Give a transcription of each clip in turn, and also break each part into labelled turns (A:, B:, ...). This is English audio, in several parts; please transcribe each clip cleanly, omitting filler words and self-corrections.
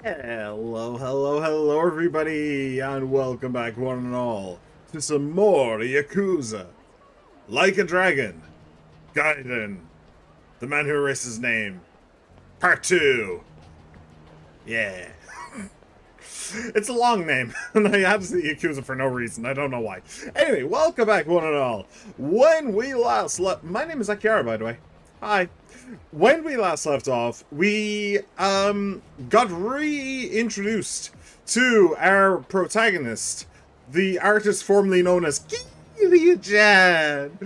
A: Hello, hello, hello, everybody, and welcome back, one and all, to some more Yakuza. Like a Dragon, Gaiden, the man who erased his name, Part 2. Yeah. It's a long name, and I had to say Yakuza for no reason, I don't know why. Anyway, welcome back, one and all. When we last left... My name is Akiara, by the way. Hi. When we last left off, we got reintroduced to our protagonist, the artist formerly known as Kiryu-chan.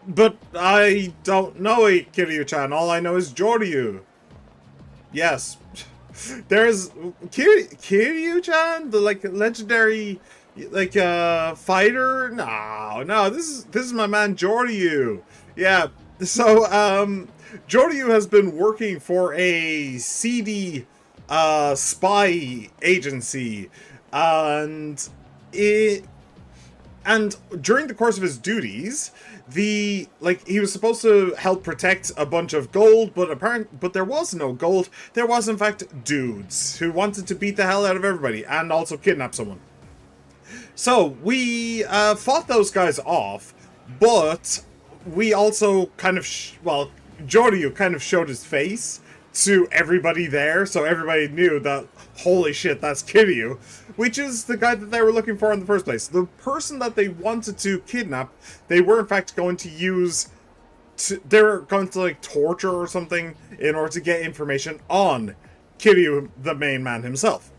A: But I don't know Kiryu-chan. All I know is Joryu. Yes. There's Kiryu-chan, the legendary fighter. No, this is my man Joryu. Yeah. So Joryu has been working for a seedy spy agency, and during the course of his duties, he was supposed to help protect a bunch of gold, but there was no gold. There was in fact dudes who wanted to beat the hell out of everybody and also kidnap someone. So we fought those guys off, but we also kind of Joryu kind of showed his face to everybody there, so everybody knew that, holy shit, that's Kiryu, which is the guy that they were looking for in the first place. The person that they wanted to kidnap, they were in fact going to use they were going to torture or something in order to get information on Kiryu, the main man himself.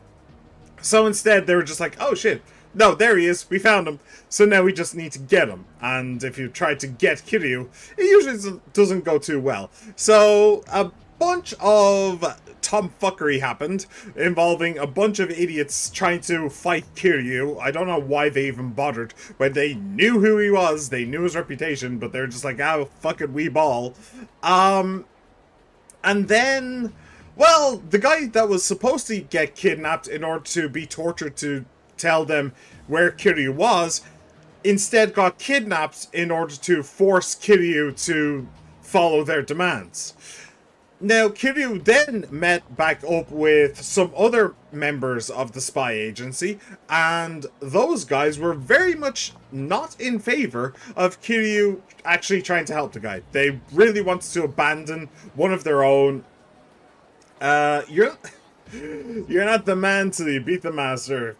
A: So instead they were just like, oh shit, no, there he is, we found him, so now we just need to get him. And if you try to get Kiryu, it usually doesn't go too well. So a bunch of tomfuckery happened, involving a bunch of idiots trying to fight Kiryu. I don't know why they even bothered, when they knew who he was, they knew his reputation, but they're just like, oh, fuck it, we ball. And then, well, the guy that was supposed to get kidnapped in order to be tortured to tell them where Kiryu was, instead got kidnapped in order to force Kiryu to follow their demands. Now, Kiryu then met back up with some other members of the spy agency, and those guys were very much not in favor of Kiryu actually trying to help the guy. They really wanted to abandon one of their own. You're not the man till you beat the master.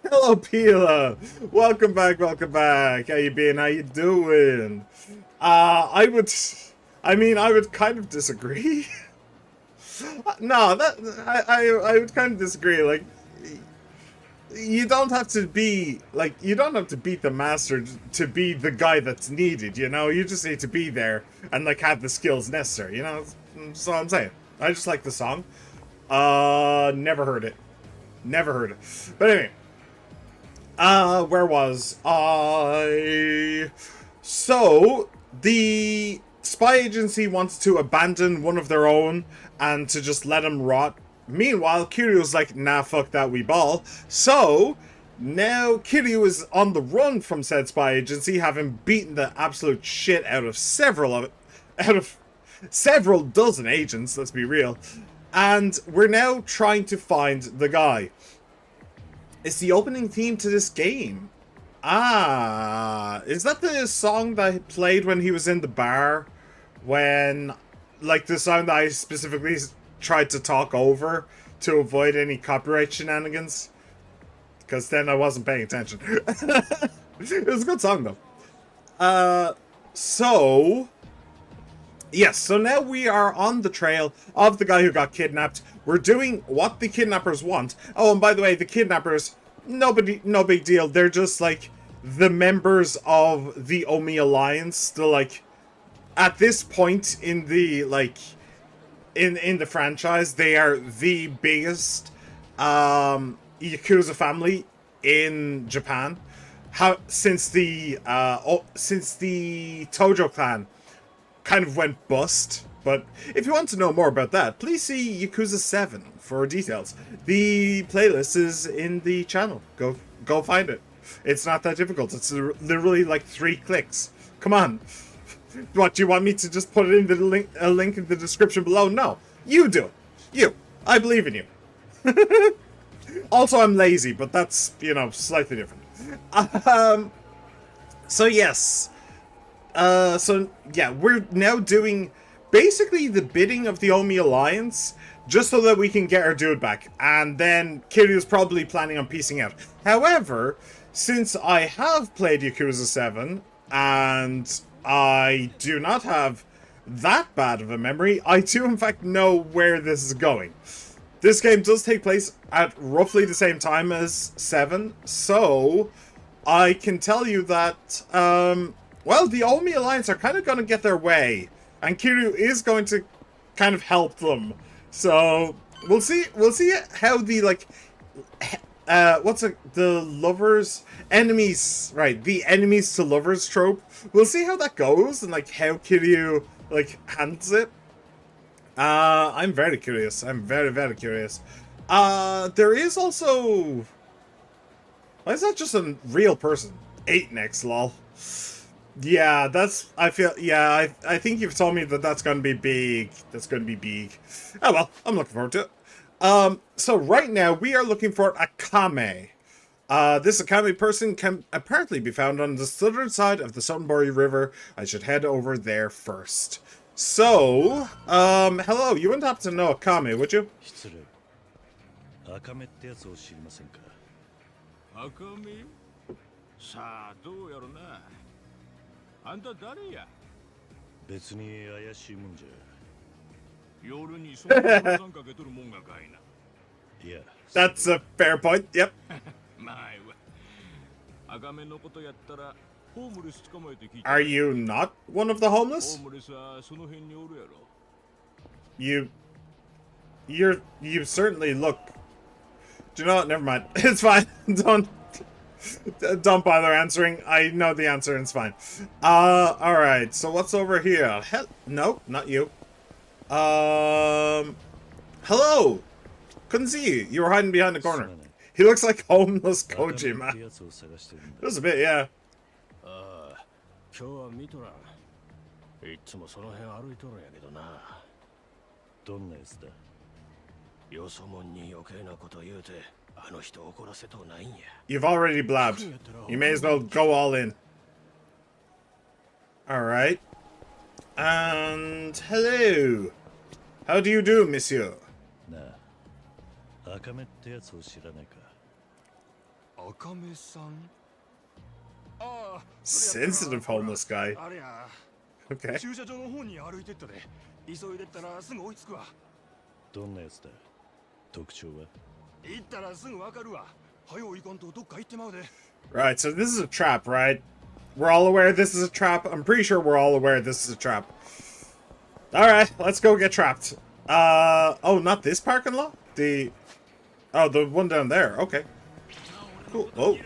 A: Hello, Pila. Welcome back, welcome back. How you been? How you doing? I would kind of disagree. No, I would kind of disagree. Like, you don't have to be, you don't have to beat the master to be the guy that's needed, you know? You just need to be there and, have the skills necessary, you know? That's all I'm saying. I just like the song. Never heard it. Never heard it. But anyway. Where was I? So, the spy agency wants to abandon one of their own and to just let him rot. Meanwhile, Kiryu's like, nah, fuck that, we ball. So, now Kiryu is on the run from said spy agency, having beaten the absolute shit out of several dozen agents, let's be real. And we're now trying to find the guy. It's the opening theme to this game. Is that the song that he played when he was in the bar? When, the song that I specifically tried to talk over to avoid any copyright shenanigans? Because then I wasn't paying attention. It was a good song, though. Yes, so now we are on the trail of the guy who got kidnapped. We're doing what the kidnappers want. Oh, and by the way, the kidnappers, no big deal. They're just, the members of the Omi Alliance. They're, at this point in the, in the franchise, they are the biggest, Yakuza family in Japan. Since the Tojo clan kind of went bust. But if you want to know more about that, please see Yakuza 7 for details. The playlist is in the channel. Go find it. It's not that difficult. It's literally 3 clicks. Come on. What, do you want me to just put it in a link in the description below? No. You do it. You. I believe in you. Also, I'm lazy, but that's, you know, slightly different. So yes. So yeah, we're now doing basically the bidding of the Omi Alliance, just so that we can get our dude back. And then Kiryu's probably planning on piecing out. However, since I have played Yakuza 7, and I do not have that bad of a memory, I do in fact know where this is going. This game does take place at roughly the same time as 7, so I can tell you that, well, the Omi Alliance are kind of going to get their way, and Kiryu is going to kind of help them. So we'll see how the, like, the lovers, enemies, right, the enemies to lovers trope. We'll see how that goes, and like how Kiryu, like, handles it. I'm very curious. I'm very, very curious. There is also... Why is that just a real person? 8 next, lol. Yeah, that's... I feel... Yeah, I think you've told me that that's going to be big. That's going to be big. Oh, well, I'm looking forward to it. So right now, we are looking for a Kame. This Akame person can apparently be found on the southern side of the Sunbury River. I should head over there first. So, hello, you wouldn't happen to know Akame, would you?
B: 赤目ってやつを知りませんか。
C: 赤目？さあどうやろな。あんた誰や？
B: 別に怪しいもんじゃ。
C: 夜にそんな参かけとるもんがかいな。
B: いや。
A: That's a fair point. Yep.
C: まあいいわ。赤目のことやったらホームレス捕まえて聞いた。
A: Are you not one of the homeless?
C: ホームレスはその辺におるやろ。
A: You certainly look. Do you know what? Never mind. It's fine. Don't bother answering. I know the answer and it's fine. Alright. So what's over here? No, not you. Hello. Couldn't see you. You were hiding behind the corner. He looks like homeless Kojima. Just a bit, yeah.
C: 今日は見とらん。いつもその辺歩いとるんやけどな。
B: どんなやつだ。
C: よそもんに余計なこと言うて、あの人怒らせとないんや。
A: You've already blabbed. You may as well go all in. Alright. And hello. How do you do, monsieur?
B: なあ、赤目ってやつを知らないか。
C: 赤目さん。
A: Sensitive homeless guy.
C: あれや。
A: Okay.
C: 駐車場の方に歩いてったで。急いでったらすぐ追いつくわ。
B: どんなやつだ。特徴は。
C: 行ったらすぐわかるわ。早う行かんとどっか行ってまうで。
A: Right, so this is a trap, right? We're all aware this is a trap. I'm pretty sure we're all aware this is a trap. Alright, let's go get trapped. Oh, not this parking lot? The one down there. Okay. Cool. Oh,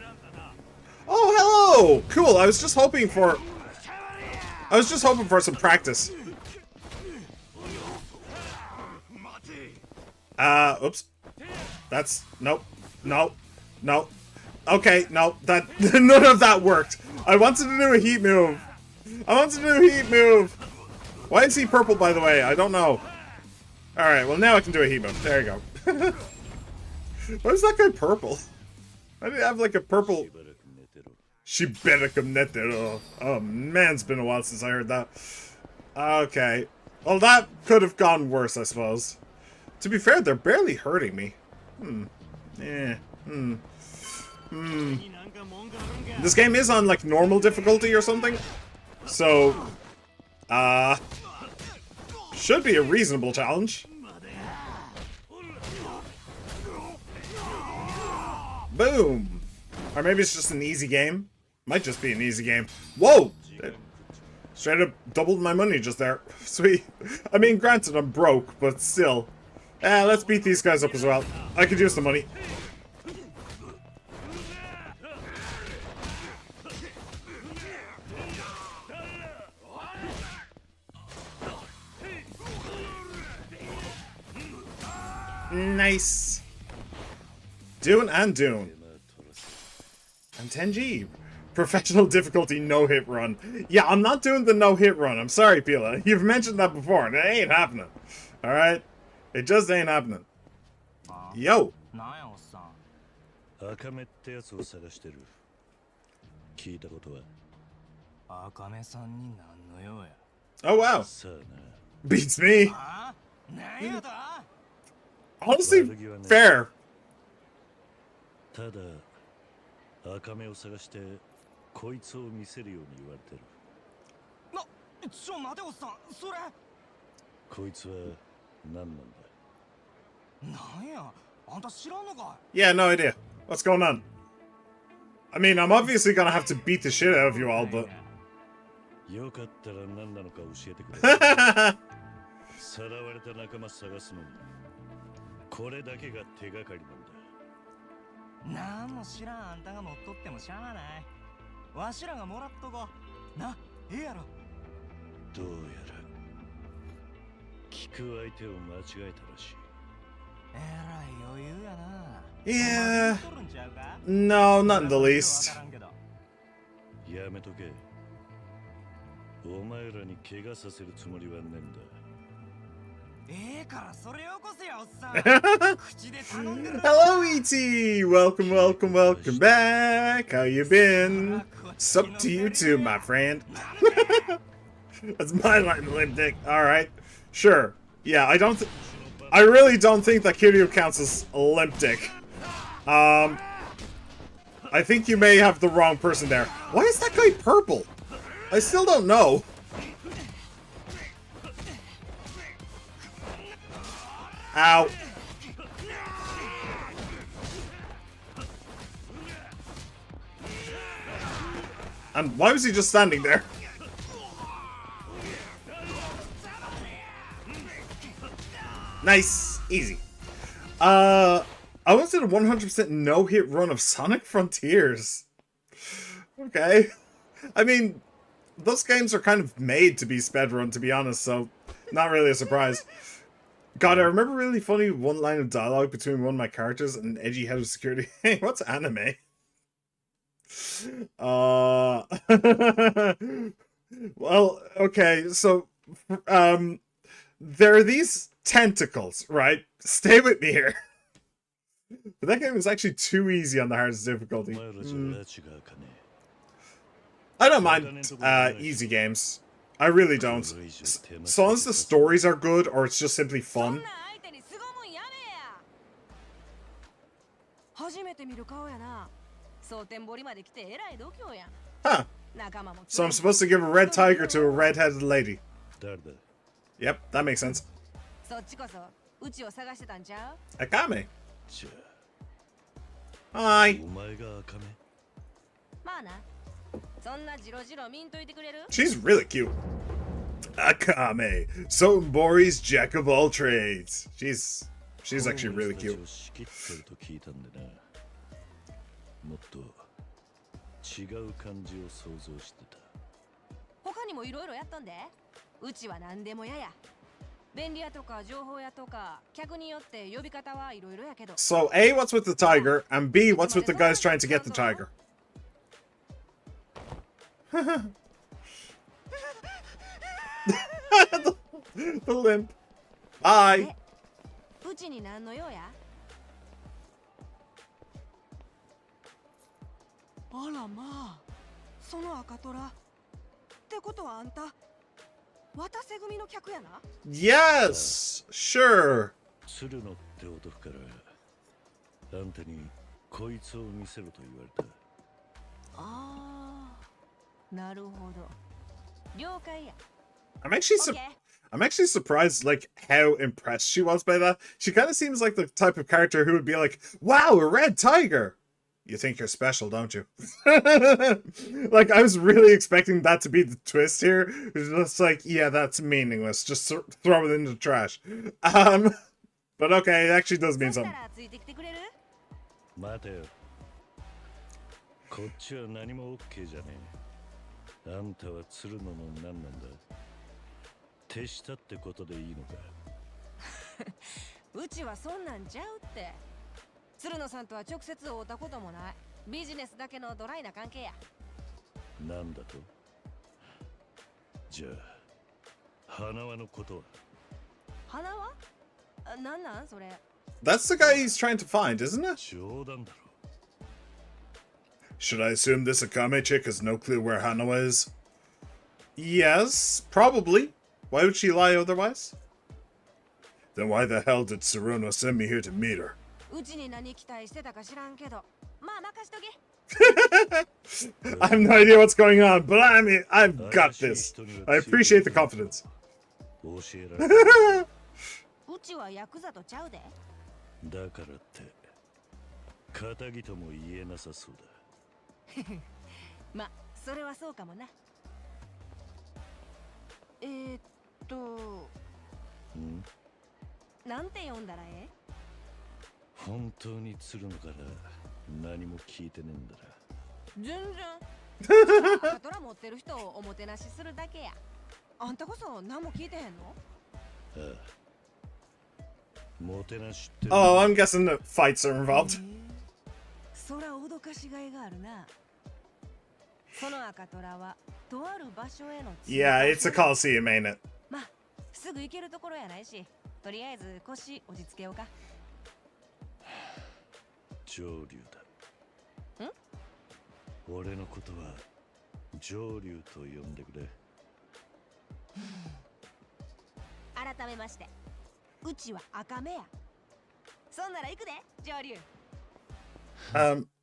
A: hello! Cool, I was just hoping for some practice. Oops. That's... Nope. No. Okay, no, that... None of that worked. I wanted to do a heat move. Why is he purple, by the way? I don't know. Alright, well, now I can do a heat move. There you go. Why is that guy purple? Why did he have, like, a purple... Shiberakumnetero. Oh, man, it's been a while since I heard that. Okay. Well, that could have gone worse, I suppose. To be fair, they're barely hurting me. This game is on, like, normal difficulty or something. So, should be a reasonable challenge. Boom! Or maybe it's just an easy game. Might just be an easy game. Whoa! Straight up doubled my money just there. Sweet. I mean, granted, I'm broke, but still. Let's beat these guys up as well. I could use the money. Nice. Dune and Dune. And Tenji. Professional difficulty no-hit run. Yeah, I'm not doing the no-hit run. I'm sorry, Pila. You've mentioned that before, and it ain't happening. Alright? It just ain't happening. Yo.
C: なんやおっさん。
B: 赤目ってやつを探してる。聞いたことは。
C: 赤目さんに何の用や。
A: Oh wow.
B: さあな。
A: Beats me.
C: あなんやだ
A: Honestly, fair.
B: ただ赤目を探してこいつを見せるように言われてる。
C: 待ておっさん、それ。
B: こいつは何なんだ。
C: なんや、あんた知らんのか
A: Yeah, no idea. What's going on? I mean, I'm obviously gonna have to beat the shit out of you all, but...
B: よかったら何なのか教えてくれ。さらわれた仲間探すのにこれだけが手がかりなんだ。
C: なんも知らんあんたが持っとってもしゃあない。わしらがもらっとこう。な、ええやろ。
B: どうやら聞く相手を間違えたらしい。
C: えらい余裕やな。
A: Yeah.
C: お前知っとるんちゃうか
A: No, not in the least.
C: わからんけど。
B: やめとけ。お前らに怪我させるつもりはねえんだ。
C: ええからそれよこせやおっさん。口で頼んでる。
A: Hello, E.T. Welcome, welcome, welcome back. How you been? Sup to you too, my friend. That's my line, Lipdick. Alright. Sure. Yeah, I really don't think that Kiryu counts as limp dick. I think you may have the wrong person there. Why is that guy purple? I still don't know. Ow. And why was he just standing there? Nice. Easy. I once did a 100% no-hit run of Sonic Frontiers. Okay. I mean, those games are kind of made to be sped-run, to be honest, so not really a surprise. God, I remember really funny one line of dialogue between one of my characters and an edgy head of security. Hey, what's anime? Well, okay, so, there are these tentacles, right? Stay with me here. But that game is actually too easy on the hardest difficulty. I don't mind easy games. I really don't. So long as the stories are good or it's just simply fun. Huh. So I'm supposed to give a red tiger to a red-headed lady. Yep, that makes sense. Akame. Hi. She's really cute. Akame, Sotenbori's jack of all trades. She's actually really cute. So A, what's with the tiger, and B, what's with the guys trying to get the tiger? the limp. Bye. Yes, sure. I'm actually surprised, like, how impressed she was by that. She kind of seems like the type of character who would be like, wow, a red tiger! You think you're special, don't you? Like, I was really expecting that to be the twist here. It's just like, yeah, that's meaningless. Just throw it in the trash. But okay, it actually does mean something.
D: なんなんそれ。
A: That's the guy he's trying to find, isn't it?
B: 冗談だろ。
A: Should I assume this Akame chick has no clue where Hanawa is? Yes, probably. Why would she lie otherwise? Then why the hell did Tsuruno send me here to meet her?
D: うちに何期待してたか知らんけど、まあ任しとけ。
A: I have no idea what's going on, but I've got this. I appreciate the confidence.
B: 教えられた。
D: うちはヤクザとちゃうで。
B: だからって、仇とも言えなさそうだ。
D: まあ、それはそうかもな。
B: ん？
D: なんて読んだらええ？
B: 本当に鶴野から何も聞いてねえんだら。
D: 全然。赤トラ持ってる人をおもてなしするだけや。あんたこそ何も聞いてへんの？
B: ああ。もてなしって。
A: Oh, I'm guessing that fights are involved.
D: そら脅かしがいがあるな。その赤トラはとある場所への。
A: Yeah, it's a Coliseum, ain't it?
D: まあ、すぐ行けるところやないし、とりあえず腰落ち着けようか。
B: 上流だ。
D: ん？
B: 俺のことは上流と呼んでくれ。
D: 改めまして、うちは赤目や。そんなら行くで、上流。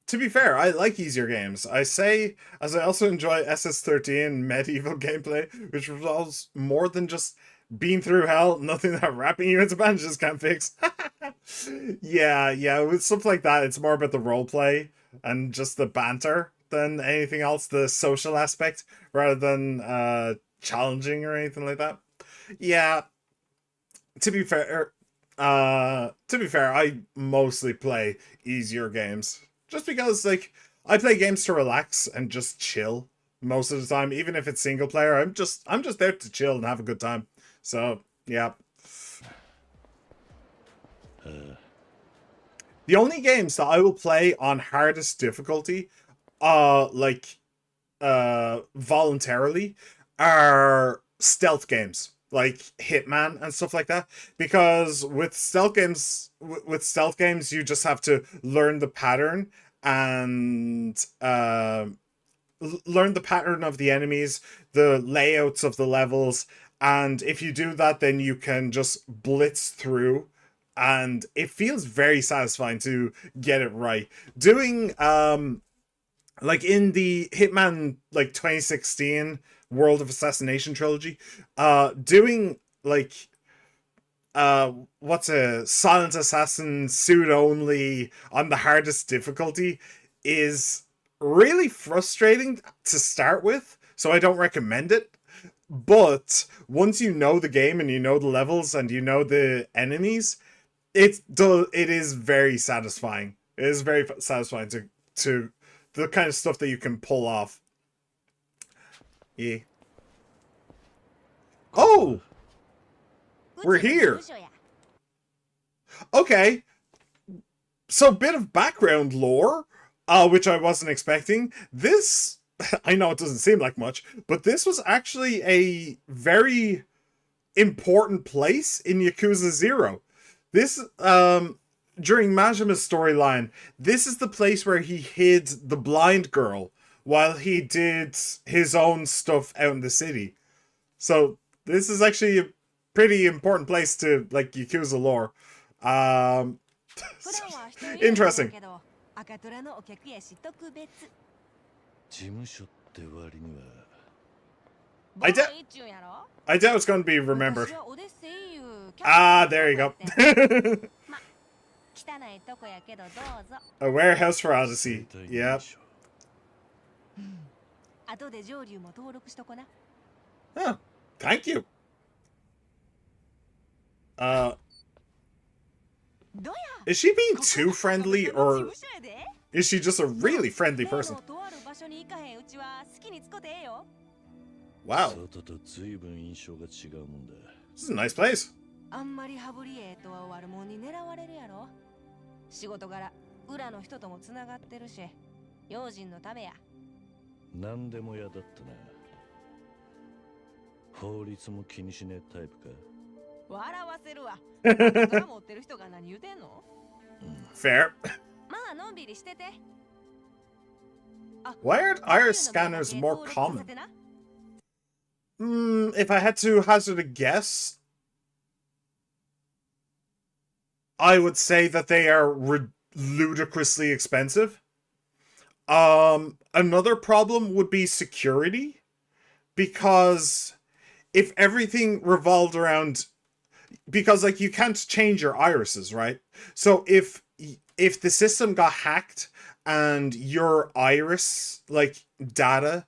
A: To be fair, I like easier games. I say, as I also enjoy SS13 medieval gameplay, which revolves more than just being through hell, nothing that wrapping you into bandages can't fix. Yeah, with stuff like that, it's more about the roleplay and just the banter than anything else, the social aspect, rather than challenging or anything like that. Yeah, to be fair, I mostly play easier games. Just because, like, I play games to relax and just chill most of the time. Even if it's single player, I'm just there to chill and have a good time. So, yeah. The only games that I will play on hardest difficulty, voluntarily, are stealth games. Like Hitman and stuff like that, because with stealth games, you just have to learn the pattern and learn the pattern of the enemies, the layouts of the levels, and if you do that, then you can just blitz through, and it feels very satisfying to get it right. Doing like in the Hitman 2016 World of Assassination trilogy, doing what's a silent assassin suit only on the hardest difficulty is really frustrating to start with, so I don't recommend it. But once you know the game and you know the levels and you know the enemies, it is very satisfying. It is very satisfying to the kind of stuff that you can pull off. Yeah. Oh! We're here! Okay. So, bit of background lore, which I wasn't expecting. This, I know it doesn't seem like much, but this was actually a very important place in Yakuza 0. This, during Majima's storyline, this is the place where he hid the blind girl while he did his own stuff out in the city. So, this is actually a pretty important place to, like, Yakuza lore. Interesting.
B: 事務所って割には
A: I doubt it's going to be remembered. Ah, there you go. A warehouse for Odyssey. Yep. Oh, thank you. Is she being too friendly, or is she just a really friendly person? Wow. This is a nice place.
D: あんまり羽振りええと悪者に狙われるやろ。仕事柄裏の人ともつながってるし、用心のためや。
B: 何でも嫌だったな。法律も気にしねえタイプか。
D: 笑わせるわ。ドラ持ってる人が何言うてんの？
A: Fair.
D: まあのんびりしてて。
A: Why aren't iris scanners more common? If I had to hazard a guess, I would say that they are ludicrously expensive. Another problem would be security, because if everything revolved around, because like you can't change your irises, right? So if the system got hacked and your iris like data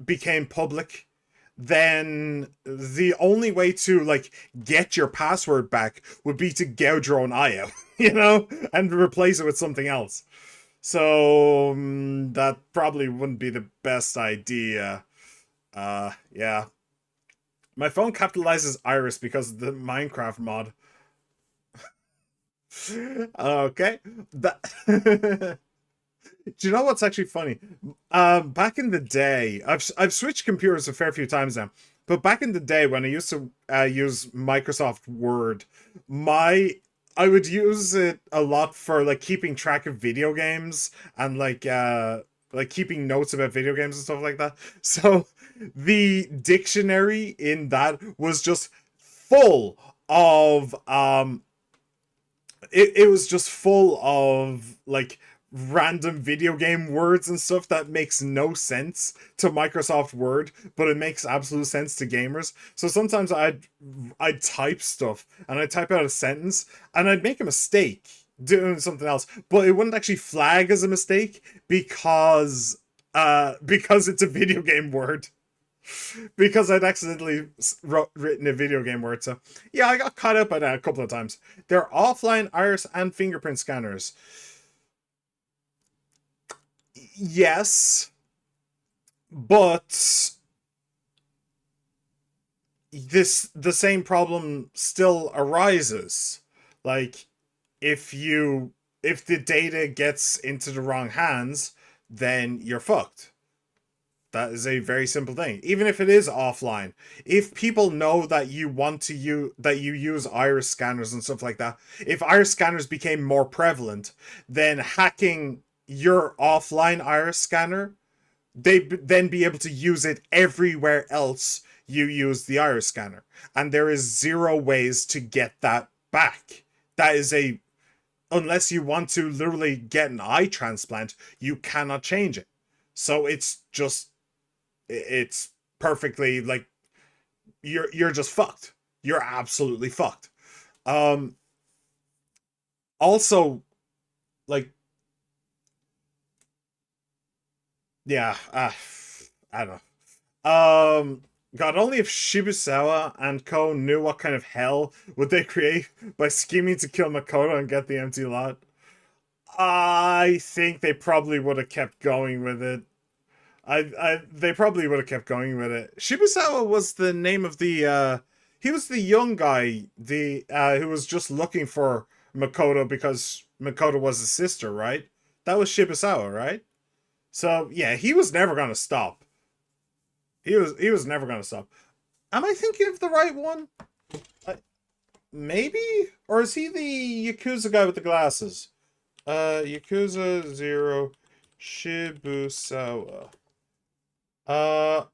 A: became public, then the only way to like get your password back would be to gouge your own eye out, you know, and replace it with something else. So that probably wouldn't be the best idea. Yeah. My phone capitalizes iris because of the Minecraft mod. Okay. That Do you know what's actually funny? Back in the day, I've switched computers a fair few times now, but back in the day when I used to use Microsoft Word, I would use it a lot for like keeping track of video games and like keeping notes about video games and stuff like that. So the dictionary in that was just full of it was just full of like random video game words and stuff that makes no sense to Microsoft Word, but it makes absolute sense to gamers. So sometimes I'd type stuff and I'd type out a sentence and I'd make a mistake doing something else, but it wouldn't actually flag as a mistake because it's a video game word. Because I'd accidentally written a video game word. So yeah, I got caught up by that a couple of times. They're offline iris and fingerprint scanners. Yes, but the same problem still arises. Like if the data gets into the wrong hands, then you're fucked. That is a very simple thing. Even if it is offline, if people know that you use iris scanners and stuff like that, if iris scanners became more prevalent, then hacking your offline iris scanner, they'd then be able to use it everywhere else you use the iris scanner. And there is zero ways to get that back. That is unless you want to literally get an eye transplant, you cannot change it. So it's perfectly like you're just fucked. You're absolutely fucked. Also, like, yeah, I don't know. God, only if Shibusawa and Co knew what kind of hell would they create by scheming to kill Makoto and get the empty lot. I think they probably would have kept going with it. They probably would have kept going with it. Shibusawa was the name of the he was the young guy, who was just looking for Makoto because Makoto was his sister, right? That was Shibusawa, right? So yeah, he was never gonna stop. He was never gonna stop. Am I thinking of the right one? Maybe? Or is he the Yakuza guy with the glasses? Yakuza 0 Shibusawa. Oh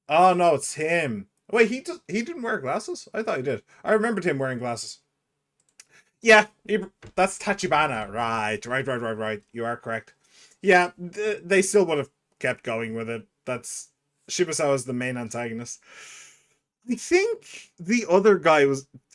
A: no, it's him. Wait, he didn't wear glasses? I thought he did. I remembered him wearing glasses. Yeah, that's Tachibana. Right. You are correct. Yeah, they still would have kept going with it. That's Shibusawa's the main antagonist. I think the other guy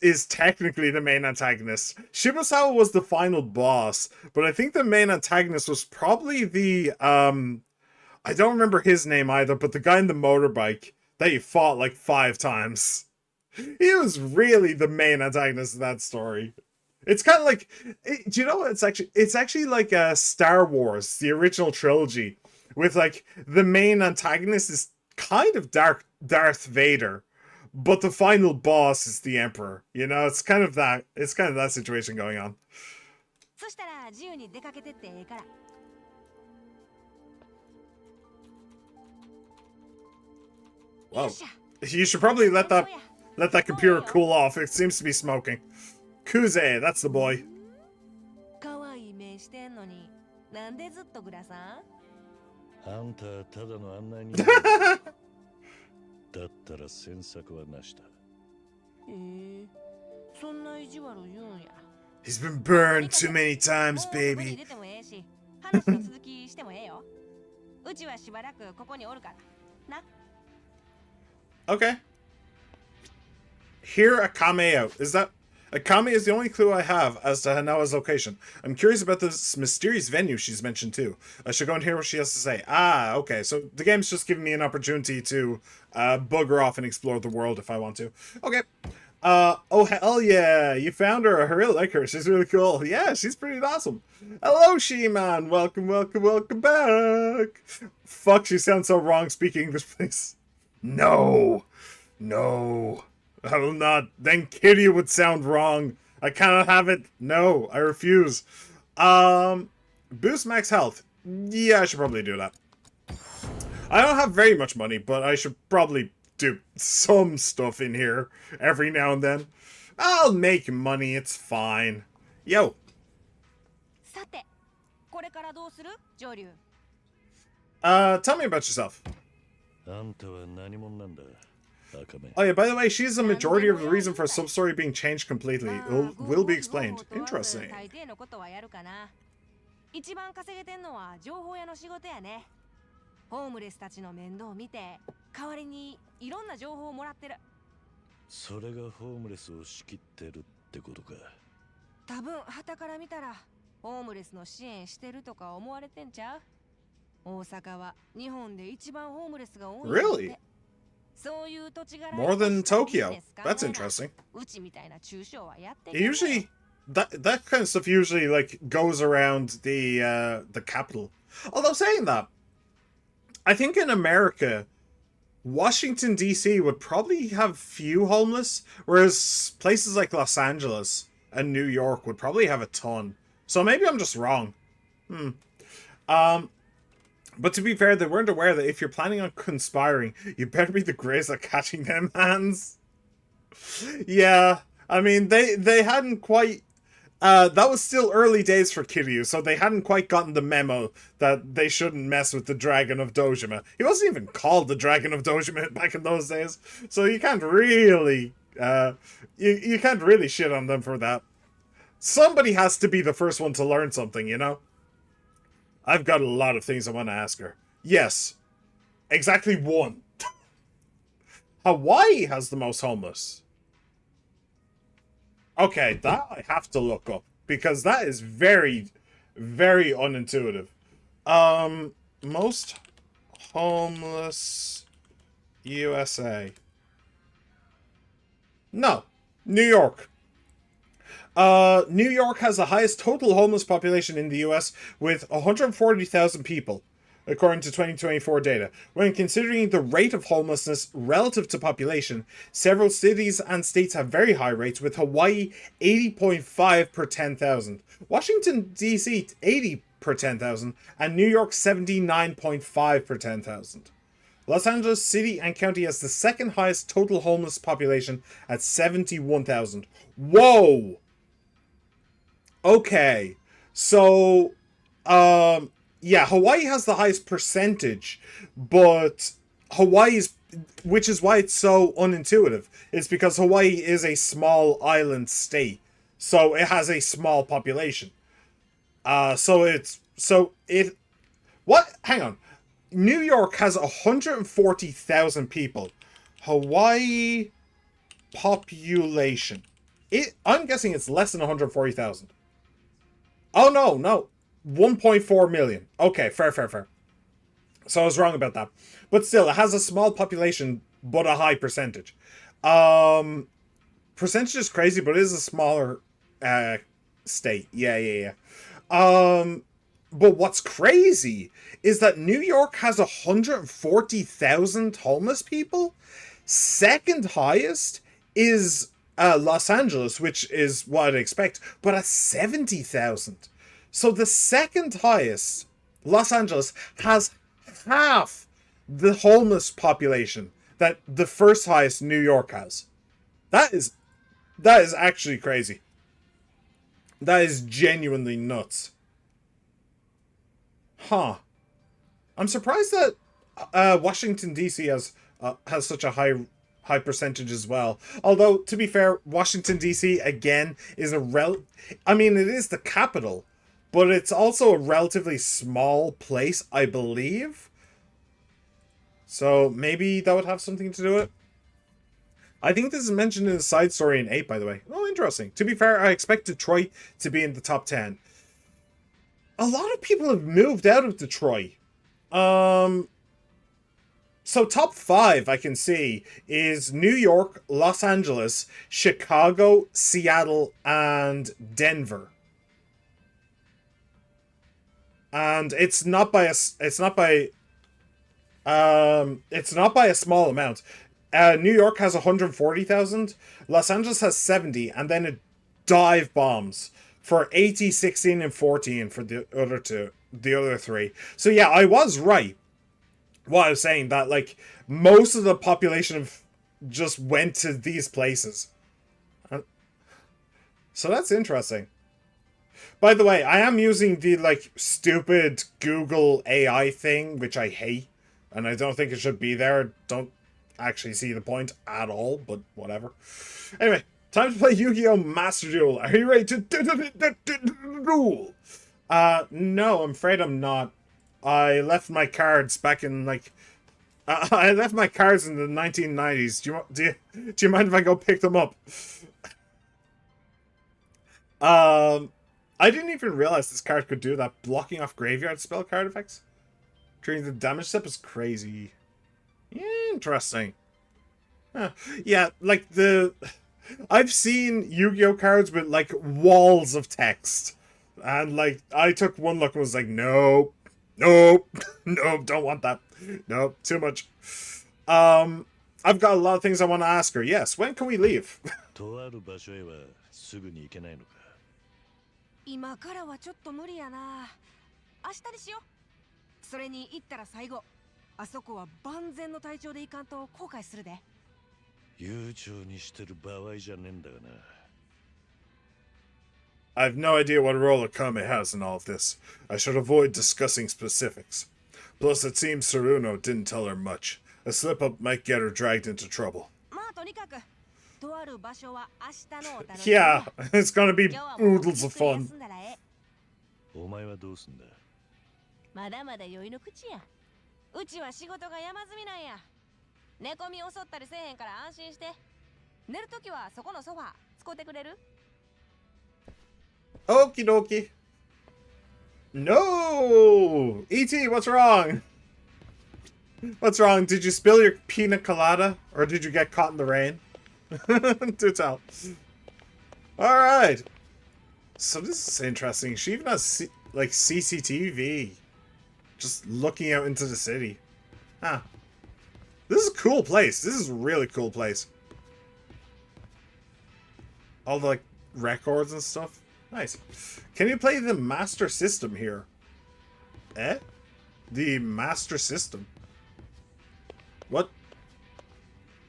A: is technically the main antagonist. Shibusawa was the final boss, but I think the main antagonist was probably the I don't remember his name either, but the guy in the motorbike that you fought like 5 times. He was really the main antagonist of that story. It's kind of like, do you know what? It's actually like Star Wars, the original trilogy, with like the main antagonist is kind of Darth Vader, but the final boss is the Emperor. You know, it's kind of that situation going on. Wow. You should probably let that Let that computer cool off. It seems to be smoking. Kuze, that's the boy.
D: 可愛い目してんのになんでずっとグラさん
B: あんたはただの案内人だったら詮索はなしだ。
D: そんな意地悪言うんや
A: He's been burned too many times,
D: もう外に
A: baby.
D: 出てもええし話の続きしてもええようちはしばらくここにおるからな
A: Okay. Hear Akame out. Is that... Akame is the only clue I have as to Hanawa's location. I'm curious about this mysterious venue she's mentioned too. I should go and hear what she has to say. Ah, okay. So the game's just giving me an opportunity to bugger off and explore the world if I want to. Okay. Oh, hell yeah. You found her. I really like her. She's really cool. Yeah, she's pretty awesome. Hello, She-Man. Welcome, welcome, welcome back. Fuck, she sounds so wrong speaking English, please. No. No. I will not. Then Kitty would sound wrong. I cannot have it. No, I refuse. Boost max health. Yeah, I should probably do that. I don't have very much money, but I should probably do some stuff in here every now and then. I'll make money. It's fine. Yo.
D: さてこれからどうする上流
A: Tell me about yourself.
B: あんたは何者なんだ、赤目。
A: Oh yeah, by the way, she's a majority of the reason for sub-story being changed completely. Will be explained. Interesting.
D: 大抵のことはやるかな一番稼げてんのは情報屋の仕事やねホームレスたちの面倒を見て代わりにいろんな情報をもらってる
B: それがホームレスを仕切ってるってことか。
D: 多分傍から見たらホームレスの支援してるとか思われてんちゃう大阪は日本で一番ホームレスが多いんだって
A: Really?
D: そういう土地柄
A: More than Tokyo. That's interesting.
D: うちみたいな中小はやって
A: Usually, that kind of stuff usually like goes around the capital. Although saying that, I think in America, Washington D.C. would probably have few homeless, whereas places like Los Angeles and New York would probably have a ton. So maybe I'm just wrong. But to be fair, they weren't aware that if you're planning on conspiring, you better be the greatest at catching them hands. Yeah, I mean, they hadn't quite... that was still early days for Kiryu, so they hadn't quite gotten the memo that they shouldn't mess with the Dragon of Dojima. He wasn't even called the Dragon of Dojima back in those days, so you can't really... you can't really shit on them for that. Somebody has to be the first one to learn something, you know? I've got a lot of things I want to ask her. Yes. Exactly one. Hawaii has the most homeless. Okay, that I have to look up. Because that is very, very unintuitive. Most homeless USA. No. New York. New York has the highest total homeless population in the US with 140,000 people, according to 2024 data. When considering the rate of homelessness relative to population, several cities and states have very high rates, with Hawaii 80.5 per 10,000, Washington, D.C. 80 per 10,000, and New York 79.5 per 10,000. Los Angeles City and County has the second highest total homeless population at 71,000. Whoa! Okay, so, yeah, Hawaii has the highest percentage, but Hawaii's, which is why it's so unintuitive, it's because Hawaii is a small island state, so it has a small population. Hang on, New York has 140,000 people. Hawaii population. I'm guessing it's less than 140,000. Oh, no. 1.4 million. Okay, fair. So I was wrong about that. But still, it has a small population, but a high percentage. Percentage is crazy, but it is a smaller state. Yeah. But what's crazy is that New York has 140,000 homeless people. Second highest is Los Angeles, which is what I'd expect, but at 70,000. So the second highest, Los Angeles, has half the homeless population that the first highest New York has. That is actually crazy. That is genuinely nuts. Huh. I'm surprised that Washington D.C. has such a high percentage as well. Although, to be fair, Washington D.C. again is I mean, it is the capital, but it's also a relatively small place, I believe. So maybe that would have something to do with it. I think this is mentioned in the side story in 8, by the way. Oh, interesting. To be fair, I expect Detroit to be in the top 10. A lot of people have moved out of Detroit. So top 5 I can see is New York, Los Angeles, Chicago, Seattle, and Denver. And it's not by a small amount. New York has 140,000, Los Angeles has 70, and then it dive bombs for 80, 16, and 14 for the other three. So yeah, I was right. What I was saying, that like most of the population just went to these places. So that's interesting. By the way, I am using the like stupid Google AI thing, which I hate, and I don't think it should be there. Don't actually see the point at all, but whatever. Anyway, time to play Yu-Gi-Oh! Master Duel. Are you ready to duel? No, I'm afraid I'm not. I left my cards back in like I left my cards in the 1990s. Do you mind if I go pick them up? I didn't even realize this card could do that. Blocking off graveyard spell card effects. During the damage step is crazy. Interesting. Huh. Yeah, like I've seen Yu-Gi-Oh cards with like walls of text. And like I took one look and was like, nope. Nope. Nope, don't want that. Nope, too much. I've got a lot of things I want to ask her. Yes, when can we leave?
B: とある場所へはすぐに行けないのか。
D: 今からはちょっと無理やな。明日にしよう。それに行ったら最後。あそこは万全の体調でいかんと後悔するで。
B: 悠長にしてる場合じゃねえんだがな。
A: I have no idea what role Akame has in all of this. I should avoid discussing specifics. Plus, it seems Saruno didn't tell her much. A slip-up might get her dragged into trouble.
D: まあとにかく、とある場所は明日のお楽しみ。
A: Yeah, it's gonna be oodles of fun.
B: お前はどうすんだ。
D: まだまだ酔いの口や。うちは仕事が山積みなんや。寝込み襲ったりせえへんから安心して。寝るときはそこのソファー使ってくれる？
A: Okie dokie. No! E.T., what's wrong? What's wrong? Did you spill your pina colada? Or did you get caught in the rain? Do tell. Alright. So this is interesting. She even has like CCTV. Just looking out into the city. Huh. This is a cool place. This is a really cool place. All the like records and stuff. Nice. Can you play the Master System here? Eh? The Master System? What?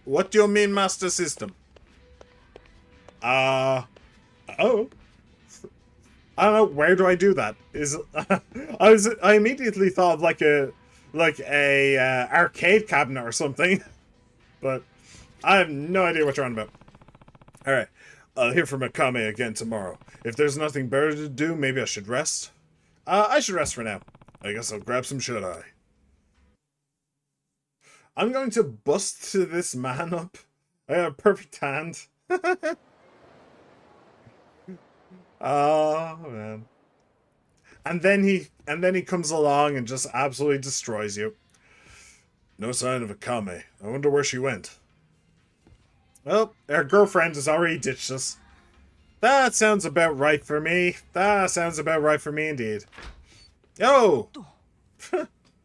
A: What do you mean Master System? Oh. I don't know, where do I do that? I immediately thought of like a arcade cabinet or something. But I have no idea what you're on about. Alright. I'll hear from Akame again tomorrow. If there's nothing better to do, maybe I should rest. I should rest for now. I guess I'll grab some shut-eye. I'm going to bust this man up. I got a perfect hand. Oh man. And then he comes along and just absolutely destroys you. No sign of Akame. I wonder where she went. Well, our girlfriend has already ditched us. That sounds about right for me. That sounds about right for me indeed. Yo!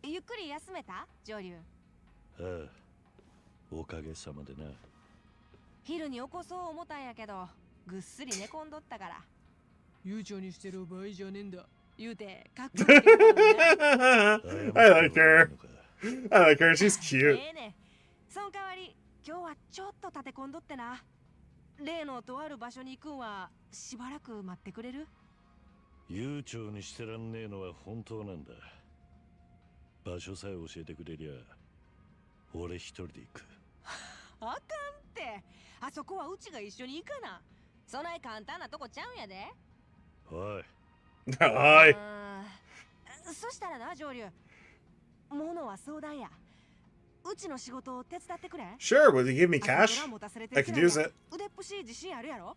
D: ゆっくり休めた？上流。
B: ああ、おかげさまでな。
D: 昼に起こそう思ったんやけど、ぐっすり寝込んどったから。悠長にしてる場合じゃねえんだ。言うて、かっこいいけどね。
A: I like her. I like her. She's cute.
D: その代わり、今日はちょっと立て込んどってな。例のとある場所に行くんはしばらく待ってくれる？
B: 悠長にしてらんねえのは本当なんだ。場所さえ教えてくれりゃ俺一人で行く。
D: あかんって。あそこはうちが一緒に行かな。そない簡単なとこちゃうんやで。
B: おい、
A: Hi.
D: そしたらな、上流。物は相談や。うちの仕事を手伝ってくれ。
A: Sure, will you give me cash? I could use it.
D: 腕っぷし自信あるやろ。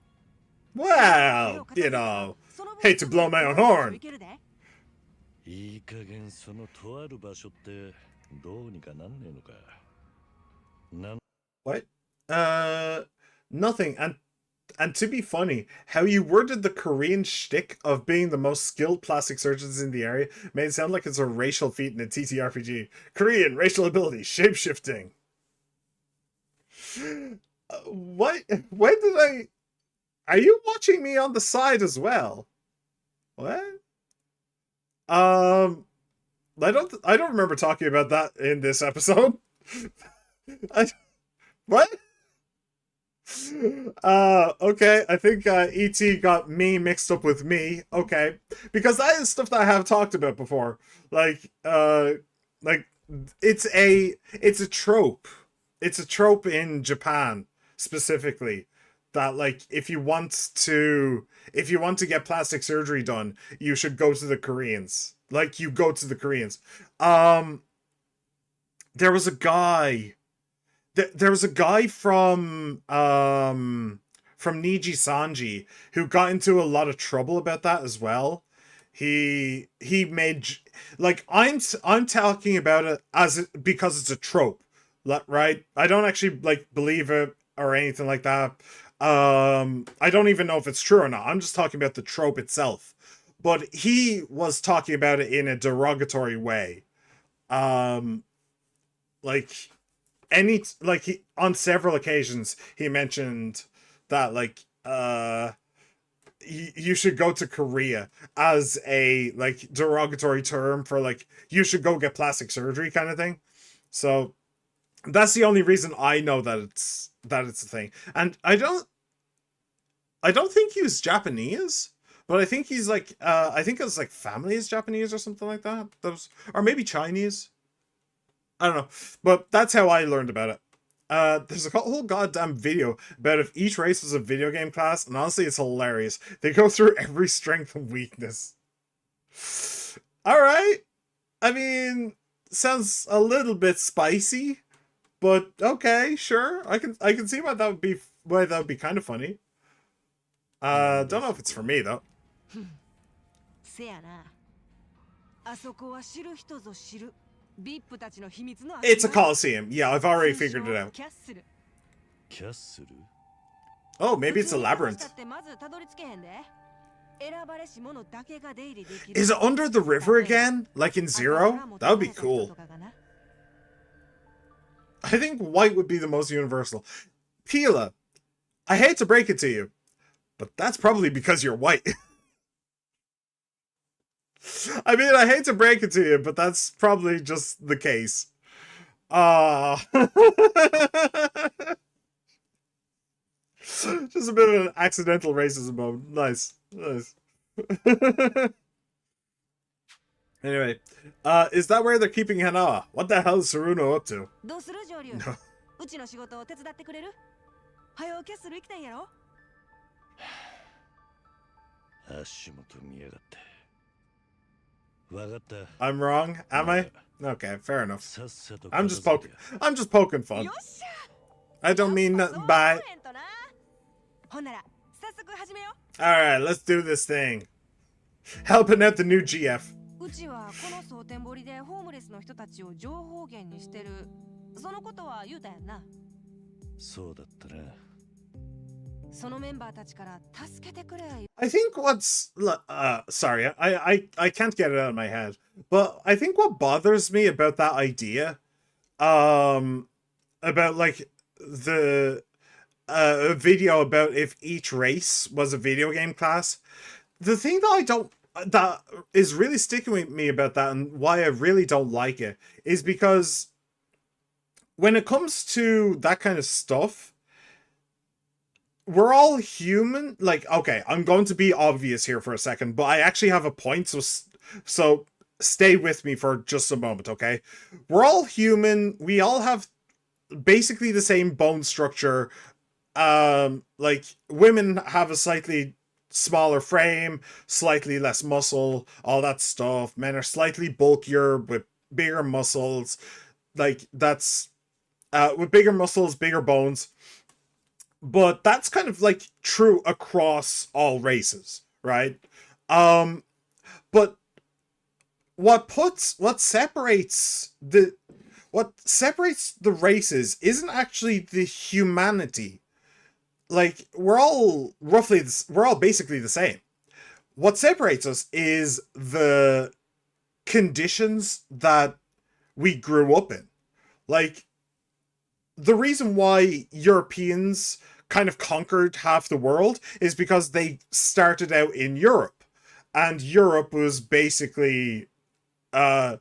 A: Well, you know, hate to blow my own horn.
B: いい加減そのとある場所ってどうにかなんねえのか。
A: What? Nothing. And to be funny, how you worded the Korean shtick of being the most skilled plastic surgeons in the area made it sound like it's a racial feat in a TTRPG. Korean racial ability, shapeshifting. What? When did I? Are you watching me on the side as well? What? I don't remember talking about that in this episode. What? Okay, I think ET got me mixed up with me. Okay, because that is stuff that I have talked about before. Like it's a trope. It's a trope in Japan specifically that like if you want to get plastic surgery done, you should go to the Koreans. Like you go to the Koreans. There was a guy. There was a guy from Niji Sanji who got into a lot of trouble about that as well. He made like I'm talking about it because it's a trope, right? I don't actually like believe it or anything like that. I don't even know if it's true or not. I'm just talking about the trope itself. But he was talking about it in a derogatory way. On several occasions he mentioned that like you should go to Korea as a like derogatory term for like you should go get plastic surgery kind of thing. So that's the only reason I know that it's a thing. And I don't think he was Japanese, but I think he's like I think his like family is Japanese or something like that. Or maybe Chinese. I don't know, but that's how I learned about it. There's a whole goddamn video about if each race was a video game class, and honestly, it's hilarious. They go through every strength and weakness. Alright. I mean, sounds a little bit spicy, but okay, sure. I can see why that would be kind of funny. Don't know if it's for me, though. It's a coliseum. Yeah, I've already figured it out. Oh, maybe it's a labyrinth. Is it under the river again? Like in Zero? That would be cool. I think white would be the most universal. Pila, I hate to break it to you, but that's probably because you're white. I mean, I hate to break it to you, but that's probably just the case. Just a bit of an accidental racism moment. Nice. Anyway, is that where they're keeping Hanawa? What the hell is Saruno up to? No.
B: 足元見やがって。
A: I'm wrong, am I? Okay, fair enough. I'm just poking fun. I don't mean nothing by it. Alright, let's do this thing. Helping out the new GF.
D: うちはこの蒼天堀でホームレスの人たちを情報源にしてる。そのことは言うたやんな。
B: そうだったな。
D: そのメンバーたちから助けてくれ。
A: I think what's sorry, I can't get it out of my head. But I think what bothers me about that idea, about like the a video about if each race was a video game class, the thing that is really sticking with me about that and why I really don't like it is because when it comes to that kind of stuff, we're all human. Like, okay, I'm going to be obvious here for a second, but I actually have a point, so stay with me for just a moment, okay? We're all human. We all have basically the same bone structure. Like, women have a slightly smaller frame, slightly less muscle, all that stuff. Men are slightly bulkier with bigger muscles. Like, that's with bigger muscles, bigger bones. But that's kind of like true across all races, right? Um, but what separates the races isn't actually the humanity. Like, we're all basically the same. What separates us is the conditions that we grew up in. Like, the reason why Europeans kind of conquered half the world is because they started out in Europe. And Europe was basically the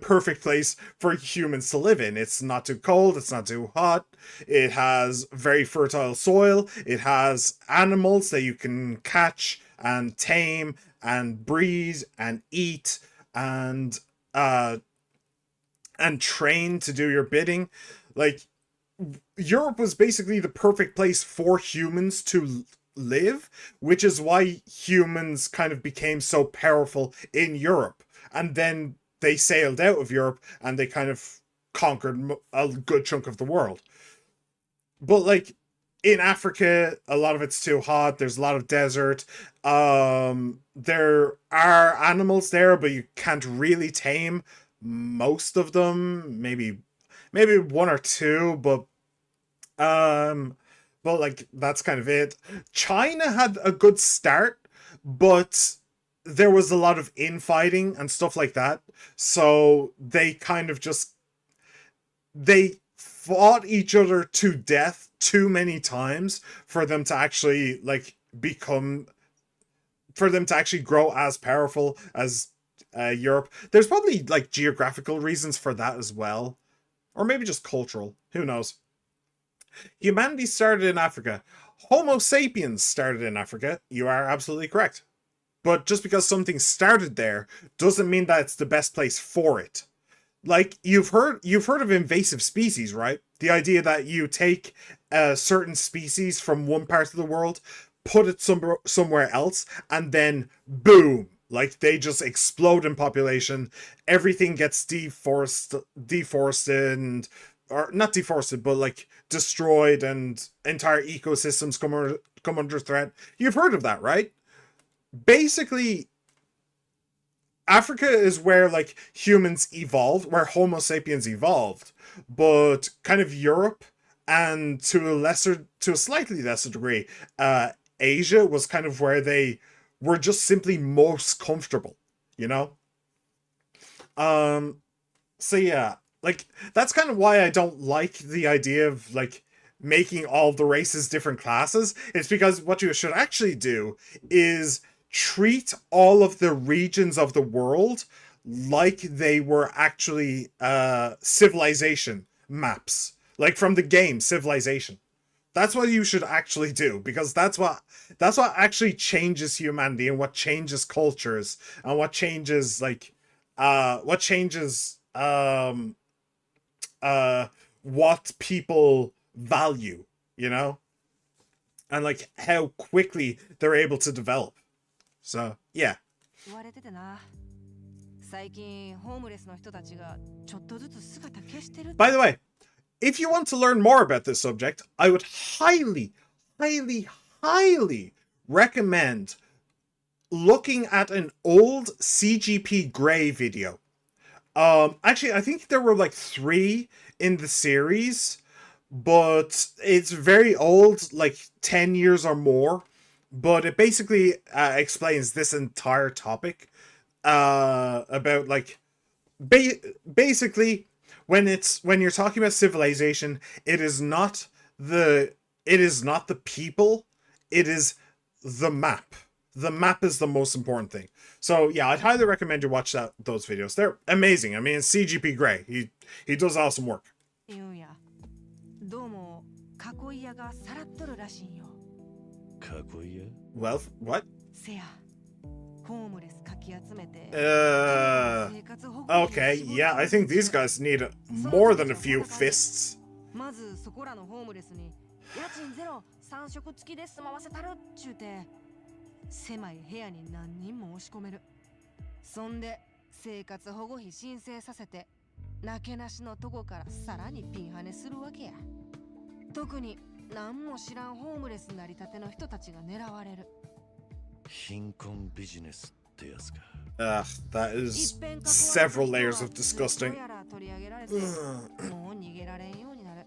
A: perfect place for humans to live in. It's not too cold, it's not too hot. It has very fertile soil. It has animals that you can catch and tame and breed and eat and train to do your bidding. Like, Europe was basically the perfect place for humans to live, which is why humans kind of became so powerful in Europe. And then they sailed out of Europe and they kind of conquered a good chunk of the world. But like, in Africa, a lot of it's too hot. There's a lot of desert. There are animals there, but you can't really tame most of them. Maybe one or two, but like, that's kind of it. China had a good start, but there was a lot of infighting and stuff like that. So they kind of they fought each other to death too many times for them to actually grow as powerful as Europe. There's probably like geographical reasons for that as well. Or maybe just cultural. Who knows? Humanity started in Africa. Homo sapiens started in Africa. You are absolutely correct. But just because something started there doesn't mean that it's the best place for it. Like, you've heard of invasive species, right? The idea that you take a certain species from one part of the world, put it somewhere else, and then boom, like, they just explode in population. Everything gets deforested, or not deforested, but like destroyed, and entire ecosystems come under threat. You've heard of that, right? Basically, Africa is where like humans evolved, where Homo sapiens evolved, but kind of Europe and to a slightly lesser degree, Asia was kind of where they were just simply most comfortable, you know? So yeah, like, that's kind of why I don't like the idea of like making all the races different classes. It's because what you should actually do is treat all of the regions of the world like they were actually civilization maps, like from the game Civilization. That's what you should actually do, because that's what actually changes humanity, and what changes cultures, and what changes what people value, you know, and like how quickly they're able to develop. So yeah.
D: 言われててな。最近ホームレスの人たちがちょっとずつ姿消してる。
A: By the way, if you want to learn more about this subject, I would highly, highly, highly recommend looking at an old CGP Grey video. Actually, I think there were like 3 in the series, but it's very old, like 10 years or more. But it basically explains this entire topic about like basically when you're talking about civilization, it is not the people, it is the map. The map is the most important thing. So yeah, I'd highly recommend you watch those videos. They're amazing. I mean, it's CGP Grey. He does awesome work.
D: 言うんや。どうも囲い屋がさらっとるらしいんよ。
B: 囲い屋
A: Well, what?
D: せや、ホームレスかき集めて。
A: Okay, yeah, I think these guys need more than a few fists.
D: まずそこらのホームレスに家賃ゼロ3食付きで住まわせたるっちゅうて、狭い部屋に何人も押し込める。そんで生活保護費申請させて、なけなしのとこからさらにピンハネするわけや。特に何も知らんホームレスなりたての人たちが狙われる。
B: 貧困ビジネスってやつか。
A: Ugh, that is several layers of disgusting.
D: 取り上げられて、もう逃げられんようになる。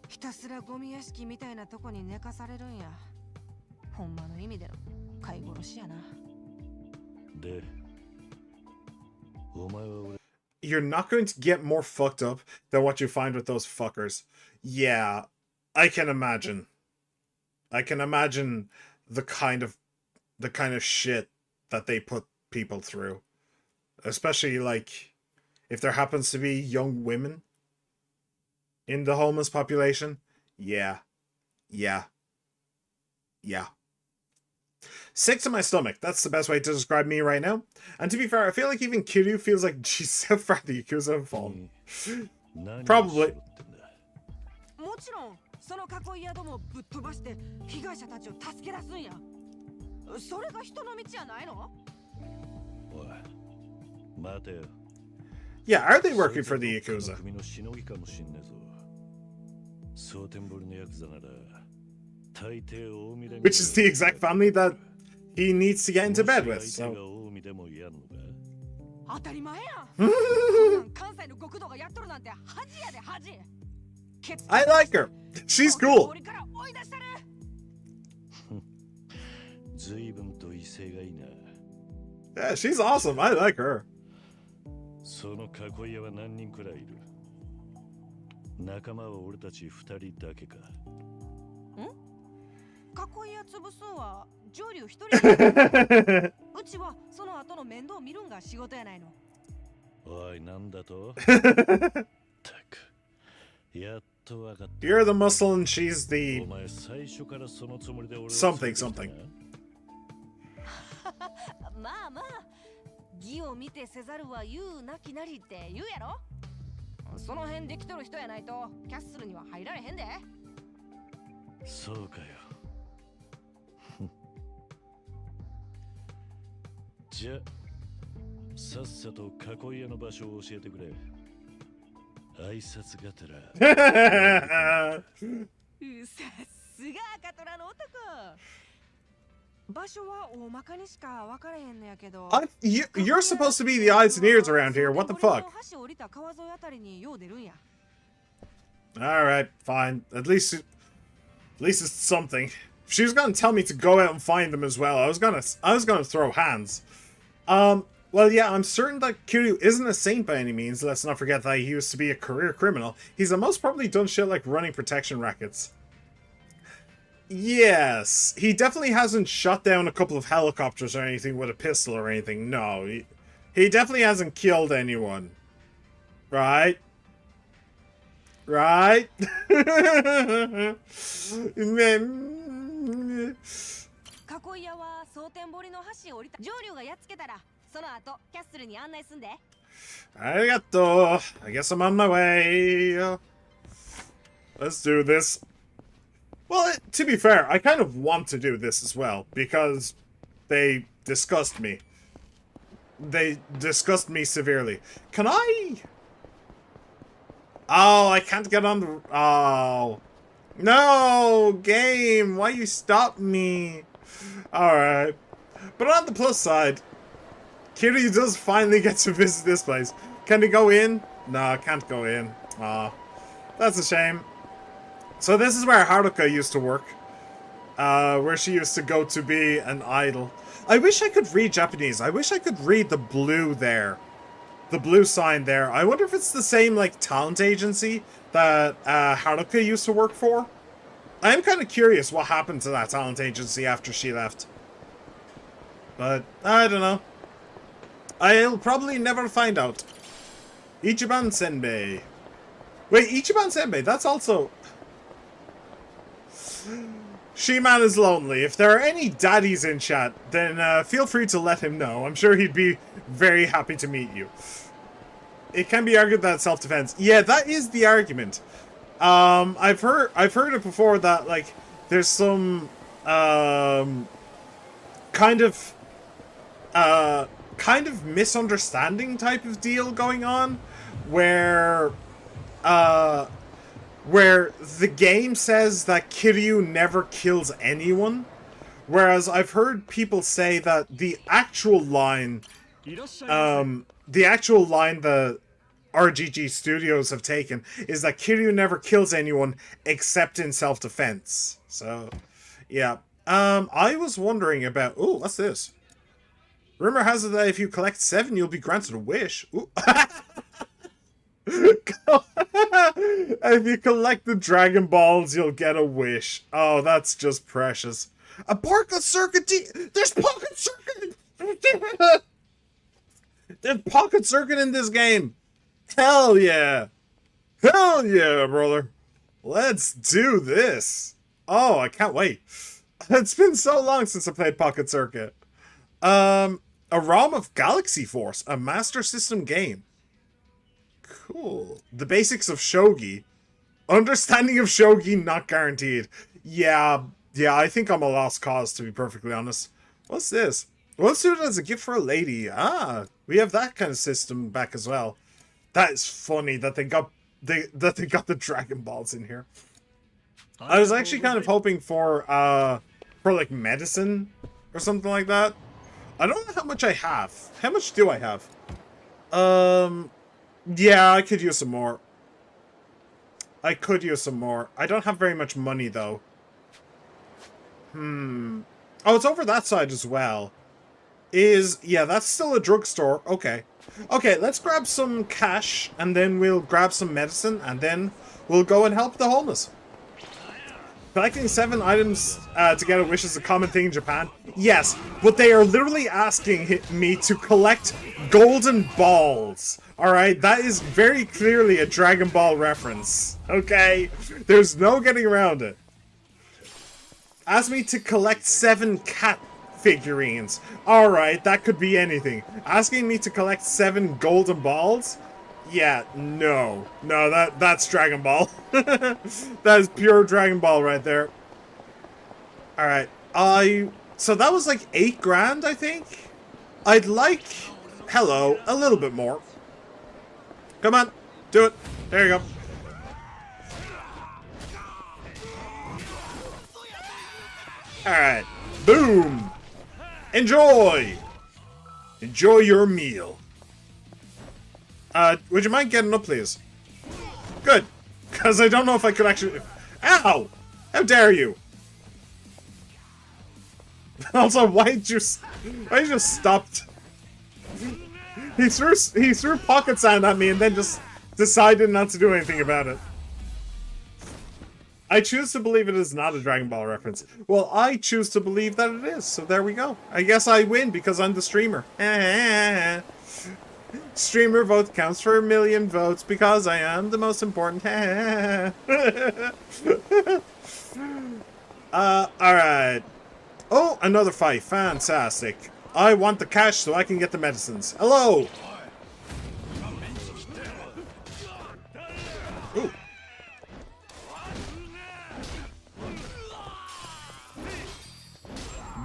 D: ひたすらゴミ屋敷みたいなとこに寝かされるんや。ほんまの意味での飼い殺しやな。
B: で、お前は俺。
A: You're not going to get more fucked up than what you find with those fuckers. Yeah, I can imagine. I can imagine the kind of shit that they put people through. Especially, like, if there happens to be young women in the homeless population. Yeah. Yeah. Yeah. Sick to my stomach. That's the best way to describe me right now. And to be fair, I feel like even Kiryu feels like she's so far the Yakuza have fallen. Probably.
D: もちろん、その囲い屋どもぶっ飛ばして被害者たちを助け出すんや。それが人の道やないの？
B: おい、待てよ。
A: Yeah, are they working for the Yakuza?
B: 組のしのぎかもしんねえぞ。蒼天堀のヤクザなら大抵近江連合
A: Which is the exact family that he needs to get into bed with.
B: 相手
A: So
B: が近江でもやんのか。
D: 当たり前やん。こんなん関西の極道がやっとるなんて恥やで恥。
A: I like her. She's cool.
D: 森から追い出したる。
B: 随分と威勢がいいな。
A: Yeah, she's awesome. I like her.
B: その囲い屋は何人くらいいる？仲間は俺たち2人だけか。
D: 囲い屋潰すんは上流一人や。うちはその後の面倒見るんが仕事やないの。
B: おい、なんだと？たく、やっとわかった。
A: You're the muscle and she's
B: お
A: the
B: 前最初からそのつもりで俺を
A: something something.
D: まあまあ、義を見てせざるは言うなきなりって言うやろ。その辺できとる人やないとキャッスルには入られへんで。
B: そうかよ。じゃあさっさと囲い屋の場所を教えてくれ。挨拶がてら。
D: さすが赤虎の男。場所は大まかにしか分からへんのやけど。
A: You're supposed to be the eyes and ears around here. What the fuck?
D: 橋降りた川沿いあたりによう出るんや。
A: All right, fine. At least it's something. If she was gonna tell me to go out and find them as well, I was gonna throw hands. Well, yeah, I'm certain that Kiryu isn't a saint by any means. Let's not forget that he used to be a career criminal. He's most probably done shit like running protection rackets. Yes, he definitely hasn't shot down a couple of helicopters or anything with a pistol or anything. No, he definitely hasn't killed anyone. Right? Right?
D: 囲い屋は蒼天堀の橋を降りた上流がやっつけたら、その後キャッスルに案内すんで。
A: Arigato. I guess I'm on my way. Let's do this. Well, to be fair, I kind of want to do this as well, because they disgust me. They disgust me severely. Can I? Oh, I can't get on the... Oh. No, game. Why you stop me? Alright. But on the plus side, Kiryu does finally get to visit this place. Can he go in? No, can't go in. Aw. That's a shame. So this is where Haruka used to work. Where she used to go to be an idol. I wish I could read Japanese. I wish I could read the blue there. The blue sign there. I wonder if it's the same, like, talent agency that Haruka used to work for. I'm kind of curious what happened to that talent agency after she left. But, I don't know. I'll probably never find out. Ichiban Senbei. Wait, Ichiban Senbei, that's also... She-Man is lonely. If there are any daddies in chat, then feel free to let him know. I'm sure he'd be very happy to meet you. It can be argued that self-defense. Yeah, that is the argument. I've heard it before that, like, there's some kind of misunderstanding type of deal going on where the game says that Kiryu never kills anyone, whereas I've heard people say that the actual line the RGG Studios have taken is that Kiryu never kills anyone except in self-defense. So, yeah. I was wondering about... Ooh, what's this? Rumor has it that if you collect 7, you'll be granted a wish. Ooh. If you collect the Dragon Balls, you'll get a wish. Oh, that's just precious. A pocket circuit... There's pocket circuit! There's pocket circuit in this game! Hell yeah! Hell yeah, brother! Let's do this! Oh, I can't wait. It's been so long since I played Pocket Circuit. A ROM of Galaxy Force, a Master System game. Cool. The basics of Shogi. Understanding of Shogi not guaranteed. Yeah, I think I'm a lost cause, to be perfectly honest. What's this? Let's do it as a gift for a lady. Ah, we have that kind of system back as well. That is funny that they got the Dragon Balls in here. I was actually kind of hoping for like medicine or something like that. I don't know how much I have. How much do I have? Yeah, I could use some more. I could use some more. I don't have very much money though. Oh, it's over that side as well. Yeah, that's still a drugstore. Okay. Okay, let's grab some cash, and then we'll grab some medicine, and then we'll go and help the homeless. Collecting 7 items to get a wish is a common thing in Japan. Yes, but they are literally asking me to collect golden balls. Alright, that is very clearly a Dragon Ball reference. Okay? There's no getting around it. Ask me to collect 7 cat figurines. Alright, that could be anything. Asking me to collect 7 golden balls? Yeah, no. No, that's Dragon Ball. That is pure Dragon Ball right there. Alright, so that was like 8 grand, I think? I'd like... Hello, a little bit more. Come on, do it. There you go. Alright, boom! Enjoy! Enjoy your meal. Would you mind getting up, please? Good. Because I don't know if I could actually... Ow! How dare you? Also, why you just stopped? He threw pocket sand at me and then just decided not to do anything about it. I choose to believe it is not a Dragon Ball reference. Well, I choose to believe that it is, so there we go. I guess I win because I'm the streamer. Streamer vote counts for 1 million votes because I am the most important. Alright. Oh, another fight. Fantastic. I want the cash so I can get the medicines. Hello! Ooh.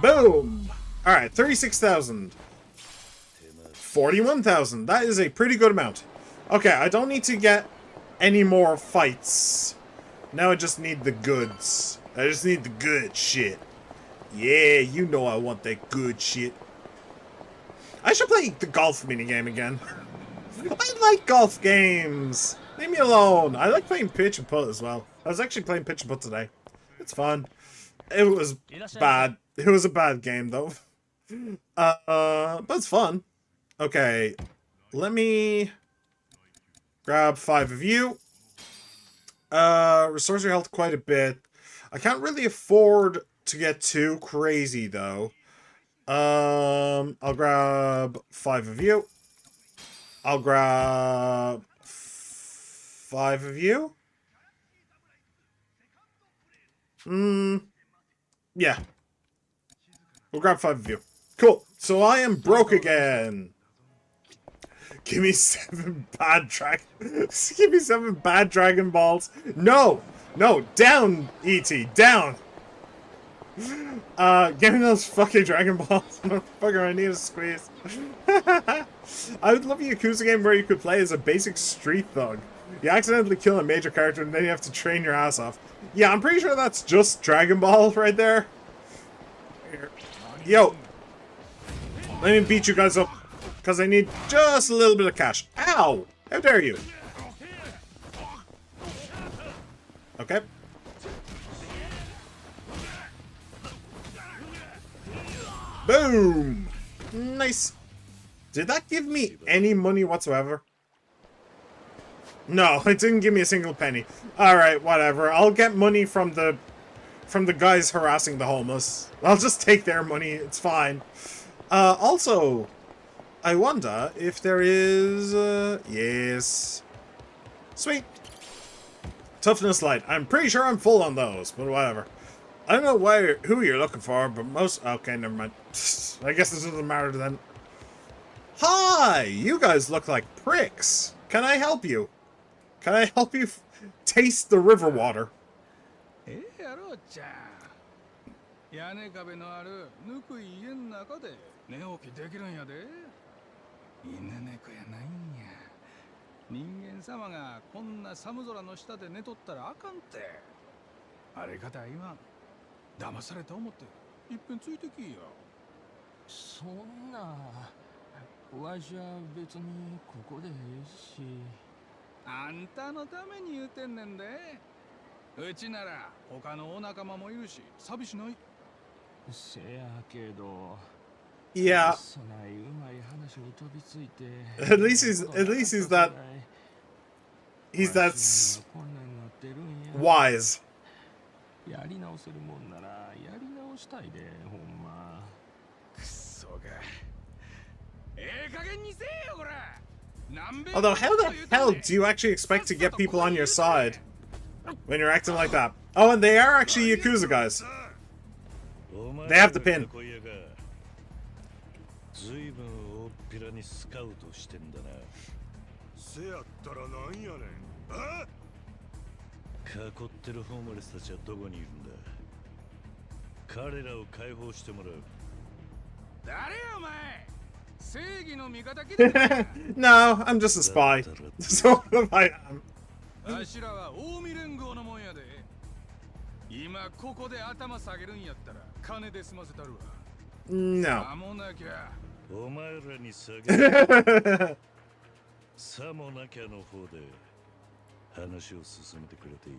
A: Boom! Alright, 36,000. 41,000. That is a pretty good amount. Okay, I don't need to get any more fights. Now I just need the goods. I just need the good shit. Yeah, you know I want that good shit. I should play the golf minigame again. I like golf games. Leave me alone. I like playing pitch and putt as well. I was actually playing pitch and putt today. It's fun. It was bad. It was a bad game though. But it's fun. Okay, let me grab 5 of you. Restores your health quite a bit. I can't really afford to get too crazy though. I'll grab 5 of you. I'll grab 5 of you. Yeah. We'll grab 5 of you. Cool. So I am broke again. Give me 7 bad Give me 7 bad Dragon Balls. No! No! Down, E.T. Down! Give me those fucking Dragon Balls. Motherfucker, I need a squeeze. I would love a Yakuza game where you could play as a basic street thug. You accidentally kill a major character and then you have to train your ass off. Yeah, I'm pretty sure that's just Dragon Ball right there. Yo! Let me beat you guys up. Because I need just a little bit of cash. Ow! How dare you? Okay. Boom! Nice. Did that give me any money whatsoever? No, it didn't give me a single penny. Alright, whatever. I'll get money from the guys harassing the homeless. I'll just take their money. It's fine. Also, I wonder if there is... yes. Sweet. Toughness light. I'm pretty sure I'm full on those, but whatever. I don't know who you're looking for, but most... okay, never mind. I guess this doesn't matter then. Hi! You guys look like pricks. Can I help you? Can I help you taste the river water?
C: やろうちゃん。屋根壁のあるぬくい家の中で寝起きできるんやで。犬猫やないんや。人間様がこんな寒空の下で寝とったらあかんて。あれが大言わん。騙された思っていっぺんついてきよ。
E: そんなわしは別にここでええし。
C: あんたのために言うてんねんで。うちなら他のお仲間もいるし寂しない。
E: せやけど。
A: Yeah. At least he's that wise.
E: やり直せるもんならやり直したいでほんま。
C: くそが。加減にせえよこら。
A: Although, how the hell do you actually expect to get people on your side when you're acting like that? Oh, and they are actually Yakuza guys. They have the pin.
B: ずいぶん大っぴらにスカウトしてんだな。せやったらなんやねん。あ？囲ってるホームレスたちはどこにいるんだ。彼らを解放してもらう。
C: 誰やお前。正義の味方気だ。
A: No, I'm just a spy. So I am.
C: あしらは近江連合のもんやで。今ここで頭下げるんやったら金で済ませたるわ。
A: No.
C: さもなきゃ。
B: お前らに下げる。さもなきゃの方で話を進めてくれていい。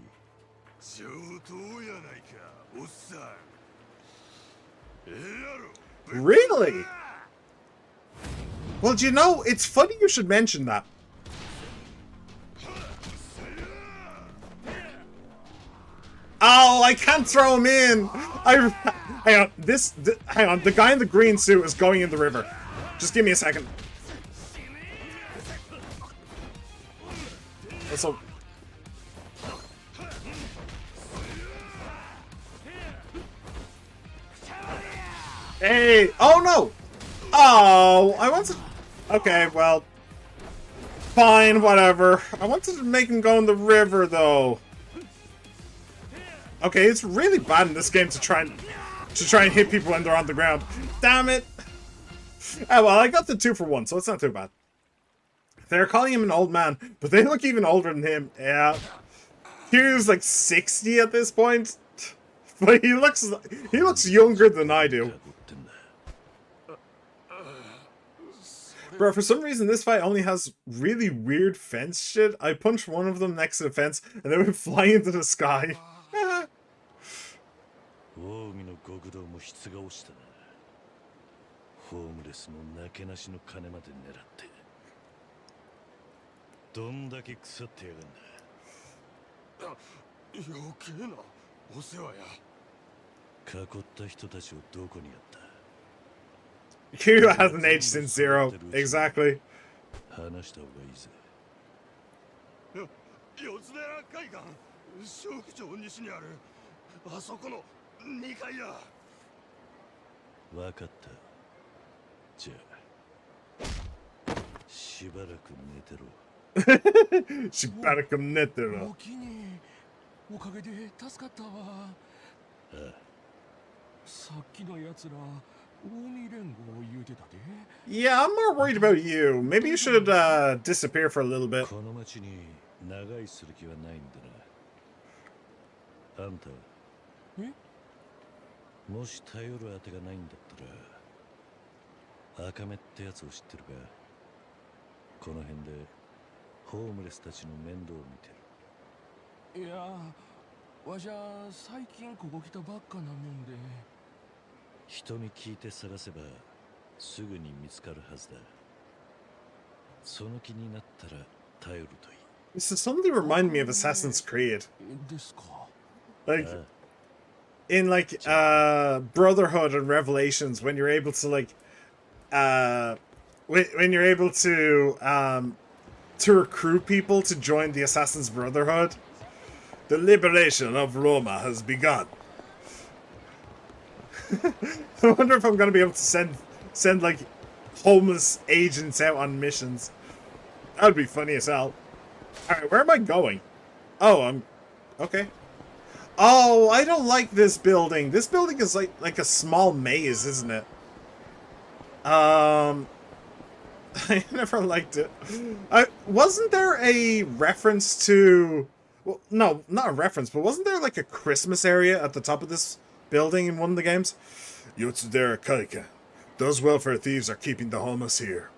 B: 上等やないか、おっさん。やろ。
A: Really? Well, do you know, it's funny you should mention that. Oh, I can't throw him in. Hang on. Hang on. The guy in the green suit is going in the river. Just give me a second. Also. Hey! Oh no! Oh, I wanted. Okay, well, fine, whatever. I wanted to make him go in the river, though. Okay, it's really bad in this game to try and hit people when they're on the ground. Damn it! Ah, well, I got the 2 for 1, so it's not too bad. They're calling him an old man, but they look even older than him. Yeah, Kiryu's like 60 at this point, but he looks younger than I do. Bro, for some reason this fight only has really weird fence shit. I punched one of them next to the fence, and they went flying into the sky. Kiryu hasn't aged since 0. Exactly.
B: あそこの2階や。わかった。じゃあしばらく寝てろ。
A: しばらく寝てろ。
E: おきにおかげで助かったわ。
B: ああ、
E: さっきのやつら近江連合言うてたで。
A: Yeah, I'm more worried about you. Maybe you should disappear for a little bit.
B: この町に長居する気はないんだな。あんたはもし頼るあてがないんだったら赤目ってやつを知ってるか。この辺でホームレスたちの面倒を見てる。
E: いや、わしゃ最近ここ来たばっかなもんで。
B: 人に聞いて探せばすぐに見つかるはずだ。その気になったら頼るといい。
A: This is suddenly remind me of Assassin's Creed.
E: ですか。
A: Like in like Brotherhood and Revelations, when you're able to like when you're able to recruit people to join the Assassin's Brotherhood, the liberation of Roma has begun. I wonder if I'm gonna be able to send like homeless agents out on missions. That'd be funny as hell. Alright, where am I going? Oh, I'm okay. Oh, I don't like this building. This building is like a small maze, isn't it? I never liked it. Wasn't there a reference to... Well, no, not a reference, but wasn't there like a Christmas area at the top of this building in one of the games? Yotsudera Kaika. Those welfare thieves are keeping the homeless here.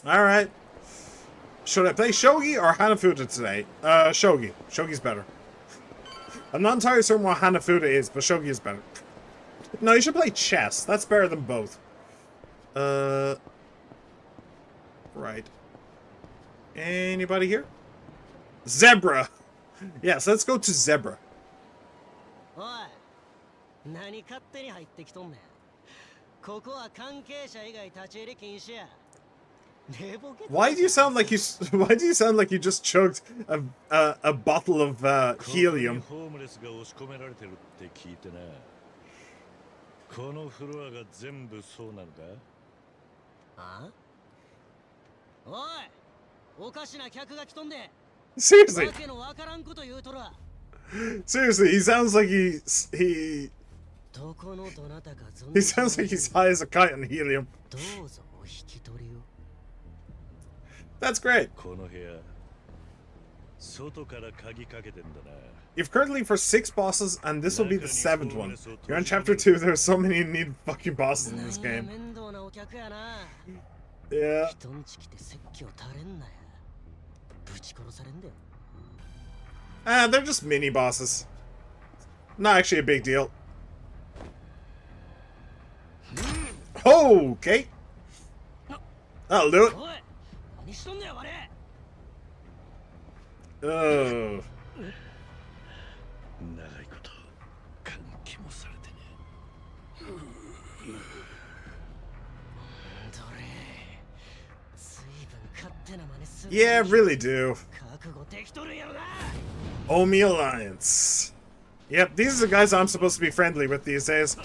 A: Alright. Should I play Shogi or Hanafuda today? Shogi. Shogi's better. I'm not entirely certain what Hanafuda is, but Shogi is better. No, you should play chess. That's better than both. Right. Anybody here? Zebra! Yes, let's go to Zebra. Why do you sound like you? Why do you sound like you just chugged a bottle of helium?
B: このフロアが全部そうなのか？
F: あ？おい、おかしな客が来とんで。
A: Seriously.
F: わけのわからんこと言うとるわ。
A: Seriously, he sounds like he
F: どこのどなたか存
A: he sounds like he's high as a kite on helium.
F: どうぞお引き取りを。
A: That's great.
B: この部屋、外から鍵かけてんだな。
A: You've currently for 6 bosses, and this will be the 7th one. You're on chapter 2. There are so many neat fucking bosses in this game.
F: 面倒なお客やな。
A: Yeah.
F: 人んち来て説教垂れんなや。ぶち殺されんだよ。
A: They're just mini bosses. Not actually a big deal. Okay. That'll do it.
F: おい、何しとんだよあれ。
A: Oh.
B: 長いこと換気もされてね。
F: どれ、随分勝手な真似する。
A: Yeah, really do.
F: 覚悟できとるんやろな。
A: Omi Alliance. Yep, these are the guys I'm supposed to be friendly with these days.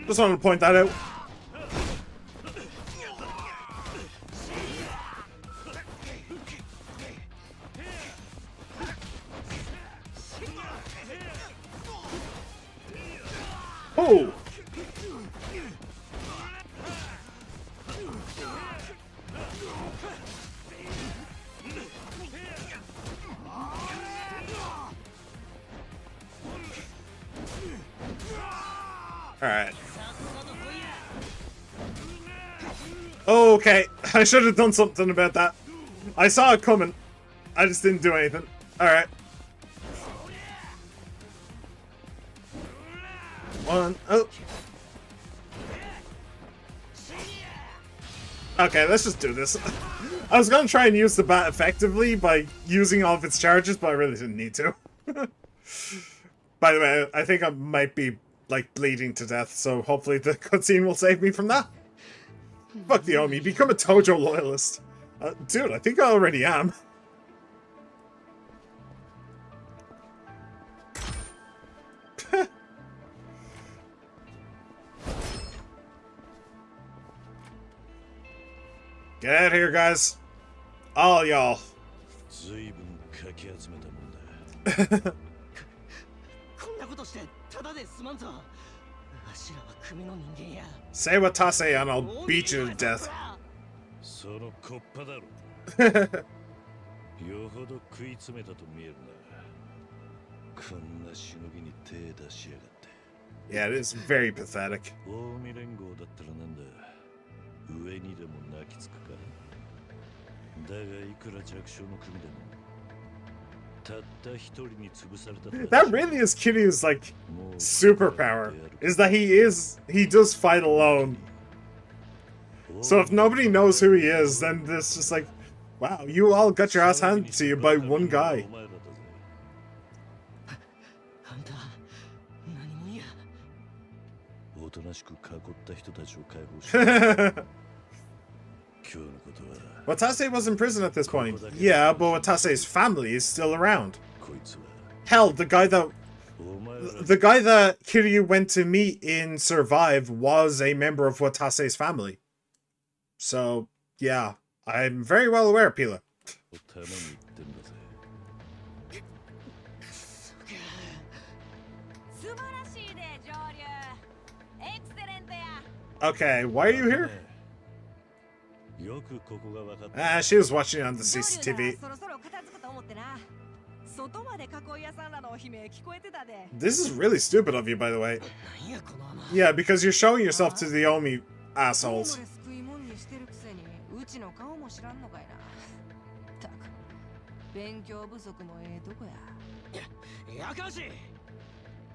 A: Just wanted to point that out. Oh! Alright. Okay, I should have done something about that. I saw it coming. I just didn't do anything. Alright. One. Oh. Okay, let's just do this. I was gonna try and use the bat effectively by using all of its charges, but I really didn't need to. By the way, I think I might be, like, bleeding to death, so hopefully the cutscene will save me from that. Fuck the Omi, become a Tojo loyalist. Dude, I think I already am. Get out of here, guys. All y'all.
B: 随分かき集めたもんだ。
F: こんなことしてただですまんぞ。わしらは組の人間や。
A: Say what Tase and I'll beat you to death.
B: そのコッパだろ。よほど食い詰めたと見えるな。こんなしのぎに手出しやがって。
A: Yeah, it is very pathetic.
B: 近江連合だったらなんだ。上にでも泣きつくか。だがいくら弱小の組でもたった一人に潰されたと。
A: That really is Kiryu's like superpower. Is that he does fight alone. So if nobody knows who he is, then it's just like, wow, you all got your ass handed to you by one guy.
F: あんた何もんや。
B: おとなしく囲った人たちを解放し今日のことは
A: Watase was in prison at this point. Yeah, but Watase's family is still around.
B: こいつは
A: Hell, the guy that
B: お前ら
A: the guy that Kiryu went to meet in Survive was a member of Watase's family. So, yeah, I'm very well aware, Pila.
B: のために言ってんだぜ。
D: 素晴らしいで上流。エクセレントや。
A: Okay, why are you here?
B: よくここが分かった。
A: She was watching on the
D: 上流
A: CCTV.
D: なそろそろ片付くと思ってな。外まで囲い屋さんらの悲鳴聞こえてたで。
A: This is really stupid of you, by the way.
F: なんやこの穴。
A: Yeah, because you're showing yourself to the Omi
D: ホーム
A: assholes.
D: レス食い物にしてるくせにうちの顔も知らんのかいな。たく勉強不足もええとこや。
F: やかましい。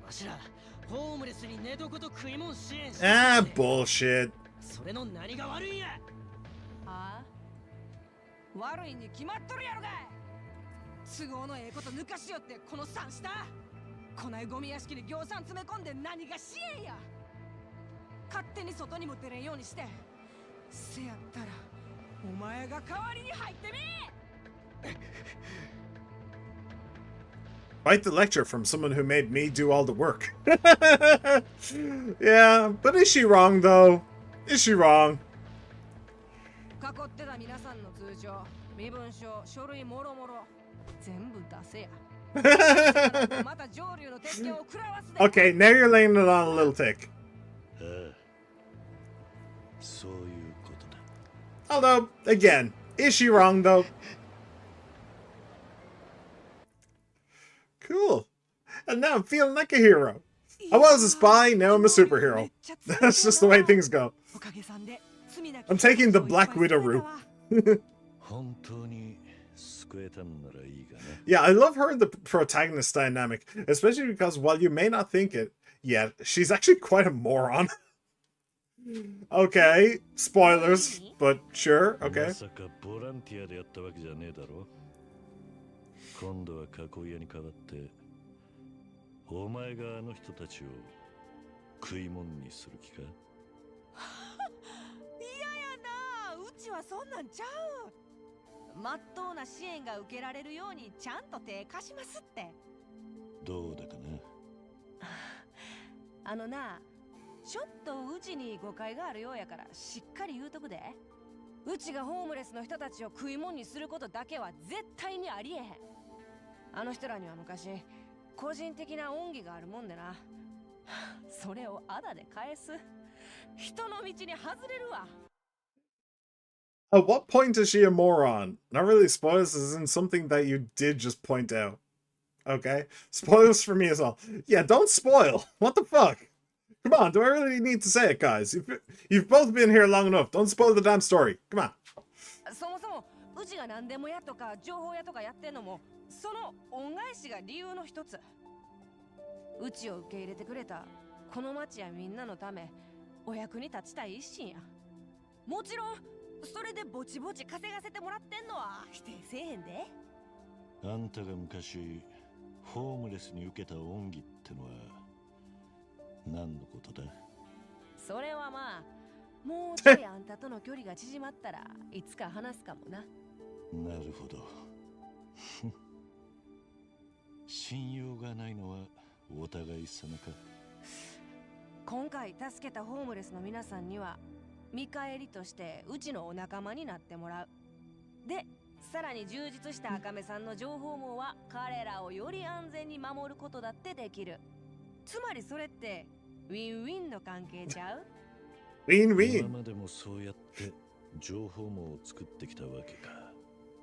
F: わしらホームレスに寝床と食い物支援して
A: Ah, bullshit.
F: それの何が悪いんや。
D: はあ、悪いに決まっとるやろがい。都合のええこと抜かしよってこの三下。こないゴミ屋敷に行さん詰め込んで何が支援や。勝手に外にも出れんようにして。せやったらお前が代わりに入ってみ。
A: Quite the lecture from someone who made me do all the work. Yeah, but is she wrong, though? Is she wrong?
D: 囲ってた皆さんの通帳、身分証、書類もろもろ全部出せや。また上流の鉄拳を食らわすで。
A: Okay, now you're laying it on a little thick.
B: ああ、そういうことだ。
A: Although, again, is she wrong, though? Cool. And now I'm feeling like a hero. I was a spy, now I'm a superhero. That's just the way things go. I'm taking the Black Widow route.
B: 本当に救えたんならいいがね。
A: Yeah, I love her and the protagonist dynamic, especially because while you may not think it yet, she's actually quite a moron. Okay, spoilers, but sure,
B: ま
A: okay.
B: さかボランティアでやったわけじゃねえだろ。今度は囲い屋に代わって、お前があの人たちを食い物にする気か。
D: 嫌やな。うちはそんなんちゃう。まっとうな支援が受けられるようにちゃんと手貸しますって。
B: どうだかな。
D: あのな、ちょっとうちに誤解があるようやからしっかり言うとくで。うちがホームレスの人たちを食い物にすることだけは絶対にありえへん。あの人らには昔個人的な恩義があるもんでな。それをあだで返す。人の道に外れるわ。
A: At what point is she a moron? Not really spoilers, as in something that you did just point out. Okay? Spoilers for me as well. Yeah, don't spoil. What the fuck? Come on, do I really need to say it, guys? You've both been here long enough. Don't spoil the damn story. Come on.
D: そもそもうちが何でもやとか情報やとかやってんのもその恩返しが理由の一つ。うちを受け入れてくれたこの町やみんなのためお役に立ちたい一心や。もちろんそれでぼちぼち稼がせてもらってんのは否定せえへんで。
B: あんたが昔ホームレスに受けた恩義ってのは何のことだ。
D: それはまあもうちょいあんたとの距離が縮まったらいつか話すかもな。
B: なるほど。信用がないのはお互い様か。
D: 今回助けたホームレスの皆さんには見返りとしてうちのお仲間になってもらう。で、さらに充実した赤目さんの情報網は彼らをより安全に守ることだってできる。つまりそれってウィンウィンの関係ちゃう？
A: ウィンウィン。
B: 今までもそうやって情報網を作ってきたわけか。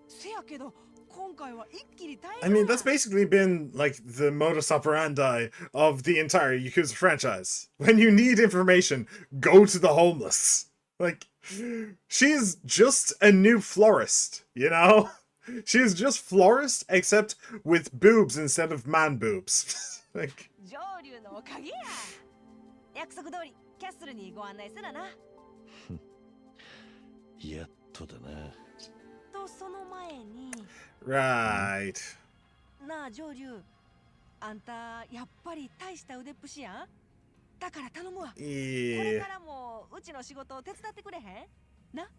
D: せやけど今回は一気に大
A: I mean, that's basically been like the modus operandi of the entire Yakuza franchise. When you need information, go to the homeless. Like, she's just a new florist, you know? She's just florist, except with boobs instead of man boobs. Like,
D: 上流のおかげや。約束通りキャッスルにご案内するな。
B: やっとだな。
D: とその前に
A: right.
D: なあ上流、あんたやっぱり大した腕っぷしやん。だから頼むわ。これ
A: Yeah.
D: からもうちの仕事を手伝ってくれへん？な。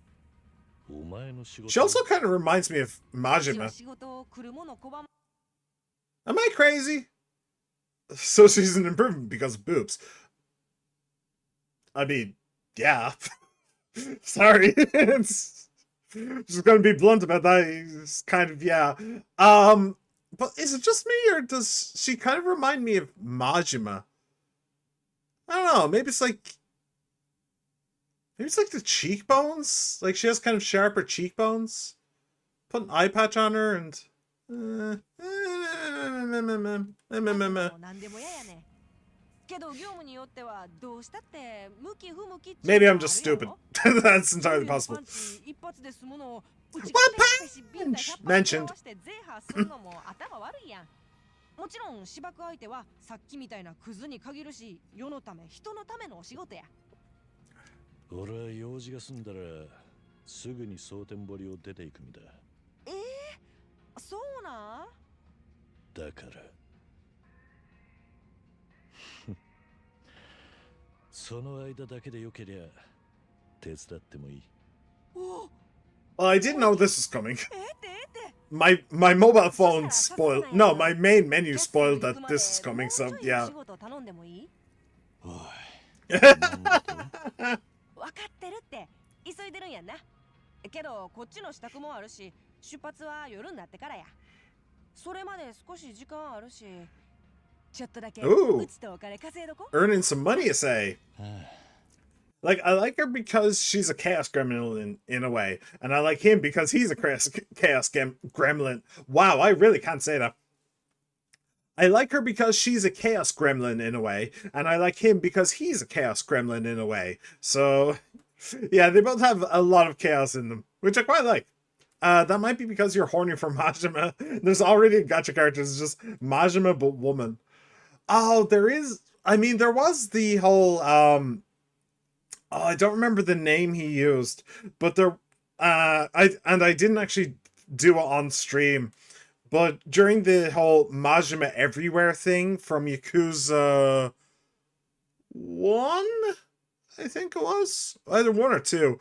B: お前の仕事。
A: She also kind of reminds me of
D: うちの
A: Majima.
D: 仕事を来るもの拒む。
A: Am I crazy? So she's an improvement because of boobs. I mean, yeah. Sorry. It's just gonna be blunt about that. It's kind of, yeah. But is it just me, or does she kind of remind me of Majima? I don't know, maybe it's like the cheekbones? Like she has kind of sharper cheekbones? Put an eye patch on her and
D: なんでもややね。けど業務によってはどうしたって向き不向きっちゅう
A: maybe
D: の
A: I'm
D: が
A: just
D: ある
A: stupid.
D: やろ。
A: That's entirely
D: パ
A: possible.
D: ンチ一発で済むのをうち
A: One
D: が手しビンタ
A: punch
D: 100発
A: mentioned.
D: 回してゼーハーするのも頭悪いやん。もちろん芝生相手はさっきみたいなクズに限るし、世のため人のためのお仕事や。
B: 俺は用事が済んだらすぐに蒼天堀を出ていくんだ。
D: そうなん？
B: だからその間だけでよけりゃ手伝ってもいい。
D: お
A: Well, I didn't know this was coming.
D: ええってええって。
A: My mobile phone spoiled. No, my main menu spoiled that this is coming. So
D: もうちょい
A: yeah.
D: 仕事頼んでもいい？
B: おい。なんだと？
D: 分かってるって。急いでるんやんな。けどこっちの支度もあるし、出発は夜になってからや。それまで少し時間あるし、ちょっとだけ
A: Ooh.
D: うちとお金稼いどこ。
A: Earning some money, you say? Like, I like her because she's a chaos gremlin in a way, and I like him because he's a chaos gremlin. Wow, I really can't say that. I like her because she's a chaos gremlin in a way, and I like him because he's a chaos gremlin in a way. So, yeah, they both have a lot of chaos in them, which I quite like. That might be because you're horny for Majima. There's already a gacha character, it's just Majima but woman. Oh, there is. I mean, there was the whole oh, I don't remember the name he used, but there I didn't actually do it on stream, but during the whole Majima everywhere thing from Yakuza 1, I think it was either 1 or 2.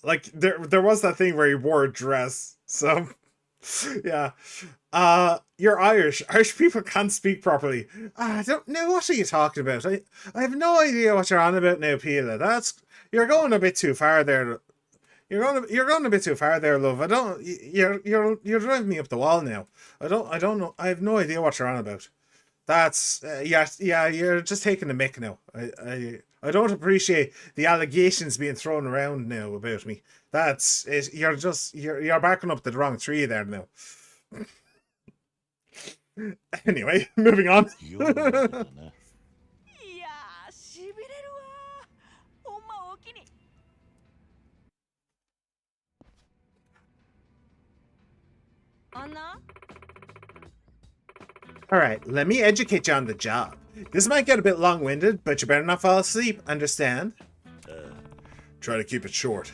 A: Like there was that thing where he wore a dress. So yeah. You're Irish. Irish people can't speak properly. I don't know, what are you talking about? I have no idea what you're on about now, Pila. You're going a bit too far there. You're going a bit too far there, love. You're driving me up the wall now. I don't know. I have no idea what you're on about. That's yeah. You're just taking the mick now. I don't appreciate the allegations being thrown around now about me. That's it. You're backing up the wrong tree there now. Anyway, moving on.
B: 夜だな。
D: いやー、しびれるわー。ほんまおおきに。あんな
A: Alright, let me educate you on the job. This might get a bit long-winded, but you better not fall asleep, understand? Try to keep it short.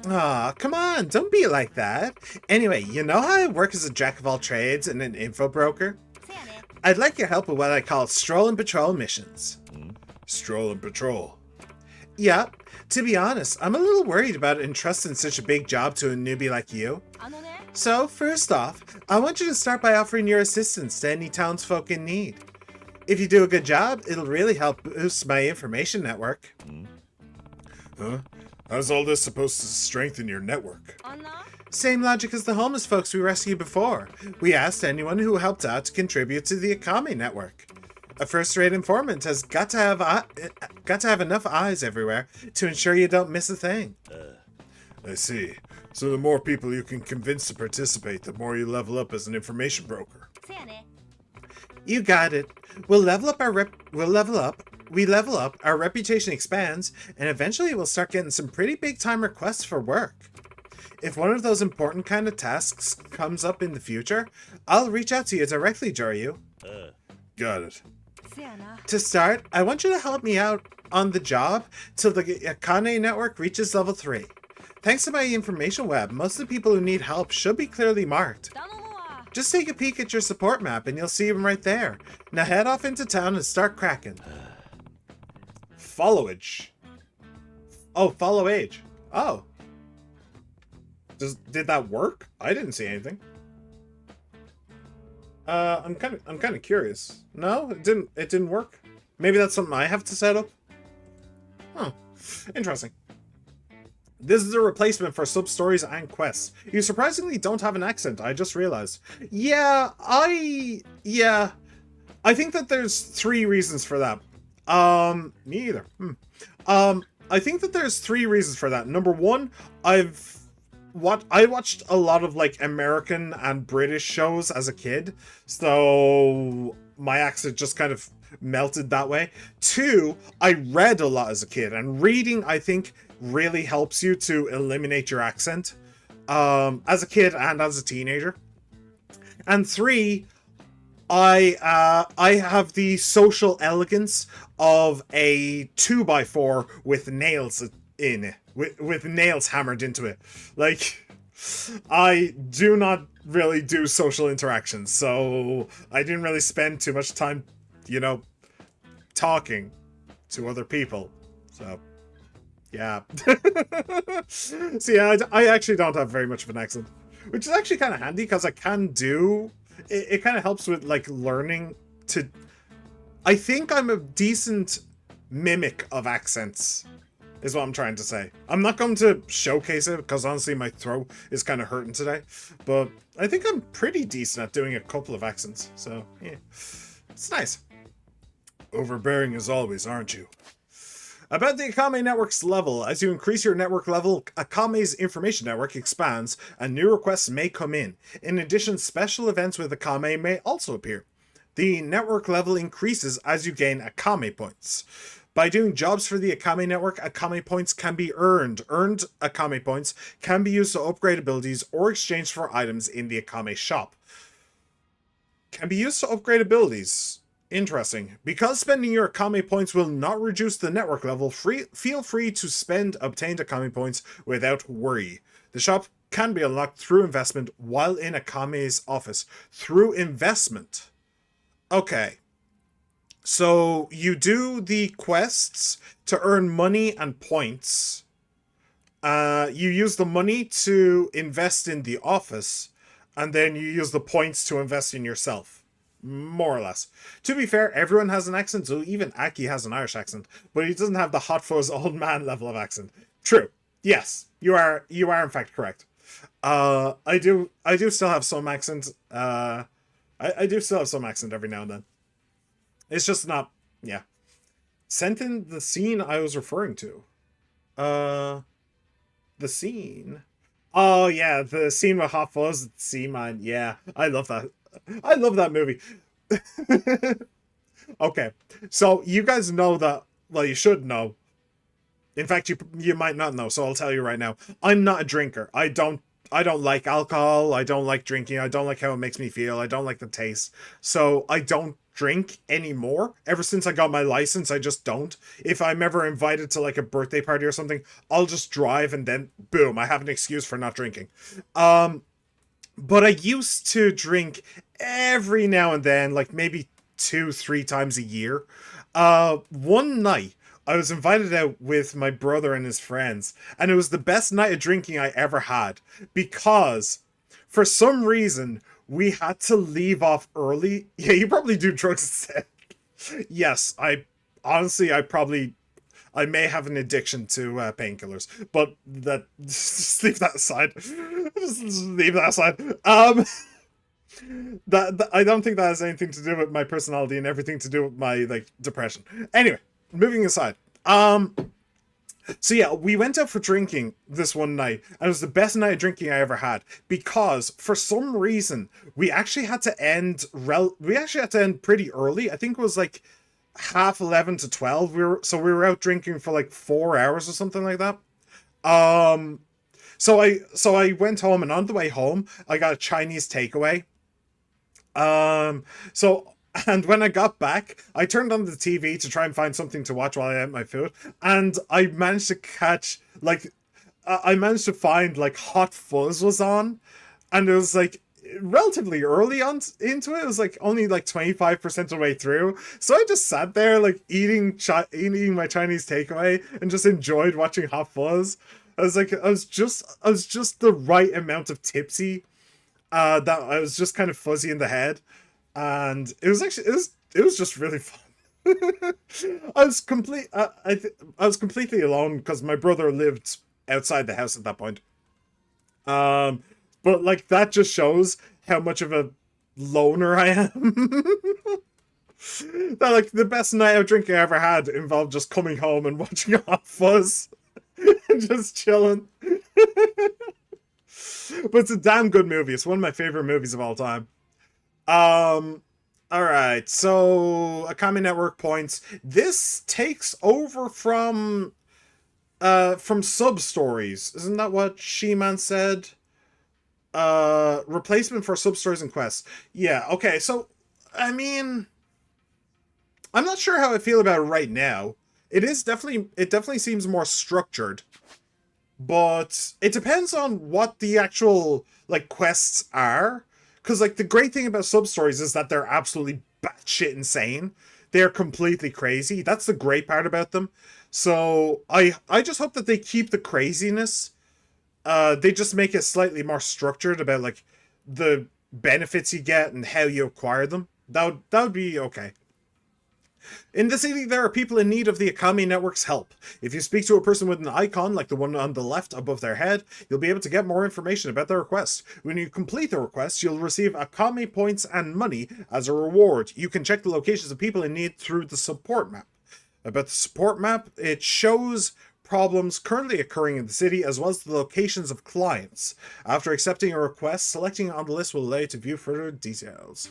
A: Aw, come on, don't be like that. Anyway, you know how I work as a jack of all trades and an info broker?
D: せやね。
A: I'd like your help with what I call stroll and patrol missions. Stroll and patrol. Yeah, to be honest, I'm a little worried about entrusting such a big job to a newbie like you.
D: あのね。
A: So, first off, I want you to start by offering your assistance to any townsfolk in need. If you do a good job, it'll really help boost my information network. Huh? How's all this supposed to strengthen your network? Same logic as the homeless folks we rescued before. We asked anyone who helped out to contribute to the Akame network. A first-rate informant has got to have enough eyes everywhere to ensure you don't miss a thing. I see. So the more people you can convince to participate, the more you level up as an information broker. You got it. We level up, our reputation expands, and eventually we'll start getting some pretty big time requests for work. If one of those important kind of tasks comes up in the future, I'll reach out to you directly, Joryu. Got it. To start, I want you to help me out on the job till the Akane network reaches level 3. Thanks to my information web, most of the people who need help should be clearly marked. Just take a peek at your support map and you'll see them right there. Now head off into town and start cracking. Followage. Oh, follow age. Oh. Did that work? I didn't see anything. I'm kind of curious. No, it didn't work. Maybe that's something I have to set up. Huh. Interesting. This is a replacement for sub-stories and quests. You surprisingly don't have an accent, I just realized. Yeah, I think that there's 3 reasons for that. Me either. I think that there's 3 reasons for that. Number 1, I watched a lot of like American and British shows as a kid, so my accent just kind of melted that way. 2, I read a lot as a kid, and reading, I think, really helps you to eliminate your accent as a kid and as a teenager. And 3, I have the social elegance of a 2x4 with nails in it, with nails hammered into it. Like, I do not really do social interactions, so I didn't really spend too much time, talking to other people. So, yeah. So yeah, I actually don't have very much of an accent, which is actually kind of handy because I can do it. Kind of helps with like learning to. I think I'm a decent mimic of accents, is what I'm trying to say. I'm not going to showcase it because honestly my throat is kind of hurting today, but I think I'm pretty decent at doing a couple of accents. So yeah, it's nice. Overbearing as always, aren't you? About the Akame Network's level, as you increase your network level, Akame's information network expands and new requests may come in. In addition, special events with Akame may also appear. The network level increases as you gain Akame points. By doing jobs for the Akame Network, Akame points can be earned. Earned Akame points can be used to upgrade abilities or exchanged for items in the Akame shop. Can be used to upgrade abilities. Interesting. Because spending your Akame points will not reduce the network level, feel free to spend obtained Akame points without worry. The shop can be unlocked through investment while in Akame's office. Through investment. Okay. So you do the quests to earn money and points. You use the money to invest in the office, and then you use the points to invest in yourself. More or less. To be fair, everyone has an accent, so even Aki has an Irish accent, but he doesn't have the hot fuzz old man level of accent. True. Yes, you are in fact correct. I do still have some accent. I do still have some accent every now and then. It's just not, yeah. Sent in the scene I was referring to. The scene. Oh yeah, the scene with Hot Fuzz, Sea Man. Yeah, I love that. I love that movie. Okay, so you guys know that, well, you should know. In fact, you might not know, so I'll tell you right now. I'm not a drinker. I don't like alcohol. I don't like drinking. I don't like how it makes me feel. I don't like the taste. So I don't drink anymore. Ever since I got my license, I just don't. If I'm ever invited to like a birthday party or something, I'll just drive and then boom, I have an excuse for not drinking. But I used to drink every now and then, like maybe 2-3 times a year. One night, I was invited out with my brother and his friends, and it was the best night of drinking I ever had, because for some reason, we had to leave off early. Yeah, you probably do drugs instead. Yes, I honestly, I may have an addiction to painkillers, but just leave that aside. Just leave that aside. That I don't think that has anything to do with my personality and everything to do with my like depression. Anyway, moving aside. So yeah, we went out for drinking this one night, and it was the best night of drinking I ever had because for some reason we actually had to end pretty early. I think it was like 11:30 to 12. We were out drinking for like 4 hours or something like that. So I went home, and on the way home I got a Chinese takeaway. So and when I got back, I turned on the TV to try and find something to watch while I ate my food, and I managed to catch like I managed to find like Hot Fuzz was on, and it was like relatively early on into it. It was like only like 25% of the way through. So I just sat there like eating my Chinese takeaway and just enjoyed watching Hot Fuzz. I was just the right amount of tipsy that I was just kind of fuzzy in the head, and it was just really fun. I was I was completely alone because my brother lived outside the house at that point. But like that just shows how much of a loner I am. That like the best night of drinking I ever had involved just coming home and watching Hot Fuzz and just chilling. But it's a damn good movie. It's one of my favorite movies of all time. All right. So Akame Network points. This takes over from sub stories. Isn't that what She-Man said? Replacement for sub stories and quests. Yeah. Okay. So I mean, I'm not sure how I feel about it right now. It definitely seems more structured. But it depends on what the actual like quests are, because like the great thing about sub stories is that they're absolutely batshit insane. They're completely crazy. That's the great part about them. So I just hope that they keep the craziness. They just make it slightly more structured about like the benefits you get and how you acquire them. That would be okay. In the city, there are people in need of the Akame Network's help. If you speak to a person with an icon, like the one on the left above their head, you'll be able to get more information about their request. When you complete the request, you'll receive Akame points and money as a reward. You can check the locations of people in need through the support map. About the support map, it shows problems currently occurring in the city, as well as the locations of clients. After accepting a request, selecting on the list will allow you to view further details.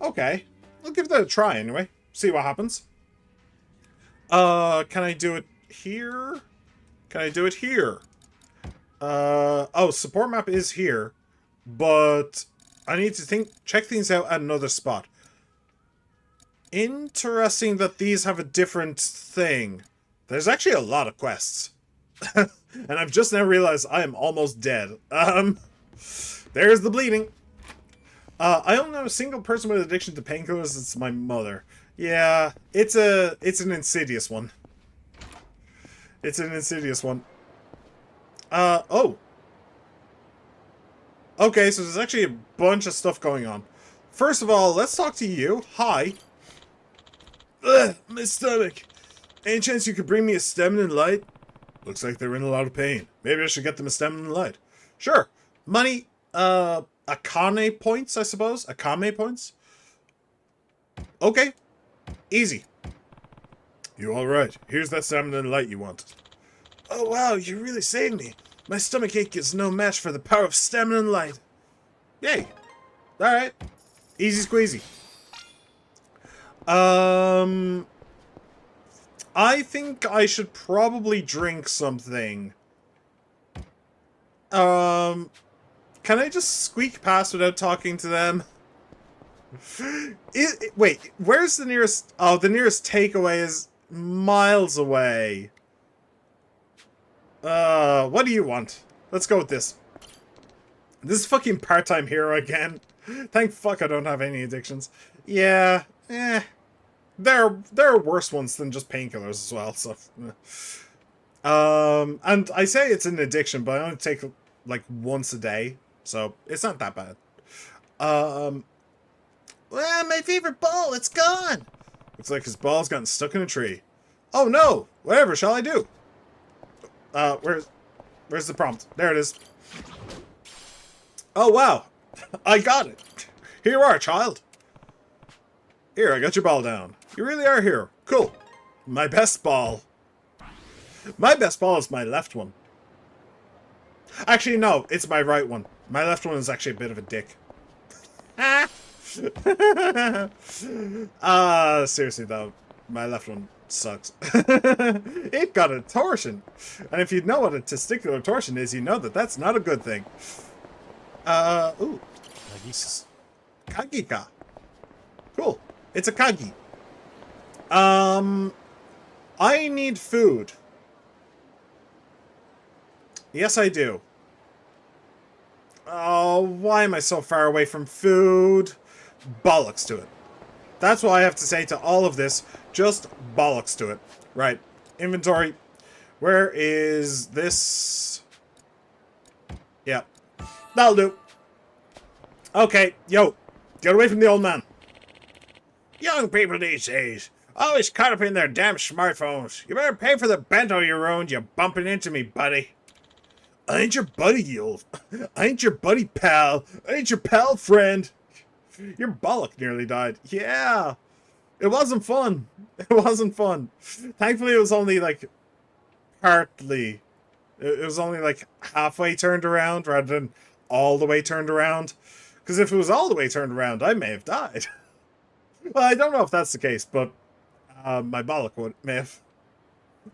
A: Okay, I'll give that a try anyway. See what happens. Can I do it here? Can I do it here? Oh, support map is here, but I need to check things out at another spot. Interesting that these have a different thing. There's actually a lot of quests. And I've just now realized I am almost dead. There's the bleeding. I only know a single person with addiction to painkillers. It's my mother. Yeah, it's an insidious one. It's an insidious one. Oh. Okay, so there's actually a bunch of stuff going on. First of all, let's talk to you. Hi. Ugh, my stomach. Any chance you could bring me a stamina and light? Looks like they're in a lot of pain. Maybe I should get them a stamina and light. Sure. Money, Akane points, I suppose? Akame points? Okay. Easy. You alright? Here's that stamina and light you wanted. Oh wow, you really saved me. My stomach ache is no match for the power of stamina and light. Yay. Alright. Easy squeezy. I think I should probably drink something. Can I just squeak past without talking to them? Wait, where's the nearest... Oh, the nearest takeaway is miles away. What do you want? Let's go with this. This fucking part-time hero again. Thank fuck I don't have any addictions. Yeah, There are worse ones than just painkillers as well, so... And I say it's an addiction, but I only take, like, once a day, so it's not that bad. Well, my favorite ball, it's gone! Looks like his ball's gotten stuck in a tree. Oh no! Whatever shall I do? Where's the prompt? There it is. Oh wow! I got it! Here you are, child! Here, I got your ball down. You really are here. Cool. My best ball. My best ball is my left one. Actually, no, it's my right one. My left one is actually a bit of a dick. Seriously though, my left one sucks. It got a torsion. And if you know what a testicular torsion is, you know that that's not a good thing. Ooh. Kagika. Cool. It's a kagi. I need food. Yes, I do. Oh, why am I so far away from food? Bollocks to it. That's what I have to say to all of this. Just bollocks to it. Right. Inventory. Where is this? Yeah. That'll do. Okay. Yo. Get away from the old man. Young people these days. Always caught up in their damn smartphones. You better pay for the bento you ruined, you bumping into me, buddy. I ain't your buddy, you. I ain't your buddy, pal. I ain't your pal, friend. Your bollock nearly died. Yeah. It wasn't fun. It wasn't fun. Thankfully, it was only, like, partly. It was only, like, halfway turned around rather than all the way turned around. Because if it was all the way turned around, I may have died. Well, I don't know if that's the case, but my bollock may have.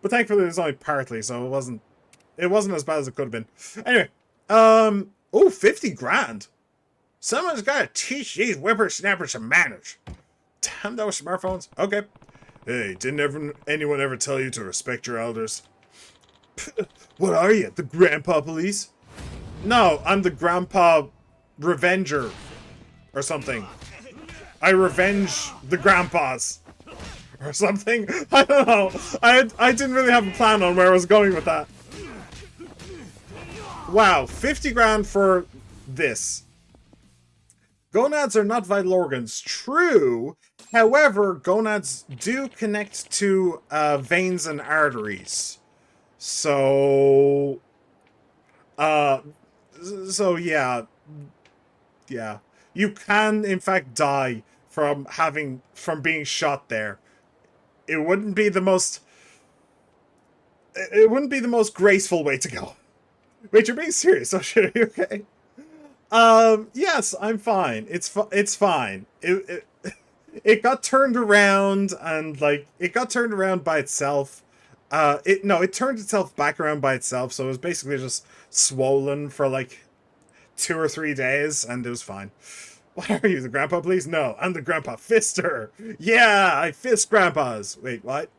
A: But thankfully, it was only partly, so it wasn't as bad as it could have been. Anyway, oh, 50 grand. Someone's got to teach these whippersnappers some manners. Damn those smartphones. Okay. Hey, didn't anyone ever tell you to respect your elders? What are you, the grandpa police? No, I'm the grandpa revenger or something. I revenge the grandpas or something. I don't know. I didn't really have a plan on where I was going with that. Wow, 50 grand for this. Gonads are not vital organs. True. However, gonads do connect to veins and arteries. So yeah. Yeah. You can, in fact, die from being shot there. It wouldn't be the most graceful way to go. Wait, you're being serious? Oh shit, are you okay? Yes, I'm fine. It's fine. It got turned around and like it got turned around by itself. It turned itself back around by itself, so it was basically just swollen for like 2 or 3 days, and it was fine. What are you, the grandpa, please? No, I'm the grandpa fister. Yeah, I fist grandpas. Wait, what?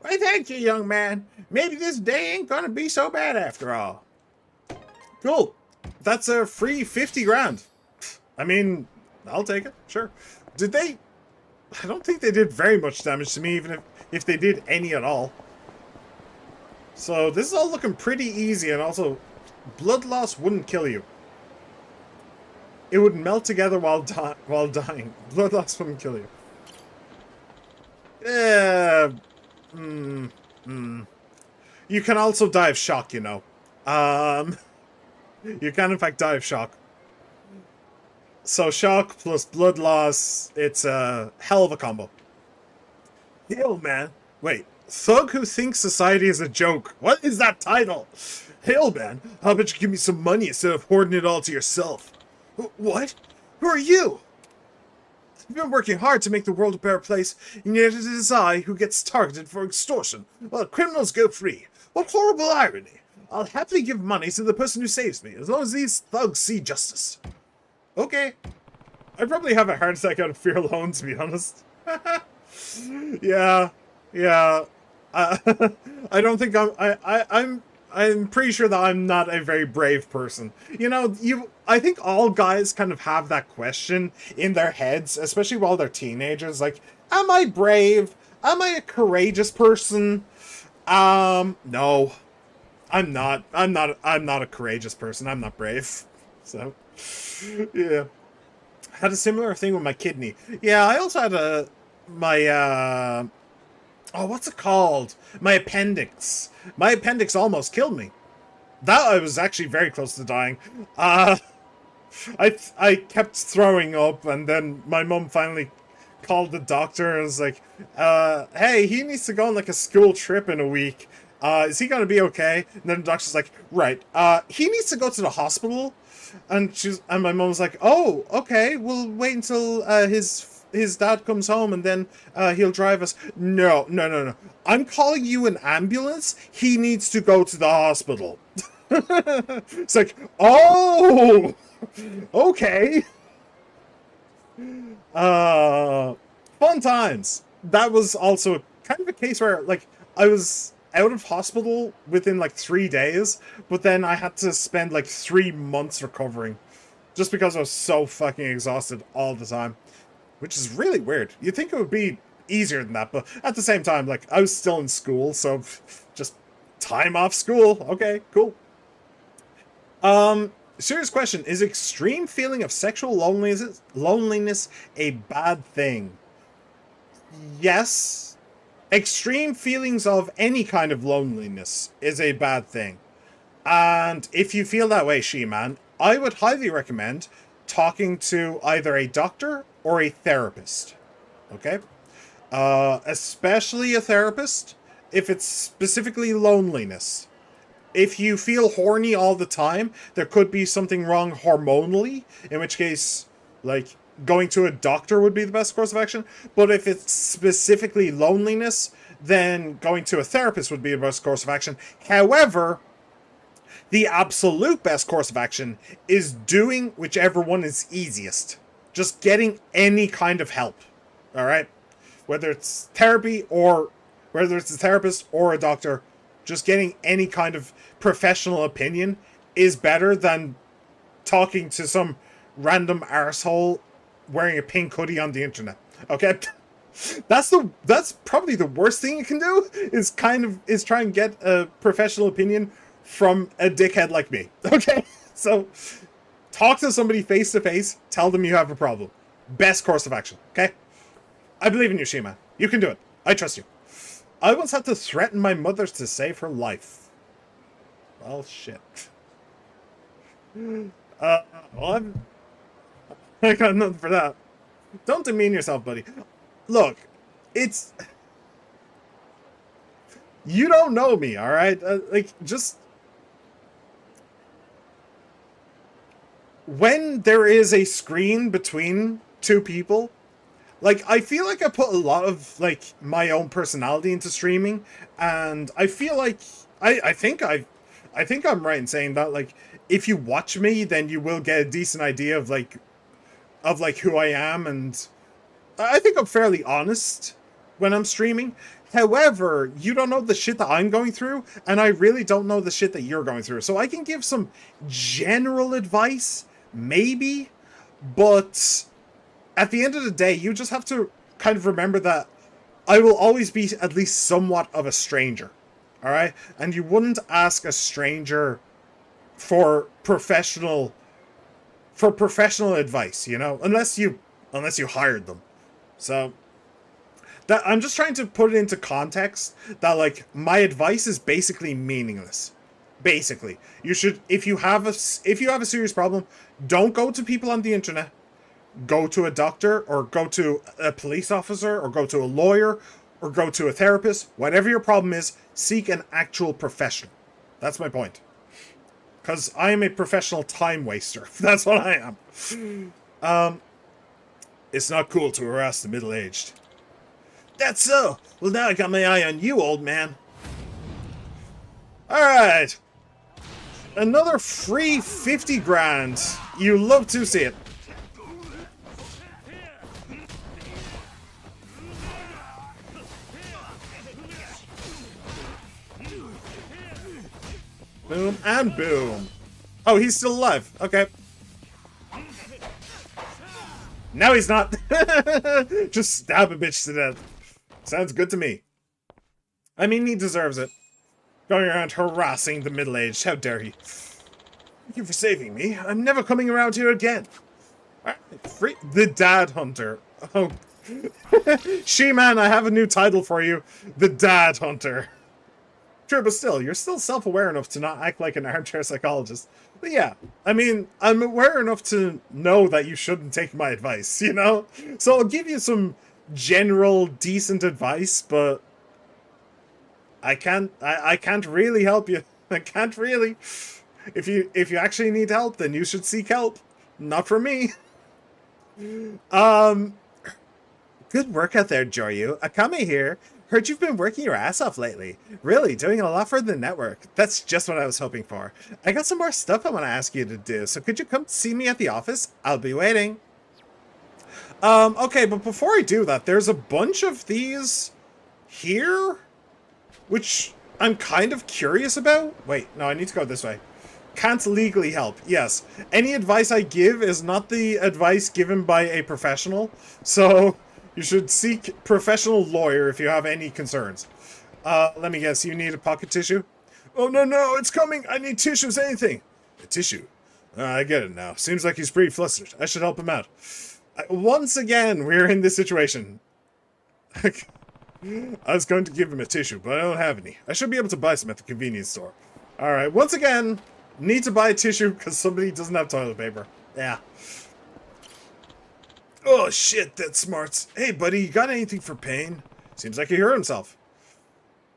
A: Why, thank you, young man. Maybe this day ain't gonna be so bad after all. Cool. That's a free 50 grand. I mean, I'll take it. Sure. Did they? I don't think they did very much damage to me, even if they did any at all. So this is all looking pretty easy, and also, blood loss wouldn't kill you. It would melt together while dying. Blood loss wouldn't kill you. You can also die of shock, you know. You can in fact die of shock. So shock plus blood loss, it's a hell of a combo. Hell, man. Wait, Thug Who Thinks Society is a Joke. What is that title? Hell, man, how about you give me some money instead of hoarding it all to yourself? What? Who are you? I've been working hard to make the world a better place, and yet it is I who gets targeted for extortion, while criminals go free. What horrible irony. I'll happily give money to the person who saves me, as long as these thugs see justice. Okay. I probably have a heart attack out of fear alone, to be honest. Yeah. I don't think I'm pretty sure that I'm not a very brave person. You know, I think all guys kind of have that question in their heads, especially while they're teenagers. Like, am I brave? Am I a courageous person? No. I'm not a courageous person. I'm not brave. So, yeah. Had a similar thing with my kidney. Yeah, I also had oh, what's it called? My appendix. My appendix almost killed me. That I was actually very close to dying. I kept throwing up, and then my mum finally called the doctor and was like, hey, he needs to go on like a school trip in a week. Is he gonna be okay? And then the doctor's like, right, he needs to go to the hospital. And my mum was like, oh, okay, we'll wait until his dad comes home and then he'll drive us. No. I'm calling you an ambulance. He needs to go to the hospital. It's like, oh, okay. Fun times. That was also kind of a case where, like, I was out of hospital within like 3 days, but then I had to spend like 3 months recovering just because I was so fucking exhausted all the time, which is really weird. You'd think it would be easier than that, but at the same time, like, I was still in school, so just time off school. Okay, cool. Serious question. Is extreme feeling of sexual loneliness a bad thing? Yes. Extreme feelings of any kind of loneliness is a bad thing. And if you feel that way, She-Man, I would highly recommend talking to either a doctor or a therapist. Okay? Especially a therapist if it's specifically loneliness. If you feel horny all the time, there could be something wrong hormonally, in which case, like, going to a doctor would be the best course of action. But if it's specifically loneliness, then going to a therapist would be the best course of action. However, the absolute best course of action is doing whichever one is easiest. Just getting any kind of help. Alright? Whether it's therapy or whether it's a therapist or a doctor, just getting any kind of professional opinion is better than talking to some random arsehole wearing a pink hoodie on the internet. Okay? That's probably the worst thing you can do, is try and get a professional opinion from a dickhead like me. Okay? So talk to somebody face to face, tell them you have a problem. Best course of action. Okay? I believe in you, She-Man. You can do it. I trust you. I once had to threaten my mother to save her life. Well, shit. Well, I got nothing for that. Don't demean yourself, buddy. Look, it's... You don't know me, alright? Like, just... When there is a screen between two people, like, I feel like I put a lot of, like, my own personality into streaming, and I feel like... I think I'm right in saying that, like, if you watch me, then you will get a decent idea of who I am, and I think I'm fairly honest when I'm streaming. However, you don't know the shit that I'm going through, and I really don't know the shit that you're going through. So I can give some general advice, maybe, but at the end of the day, you just have to kind of remember that I will always be at least somewhat of a stranger, alright? And you wouldn't ask a stranger for professional advice, you know, unless you hired them. So that I'm just trying to put it into context that, like, my advice is basically meaningless. Basically, you should, if you have a serious problem, don't go to people on the internet. Go to a doctor, or go to a police officer, or go to a lawyer, or go to a therapist. Whatever your problem is, seek an actual professional. That's my point. Because I am a professional time waster. That's what I am. It's not cool to harass the middle-aged. That's so. Well, now I got my eye on you, old man. Alright. Another free 50 grand. You love to see it. Boom and boom. Oh, he's still alive. Okay. No, he's not. Just stab a bitch to death. Sounds good to me. I mean, he deserves it. Going around harassing the middle-aged. How dare he? Thank you for saving me. I'm never coming around here again. Free the dad hunter. Oh, She-Man, I have a new title for you. The Dad Hunter. True, but still, you're still self-aware enough to not act like an armchair psychologist. But yeah, I mean, I'm aware enough to know that you shouldn't take my advice, you know? So I'll give you some general decent advice, but I can't really help you. I can't really. If you actually need help, then you should seek help. Not from me. Good work out there, Joryu. Akame here. Heard you've been working your ass off lately. Really, doing a lot for the network. That's just what I was hoping for. I got some more stuff I want to ask you to do, so could you come see me at the office? I'll be waiting. Okay, but before I do that, there's a bunch of these here, which I'm kind of curious about. Wait, no, I need to go this way. Can't legally help. Yes, any advice I give is not the advice given by a professional, so you should seek professional lawyer if you have any concerns. Let me guess, you need a pocket tissue? Oh, no, it's coming. I need tissues, anything. A tissue? I get it now. Seems like he's pretty flustered. I should help him out. Once again, we're in this situation. I was going to give him a tissue, but I don't have any. I should be able to buy some at the convenience store. Alright, once again, need to buy a tissue because somebody doesn't have toilet paper. Yeah. Oh shit, that smarts. Hey buddy, you got anything for pain? Seems like he hurt himself.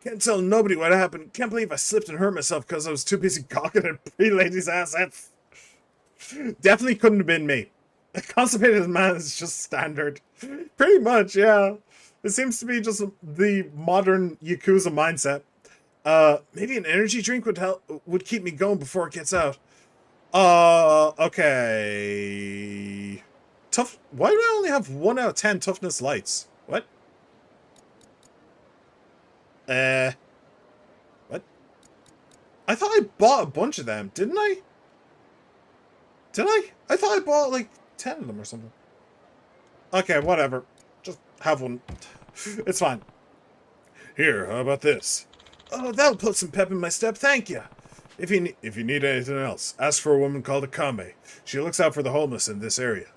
A: Can't tell nobody what happened. Can't believe I slipped and hurt myself because I was too busy cocking a pretty lady's ass. That's definitely couldn't have been me. A constipated man is just standard. Pretty much, yeah. It seems to be just the modern Yakuza mindset. Maybe an energy drink would keep me going before it gets out. Okay. Tough. Why do I only have 1 out of 10 toughness lights? What? What? I thought I bought a bunch of them, didn't I? Did I? I thought I bought like 10 of them or something. Okay, whatever. Just have one. It's fine. Here, how about this? Oh, that'll put some pep in my step, thank you. If you need anything else, ask for a woman called Akame. She looks out for the homeless in this area.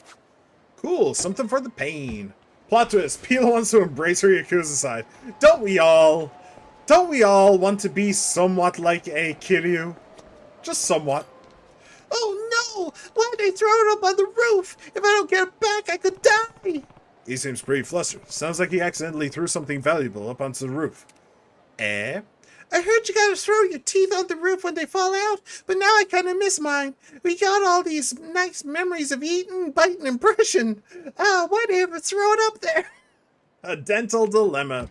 A: Cool, something for the pain. Plot twist, Pila wants to embrace her Yakuza side. Don't we all? Don't we all want to be somewhat like a Kiryu? Just somewhat. Oh no! Why'd they throw it up on the roof? If I don't get it back, I could die! He seems pretty flustered. Sounds like he accidentally threw something valuable up onto the roof. Eh? I heard you gotta throw your teeth on the roof when they fall out, but now I kinda miss mine. We got all these nice memories of eating, biting, and brushing. Why do you ever throw it up there? A dental dilemma.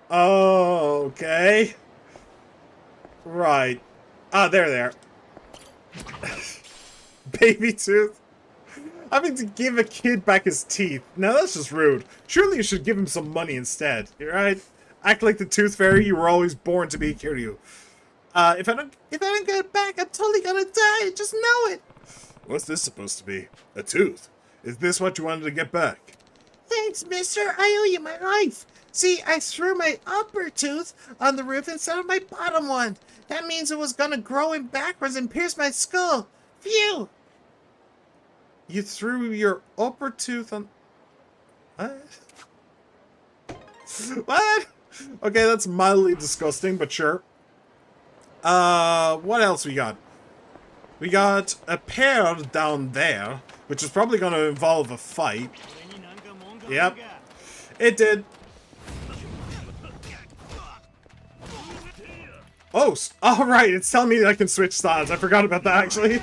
A: Okay. Right. There they are. Baby tooth. Having to give a kid back his teeth. Now that's just rude. Surely you should give him some money instead. Right? Act like the tooth fairy you were always born to be, Kiryu. If I don't get it back, I'm totally gonna die. Just know it. What's this supposed to be? A tooth? Is this what you wanted to get back? Thanks, mister. I owe you my life. See, I threw my upper tooth on the roof instead of my bottom one. That means it was gonna grow in backwards and pierce my skull. Phew! You threw your upper tooth on... What? What? Okay, that's mildly disgusting, but sure. What else we got? We got a pair down there, which is probably going to involve a fight. Yep. It did. Oh, alright, it's telling me that I can switch styles. I forgot about that, actually.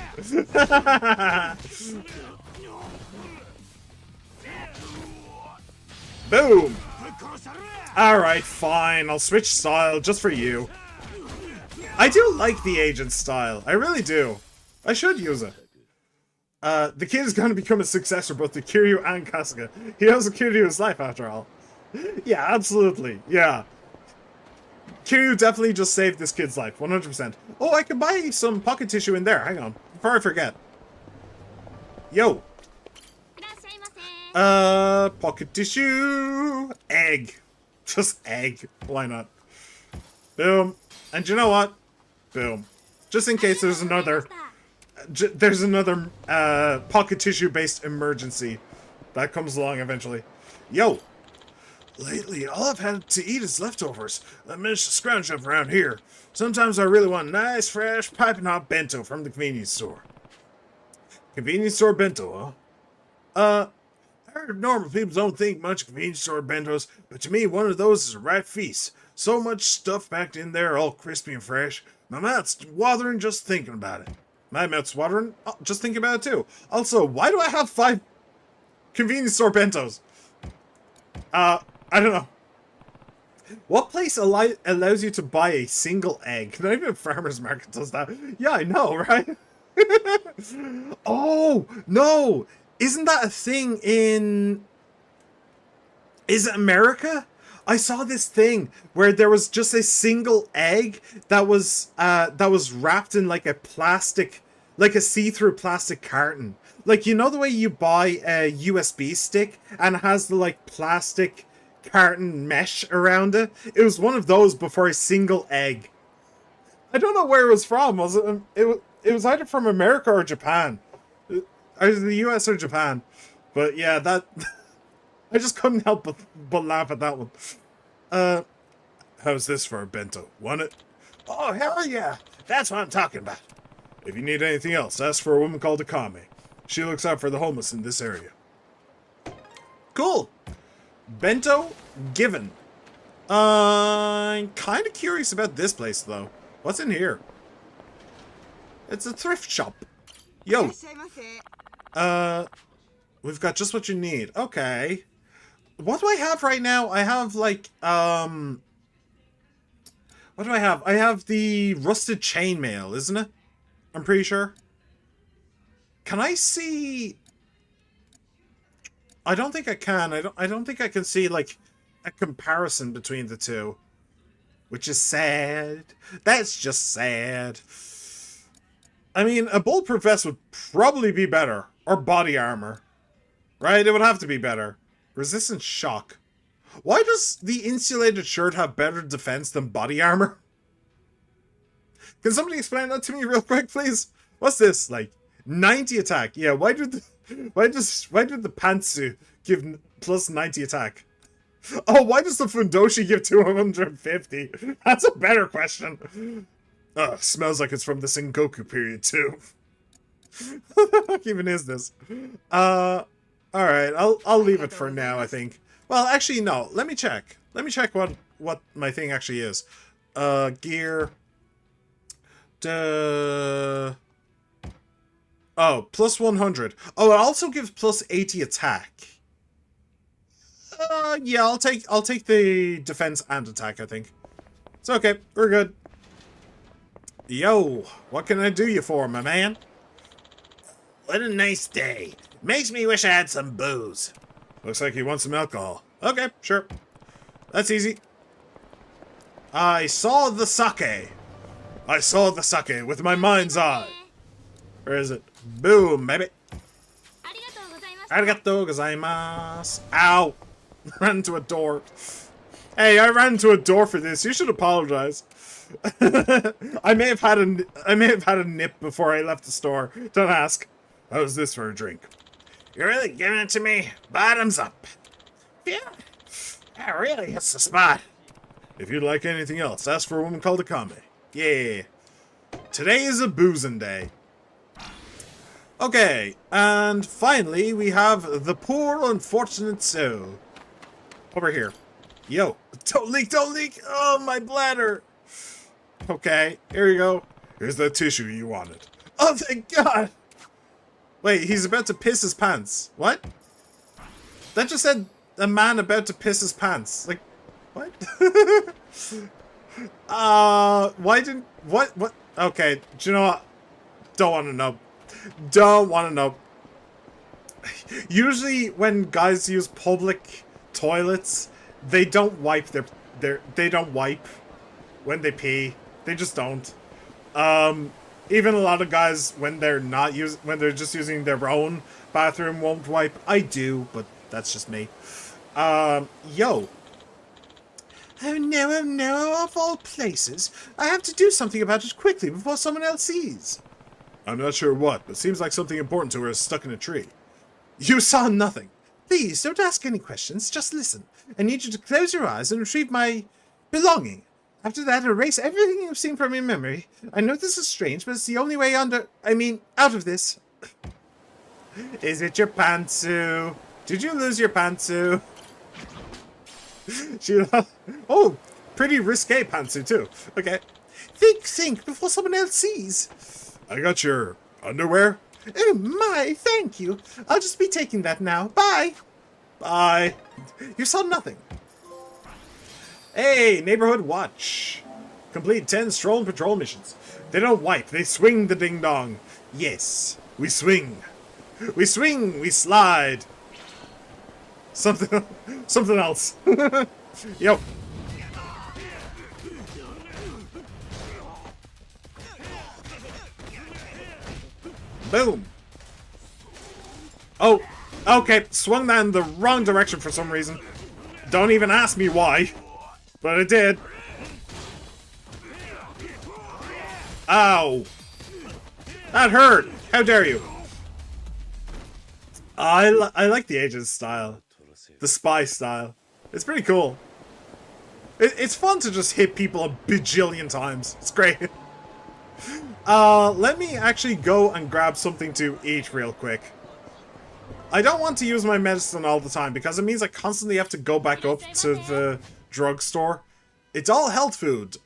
A: Boom! Alright, fine. I'll switch style just for you. I do like the agent style. I really do. I should use it. The kid is going to become a successor both to Kiryu and Kasuga. He owes a Kiryu his life, after all. Yeah, absolutely. Yeah. Kiryu definitely just saved this kid's life. 100%. Oh, I can buy some pocket tissue in there. Hang on. Before I forget. Yo. Pocket tissue. Egg. Just egg. Why not? Boom. And you know what? Boom. Just in case there's another... pocket tissue-based emergency that comes along eventually. Yo. Lately, all I've had to eat is leftovers. I managed to scrounge up around here. Sometimes I really want a nice, fresh, piping hot bento from the convenience store. Convenience store bento, huh? I heard normal people don't think much of convenience store bentos, but to me, one of those is a right feast. So much stuff packed in there, all crispy and fresh. My mouth's watering just thinking about it. My mouth's watering just thinking about it too. Also, why do I have 5 convenience store bentos? I don't know. What place allows you to buy a single egg? Not even a farmer's market does that. Yeah, I know, right? Oh, no! Isn't that a thing in... Is it America? I saw this thing where there was just a single egg that was wrapped in like a plastic, like a see-through plastic carton. Like, you know the way you buy a USB stick and it has the like plastic carton mesh around it? It was one of those before a single egg. I don't know where it was from. Was it was either from America or Japan. Either the US or Japan. But yeah, that I just couldn't help but laugh at that one. How's this for a bento? Want it? Oh, hell yeah! That's what I'm talking about. If you need anything else, ask for a woman called Akame. She looks out for the homeless in this area. Cool. Bento given. I'm kind of curious about this place, though. What's in here? It's a thrift shop. Yo. We've got just what you need. Okay. What do I have right now? I have, like, what do I have? I have the rusted chainmail, isn't it? I'm pretty sure. Can I see... I don't think I can. I don't think I can see, like, a comparison between the two. Which is sad. That's just sad. I mean, a bulletproof vest would probably be better. Or body armor. Right? It would have to be better. Resistant shock. Why does the insulated shirt have better defense than body armor? Can somebody explain that to me real quick, please? What's this? Like, 90 attack. Yeah, why did the pantsuit give plus 90 attack? Oh, why does the fundoshi give 250? That's a better question. Smells like it's from the Sengoku period too. What the fuck even is this? Alright, I'll leave it for now, I think. Well, actually, no. Let me check. Let me check what my thing actually is. Gear. Oh, plus 100. Oh, it also gives plus 80 attack. Yeah, I'll take the defense and attack, I think. It's okay. We're good. Yo, what can I do you for, my man? What a nice day. Makes me wish I had some booze. Looks like you want some alcohol. Okay, sure. That's easy. I saw the sake. I saw the sake with my mind's eye. Where is it? Boom, baby. Arigatou gozaimasu. Ow. Ran into a door. Hey, I ran into a door for this. You should apologize. I may have had a nip before I left the store. Don't ask. How's this for a drink? You're really giving it to me? Bottoms up. Yeah. That really hits the spot. If you'd like anything else, ask for a woman called Akame. Yeah. Today is a boozing day. Okay, and finally we have the poor unfortunate soul. Over here. Yo. Don't leak, don't leak! Oh, my bladder! Okay, here you go. Here's the tissue you wanted. Oh, thank God! Wait, he's about to piss his pants. What? That just said a man about to piss his pants. Like, what? Why didn't... What? Okay, do you know what? Don't want to know. Don't want to know. Usually when guys use public toilets, they don't wipe they don't wipe when they pee. They just don't. Even a lot of guys when they're just using their own bathroom won't wipe. I do, but that's just me. Yo. Oh no, of all places. I have to do something about it quickly before someone else sees. I'm not sure what, but seems like something important to her is stuck in a tree. You saw nothing. Please, don't ask any questions, just listen. I need you to close your eyes and retrieve my belonging. After that, erase everything you've seen from your memory. I know this is strange, but it's the only way out of this. Is it your pantsu? Did you lose your pantsu? Oh, pretty risque pantsu too. Okay. Think before someone else sees. I got your underwear. Oh my, thank you. I'll just be taking that now. Bye. Bye. You saw nothing. Hey, neighborhood watch. Complete 10 stroll and patrol missions. They don't wipe, they swing the ding dong. Yes, we swing. We swing, we slide. Something else. Yo. Boom. Oh, okay. Swung that in the wrong direction for some reason. Don't even ask me why. But it did. Ow. That hurt. How dare you. I like the Aegis style. The spy style. It's pretty cool. It's fun to just hit people a bajillion times. It's great. Let me actually go and grab something to eat real quick. I don't want to use my medicine all the time because it means I constantly have to go back up to the drugstore. It's all health food.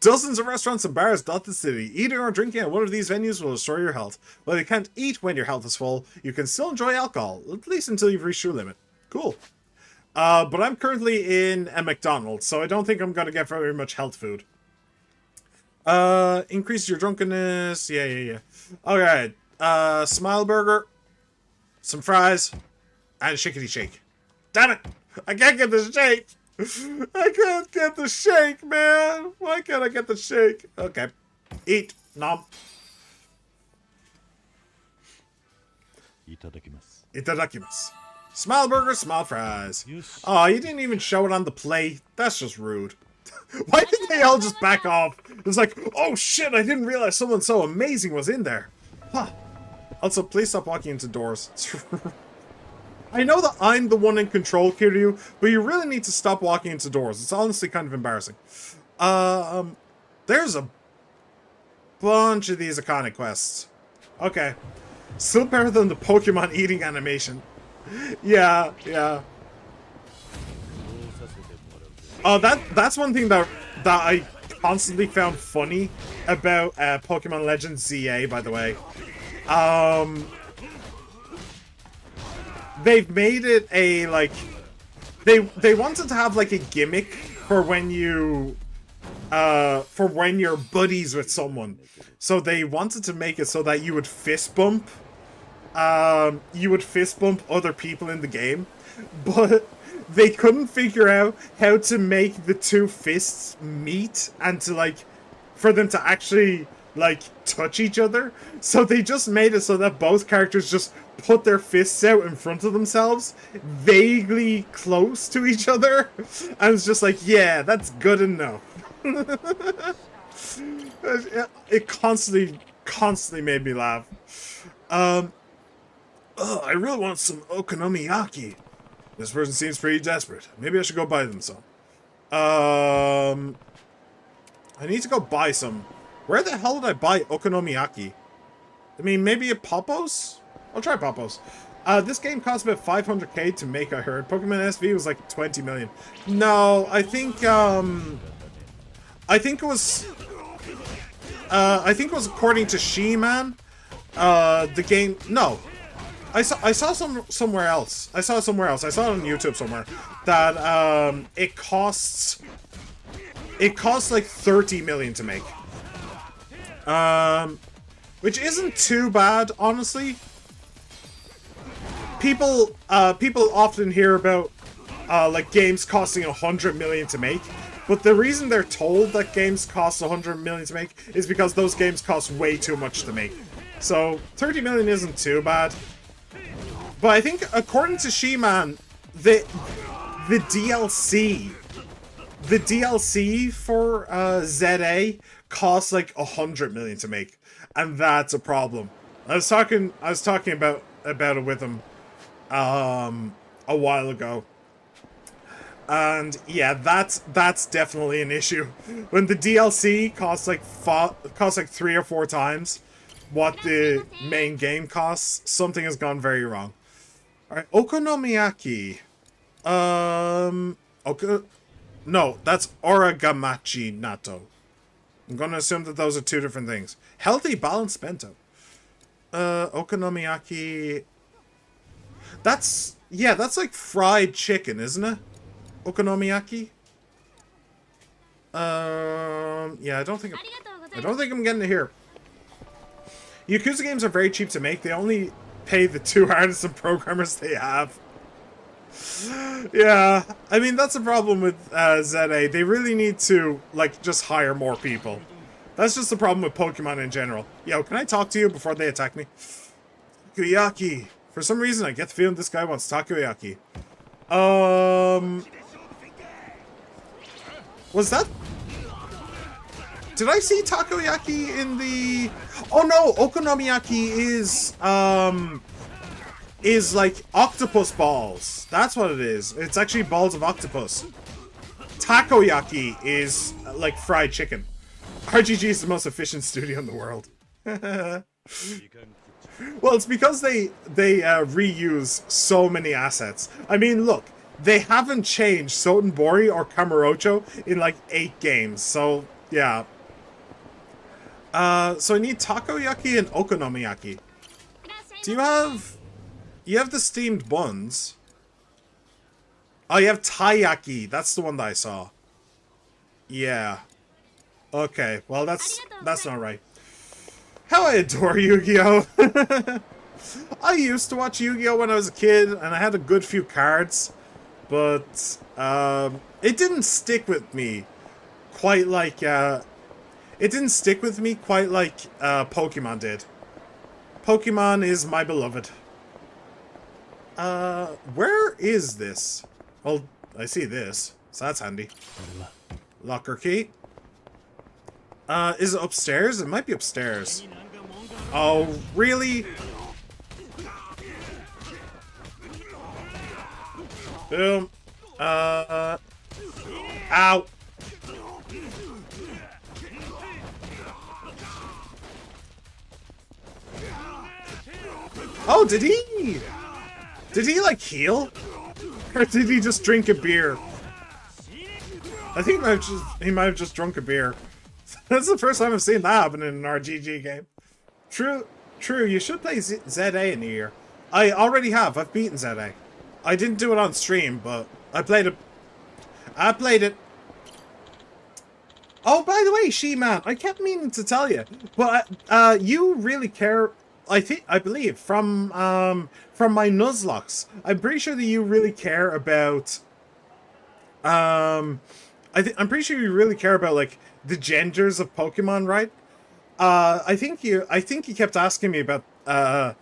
A: Dozens of restaurants and bars dot the city. Eating or drinking at one of these venues will destroy your health. While you can't eat when your health is full, you can still enjoy alcohol, at least until you've reached your limit. Cool. But I'm currently in a McDonald's, so I don't think I'm going to get very much health food. Increase your drunkenness. Yeah. Alright. Smile burger. Some fries. And a shakety shake. Damn it! I can't get the shake! I can't get the shake, man! Why can't I get the shake? Okay. Eat. Nom. Itadakimasu. Smile burger, smile fries. Oh, you didn't even show it on the plate. That's just rude. Why did they all just back off? It's like, oh shit, I didn't realize someone so amazing was in there. Huh. Also, please stop walking into doors. I know that I'm the one in control, Kiryu, but you really need to stop walking into doors. It's honestly kind of embarrassing. There's a bunch of these iconic quests. Okay. Still better than the Pokemon eating animation. Yeah. Oh, that's one thing that I constantly found funny about Pokemon Legends ZA, by the way. They've made it a, like... They wanted to have, like, a gimmick for when you... for when you're buddies with someone. So they wanted to make it so that you would fist bump. You would fist bump other people in the game. But they couldn't figure out how to make the two fists meet and to, like... for them to actually, like, touch each other. So they just made it so that both characters just put their fists out in front of themselves, vaguely close to each other. And it's just like, yeah, that's good enough. It constantly made me laugh. I really want some okonomiyaki. This person seems pretty desperate. Maybe I should go buy them some. I need to go buy some. Where the hell did I buy okonomiyaki? I mean, maybe at Poppo's? I'll try Poppo's. This game cost about 500k to make, I heard. Pokemon SV was like 20 million. No, I think it was according to She-Man. The game, no. I saw somewhere else. I saw it on YouTube somewhere that it costs like 30 million to make. Which isn't too bad, honestly. People often hear about like games costing 100 million to make, but the reason they're told that games cost 100 million to make is because those games cost way too much to make. So 30 million isn't too bad. But I think according to She-Man, the DLC for ZA costs like 100 million to make, and that's a problem. I was talking about it with him a while ago. And yeah, that's definitely an issue. When the DLC costs like 3 or 4 times what the main game costs, something has gone very wrong. Alright, okonomiyaki. No, that's origamachi natto. I'm gonna assume that those are 2 different things. Healthy, balanced bento. Okonomiyaki. That's like fried chicken, isn't it? Okonomiyaki. Yeah, I don't think I'm getting it here. Yakuza games are very cheap to make. They only pay the 2 artists and programmers they have. Yeah, I mean, that's a problem with ZA. They really need to, like, just hire more people. That's just the problem with Pokemon in general. Yo, can I talk to you before they attack me? Takoyaki. For some reason, I get the feeling this guy wants takoyaki. Was that... Did I see takoyaki in the... Oh no, okonomiyaki is like octopus balls. That's what it is. It's actually balls of octopus. Takoyaki is like fried chicken. RGG is the most efficient studio in the world. Well, it's because they reuse so many assets. I mean, look, they haven't changed Sotenbori or Kamurocho in like 8 games. So, yeah. So I need takoyaki and okonomiyaki. Do you have... You have the steamed buns. Oh, you have taiyaki. That's the one that I saw. Yeah. Okay, well, that's not right. How I adore Yu-Gi-Oh! I used to watch Yu-Gi-Oh! When I was a kid, and I had a good few cards. But, it didn't stick with me quite like, Pokemon did. Pokemon is my beloved. Where is this? Well, I see this, so that's handy. Locker key. Is it upstairs? It might be upstairs. Oh, really? Boom. Ow. Oh, did he? Did he, like, heal? Or did he just drink a beer? I think he might have just drunk a beer. That's the first time I've seen that happen in an RGG game. True, you should play ZA in the year. I already have. I've beaten ZA. I didn't do it on stream, but I played it. Oh, by the way, She-Man, I kept meaning to tell you, but you really care... I believe from my Nuzlocke, I'm pretty sure that you really care about. I'm pretty sure you really care about like the genders of Pokemon, right? I think you kept asking me about to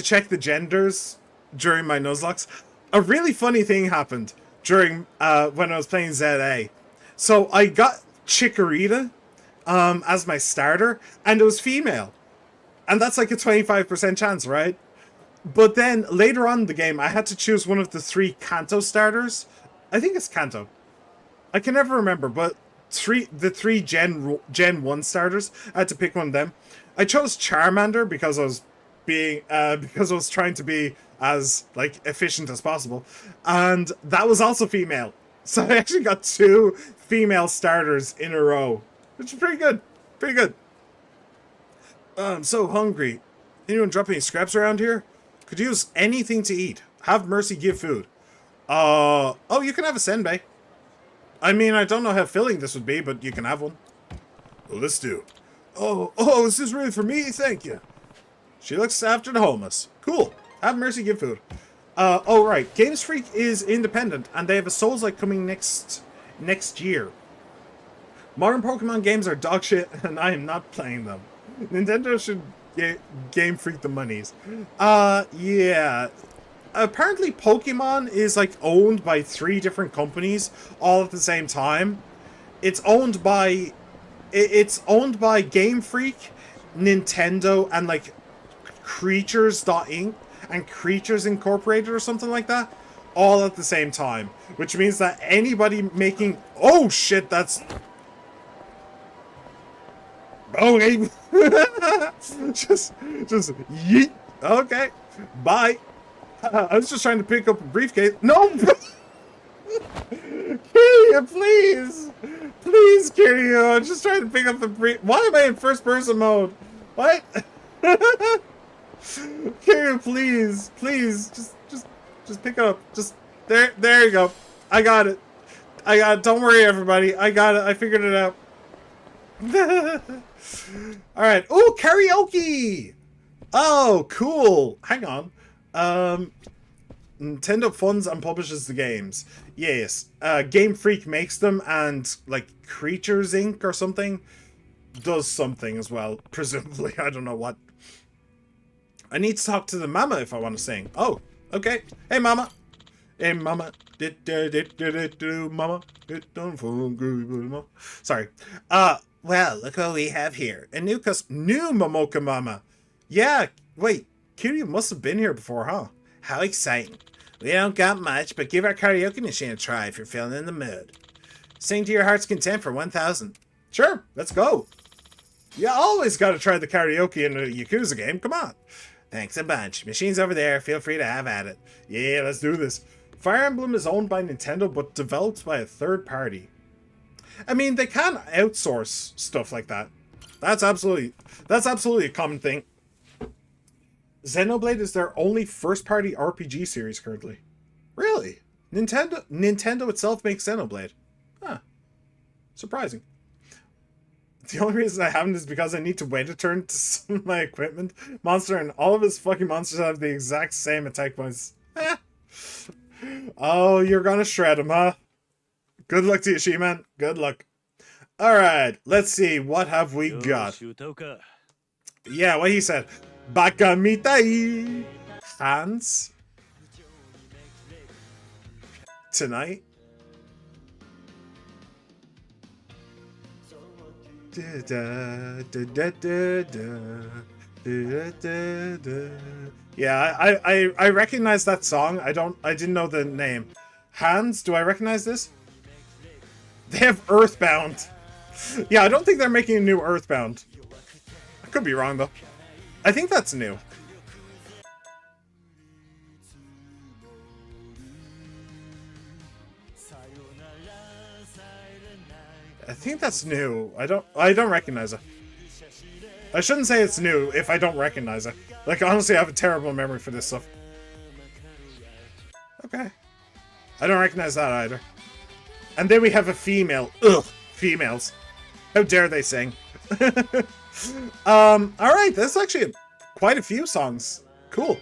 A: check the genders during my Nuzlocke. A really funny thing happened during when I was playing ZA. So I got Chikorita as my starter, and it was female. And that's like a 25% chance, right? But then later on in the game, I had to choose one of the 3 Kanto starters. I think it's Kanto. I can never remember, but the 3 Gen 1 starters. I had to pick one of them. I chose Charmander because I was trying to be as like efficient as possible, and that was also female. So I actually got 2 female starters in a row, which is pretty good. Pretty good. I'm so hungry. Anyone drop any scraps around here? Could use anything to eat. Have mercy, give food. Oh, you can have a senbei. I mean, I don't know how filling this would be, but you can have one. Well, let's do. Oh, this is really for me? Thank you. She looks after the homeless. Cool. Have mercy, give food. Oh, right. Games Freak is independent, and they have a Souls-like coming next year. Modern Pokemon games are dog shit, and I am not playing them. Nintendo should Game Freak the monies. Yeah. Apparently Pokemon is like owned by 3 different companies all at the same time. It's owned by Game Freak, Nintendo, and like Creatures Inc. and Creatures Incorporated or something like that, all at the same time, which means that anybody making, oh shit, that's, okay. just yeet. Okay, bye. I was just trying to pick up a briefcase. No. Kiryu, please! Please, Kiryu! I'm just trying to pick up the Why am I in first person mode? What? Kiryu, please! Please! Just pick it up. Just there you go. I got it. Don't worry, everybody. I got it. I figured it out. Alright. Oh, karaoke! Oh, cool. Hang on. Nintendo funds and publishes the games. Yes. Game Freak makes them, and like Creatures Inc. or something does something as well. Presumably, I don't know what. I need to talk to the mama if I want to sing. Oh, okay. Hey, mama. Hey, mama. Mama. Sorry. Well, look what we have here. A new Momoka Mama. Yeah. Wait. Kiryu must have been here before, huh? How exciting. We don't got much, but give our karaoke machine a try if you're feeling in the mood. Sing to your heart's content for 1,000. Sure, let's go. You always gotta try the karaoke in a Yakuza game, come on. Thanks a bunch. Machine's over there, feel free to have at it. Yeah, let's do this. Fire Emblem is owned by Nintendo, but developed by a third party. I mean, they can outsource stuff like that. That's absolutely a common thing. Xenoblade is their only first-party RPG series currently. Really? Nintendo itself makes Xenoblade. Huh. Surprising. The only reason I haven't is because I need to wait a turn to some of my equipment. Monster and all of his fucking monsters have the exact same attack points. Oh, you're gonna shred him, huh? Good luck to you, She-Man. Good luck. Alright, let's see. What have we got? Yeah, what he said. Baka mitai. Hands. Tonight. Yeah, I recognize that song. I didn't know the name. Hands? Do I recognize this? They have Earthbound. Yeah, I don't think they're making a new Earthbound. I could be wrong though. I think that's new. I think that's new. I don't recognize it. I shouldn't say it's new if I don't recognize it. Like, honestly, I have a terrible memory for this stuff. Okay. I don't recognize that either. And then we have a female. Ugh, females. How dare they sing? Alright, that's actually quite a few songs. Cool.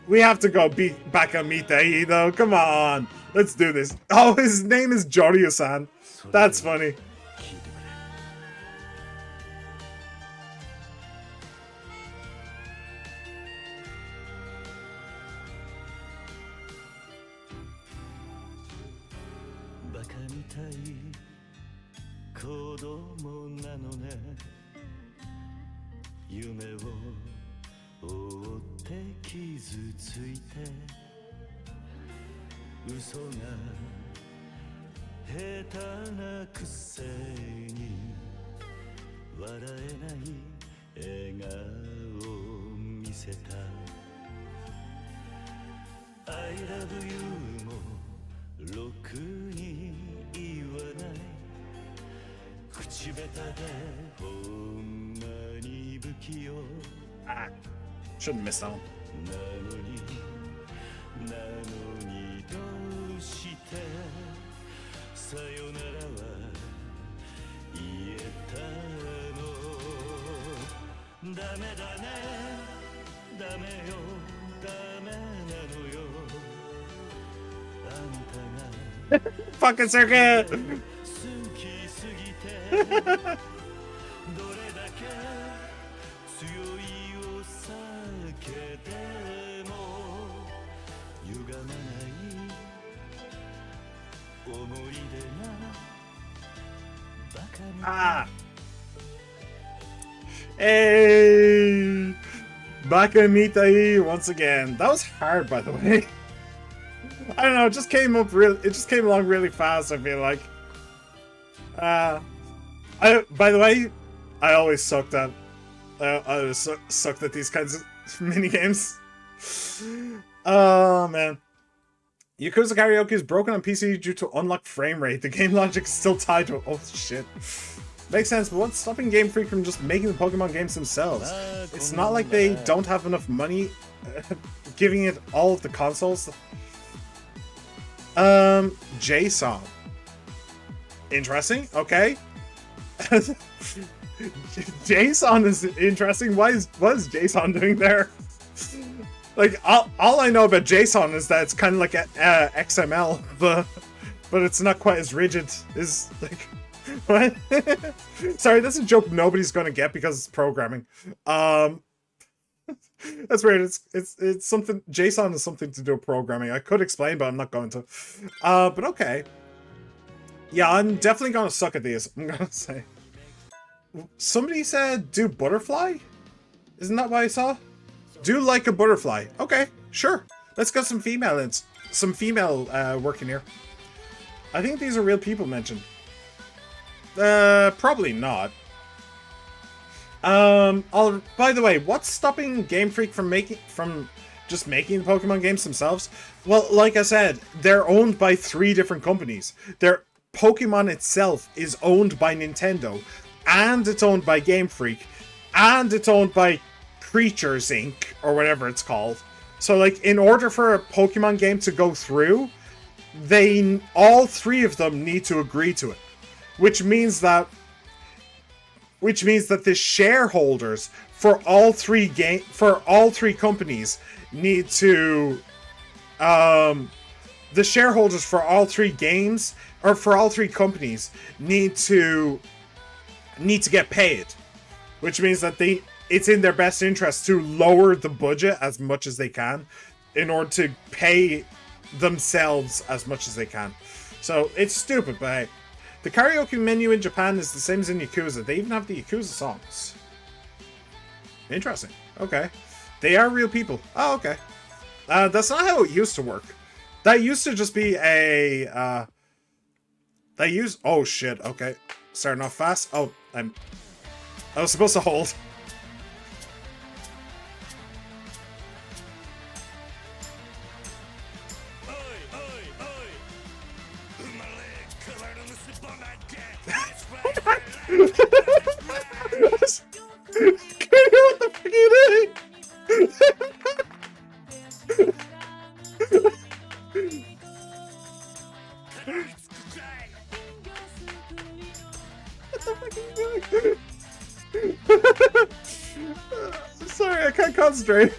A: We have to go beat Baka Mitai though. Come on. Let's do this. Oh, his name is Joryu-san. That's funny. Ah, shouldn't miss that one. Fucking circuit! Ah! Hey! Bakamita once again. That was hard, by the way. I don't know, it just came along really fast, I feel like. By the way, I always sucked at sucked at these kinds of mini games. Oh man. Yakuza Karaoke is broken on PC due to unlocked frame rate. The game logic is still tied to it. Oh shit. Makes sense, but what's stopping Game Freak from just making the Pokemon games themselves? It's not like they don't have enough money giving it all of the consoles. JSON. Interesting, okay. JSON is interesting. What is JSON doing there? Like, all I know about JSON is that it's kind of like XML, but it's not quite as rigid. Is like, what? Sorry, that's a joke nobody's gonna get because it's programming. That's weird. It's something. JSON is something to do with programming. I could explain, but I'm not going to. But okay. Yeah, I'm definitely gonna suck at these. I'm gonna say. Somebody said do butterfly. Isn't that what I saw? Do like a butterfly. Okay, sure. Let's get some female working here. I think these are real people mentioned. Probably not. By the way, what's stopping Game Freak from just making the Pokemon games themselves? Well, like I said, they're owned by 3 different companies. Their Pokemon itself is owned by Nintendo, and it's owned by Game Freak, and it's owned by Creatures Inc., or whatever it's called. So, like, in order for a Pokemon game to go through, all 3 of them need to agree to it. Which means that the shareholders for all 3 companies need to the shareholders for all 3 games, or for all 3 companies, need to get paid. Which means that it's in their best interest to lower the budget as much as they can in order to pay themselves as much as they can. So it's stupid, but hey. The karaoke menu in Japan is the same as in Yakuza. They even have the Yakuza songs. Interesting. Okay. They are real people. Oh, okay. That's not how it used to work. That used to just be a... Oh, shit. Okay. Starting off fast. Oh, I was supposed to hold. What the fuck are you doing? What the fuck are you doing? Sorry, I can't concentrate.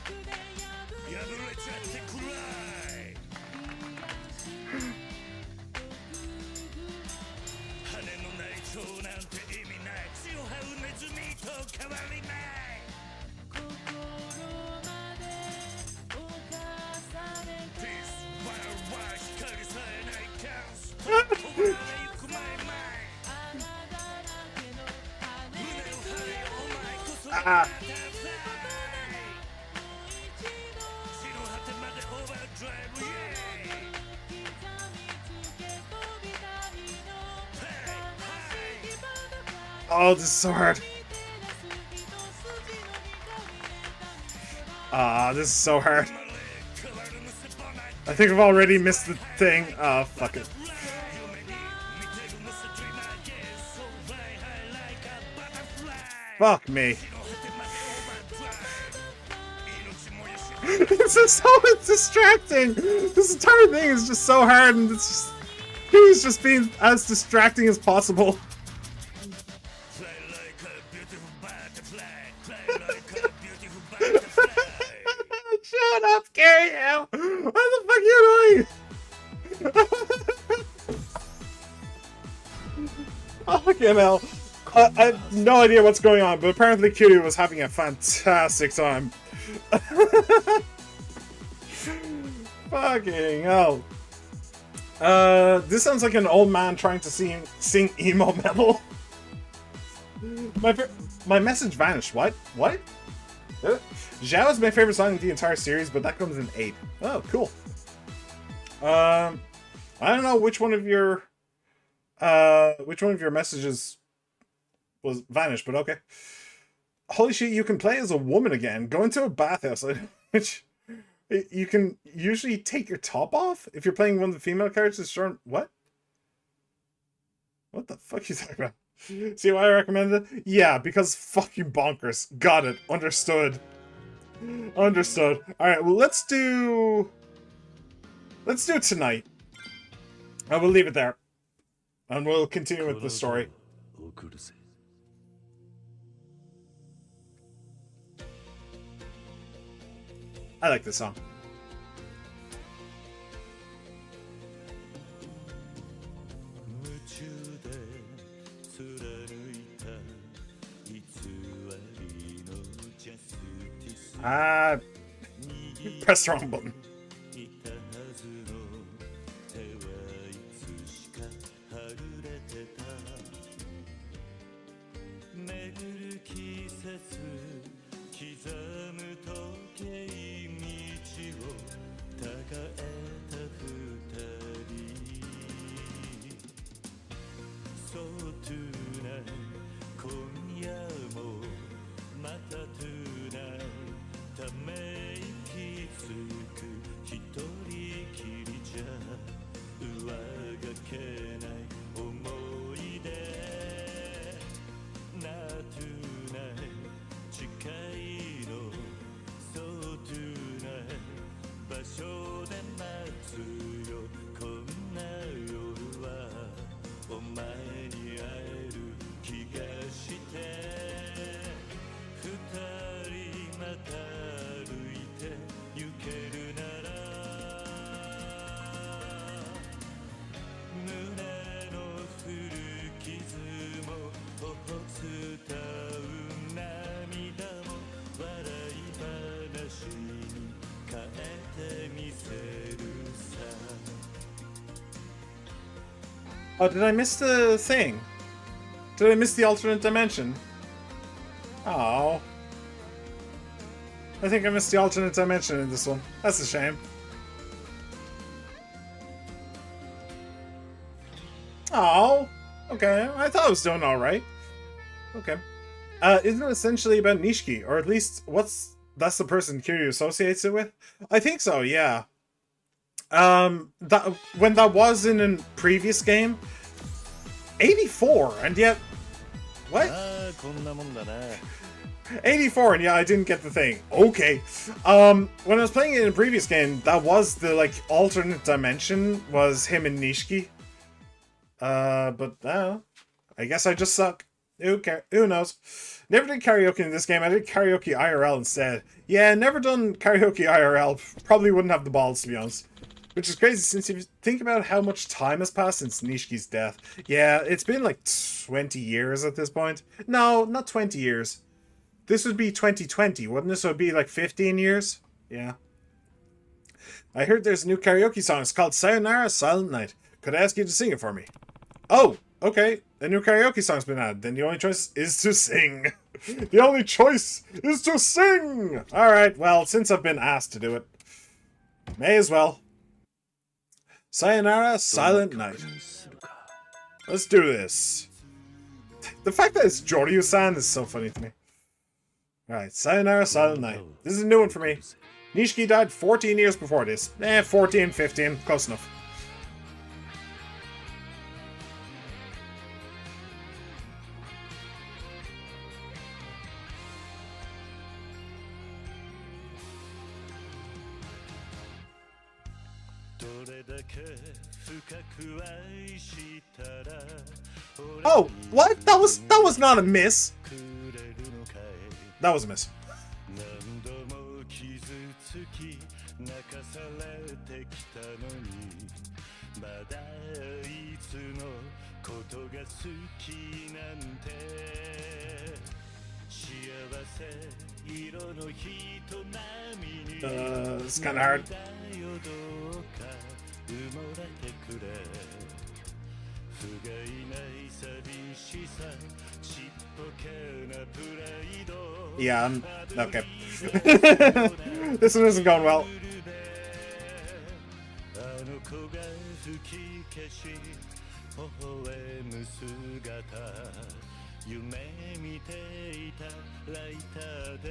A: Ah. Oh, this is so hard. Ah, this is so hard. I think I've already missed the thing. Oh, fuck it. Fuck me. This is so distracting. This entire thing is just so hard, and it's just... He's just being as distracting as possible. Shut up, Gary! What the fuck are you doing? Fucking hell. I have no idea what's going on, but apparently Cutie was having a fantastic time. Fucking hell. This sounds like an old man trying to sing emo metal. My message vanished. What? What? Zhao is my favorite song in the entire series, but that comes in 8th. Oh, cool. I don't know which one of your messages was vanished, but okay. Holy shit, you can play as a woman again. Go into a bathhouse, which you can usually take your top off if you're playing one of the female characters. Sure, what? What the fuck are you talking about? See why I recommended it? Yeah, because fucking bonkers. Got it. Understood. Understood. Alright, well let's do it tonight. I will leave it there. And we'll continue with the story. I like this song. Press the wrong button. Oh, did I miss the thing? Did I miss the alternate dimension? Oh. I think I missed the alternate dimension in this one. That's a shame. Oh. Okay, I thought I was doing alright. Okay. Isn't it essentially about Nishiki? Or at least, that's the person Kiryu associates it with? I think so, yeah. When that was in a previous game, 84, and yet, what? 84, and yeah, I didn't get the thing. Okay. When I was playing it in a previous game, that was the, like, alternate dimension, was him and Nishiki. But, I guess I just suck. Who knows? Never did karaoke in this game. I did karaoke IRL instead. Yeah, never done karaoke IRL. Probably wouldn't have the balls, to be honest. Which is crazy, since if you think about how much time has passed since Nishiki's death. Yeah, it's been like 20 years at this point. No, not 20 years. This would be 2020, wouldn't it? So it'd be like 15 years? Yeah. I heard there's a new karaoke song. It's called Sayonara Silent Night. Could I ask you to sing it for me? Oh, okay. A new karaoke song's been added. Then the only choice is to sing. The only choice is to sing! Alright, well, since I've been asked to do it, may as well. Sayonara Silent Night. Let's do this. The fact that it's Joryu-san is so funny to me. Alright, Sayonara Silent Night. This is a new one for me. Nishiki died 14 years before this. 14, 15, close enough. Oh, what? That was not a miss. That was a miss. It's kind of hard. Yeah, okay. This one isn't going well.
B: あの子が吹き消し微笑む姿夢見ていたライターで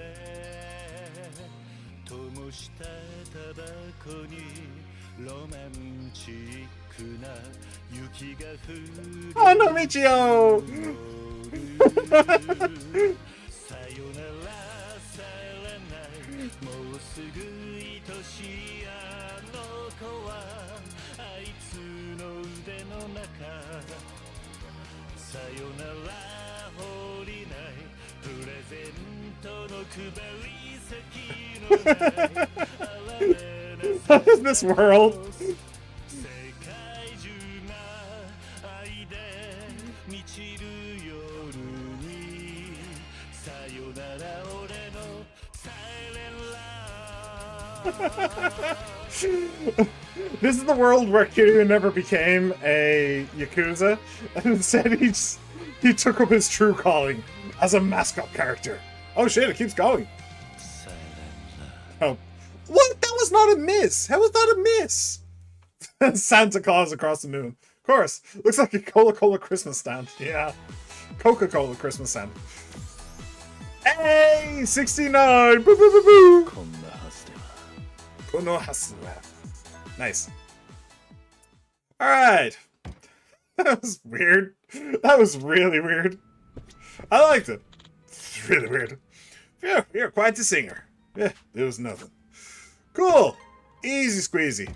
B: 灯したタバコにロマンチックな雪が降る
A: Oh no, Michio!
B: さよならさらないもうすぐ愛しいあの子はあいつの腕の中さよなら懲りないプレゼントの配り先のない
A: What is this world?
B: 世界中が愛で満ちる夜にさよなら俺のサイレンラー
A: This is the world where Kiryu never became a Yakuza, and instead he took up his true calling as a mascot character. Oh shit, it keeps going. Oh. What? That was not a miss! How was that a miss? Santa Claus across the moon. Of course. Looks like a Coca-Cola Christmas stand. Yeah. Coca-Cola Christmas stand. Hey! 69! Boo boo boo boo!
B: こんなはずでは
A: Kono Hasuwa. Nice. Alright. That was weird. That was really weird. I liked it. It's really weird. Yeah, you're quite a singer. Yeah, it was nothing. Cool. Easy squeezy.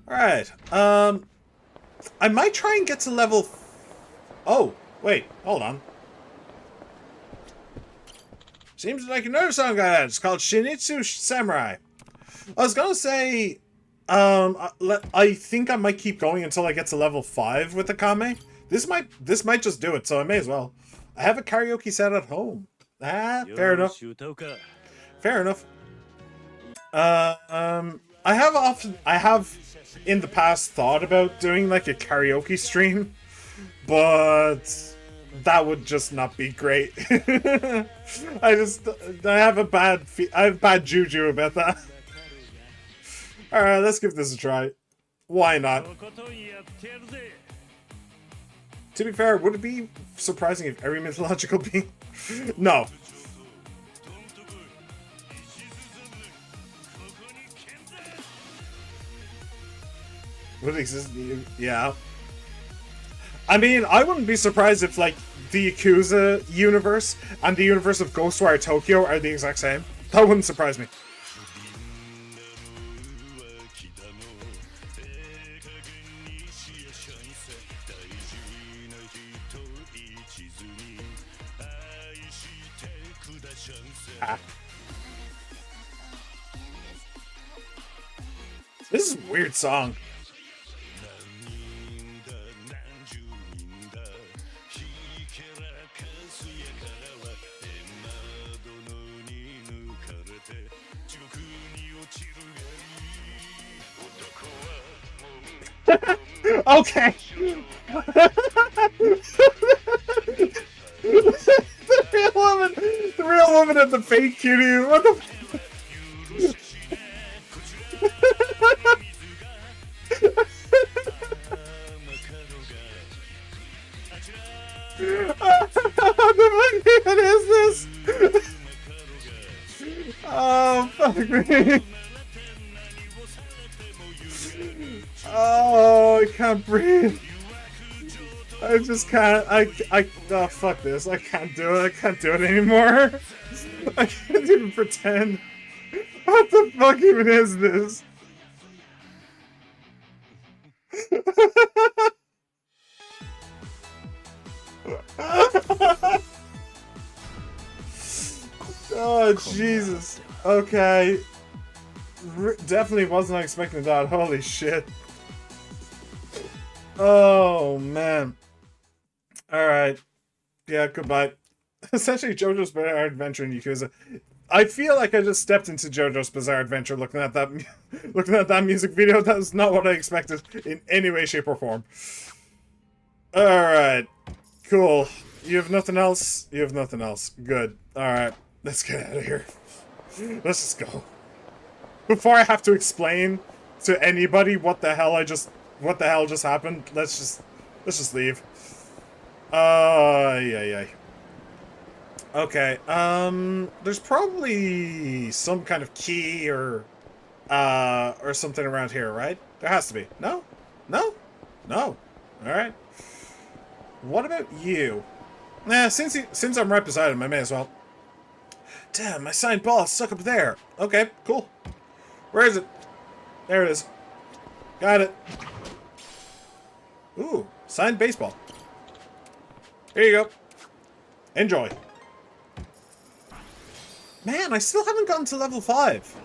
A: Alright. I might try and get to level... Oh, wait. Hold on. Seems like another song got out. It's called Shinitsu Samurai. I was gonna say... I think I might keep going until I get to level 5 with the Kame. This might just do it, so I may as well. I have a karaoke set at home. Ah, fair enough.
B: よし歌うか
A: Fair enough. I have in the past thought about doing like a karaoke stream, but that would just not be great. I have bad juju about that. Alright, let's give this a try. Why not?
B: とことんやってやるぜ
A: To be fair, would it be surprising if every mythological being... No.
B: どんとこい石進むここに健在
A: Would exist? Yeah. I mean, I wouldn't be surprised if, like, the Yakuza universe and the universe of Ghostwire Tokyo are the exact same. That wouldn't surprise me.
B: 浮気だのええ加減にしやしゃいさ大事な人一途に愛してくだしゃんさ
A: Ah. This is a weird song.
B: 何人だ何十人だひけらかすやからは閻魔殿に抜かれて地獄に落ちるがいい男はもう
A: Okay. The real woman and the fake cutie. What the?
B: 許しねこちら水が
A: What the fuck even is this? Oh fuck me. Oh, I can't breathe. I just can't. Oh, fuck this. I can't do it. I can't do it anymore. I can't even pretend. What the fuck even is this? Oh, Jesus. Okay. Definitely wasn't expecting that. Holy shit. Oh, man. Alright. Yeah, goodbye. Essentially, JoJo's Bizarre Adventure in Yakuza. I feel like I just stepped into JoJo's Bizarre Adventure looking at that music video. That was not what I expected in any way, shape, or form. Alright. Cool. You have nothing else? You have nothing else. Good. Alright. Let's get out of here. Let's just go. Before I have to explain to anybody what the hell just happened, let's just leave. Yeah. Okay, there's probably some kind of key or something around here, right? There has to be. No? No? No. Alright. What about you? Nah, since I'm right beside him, I may as well. Damn, my signed ball is stuck up there. Okay, cool. Where is it? There it is. Got it. Ooh, signed baseball. Here you go. Enjoy. Man, I still haven't gotten to level 5.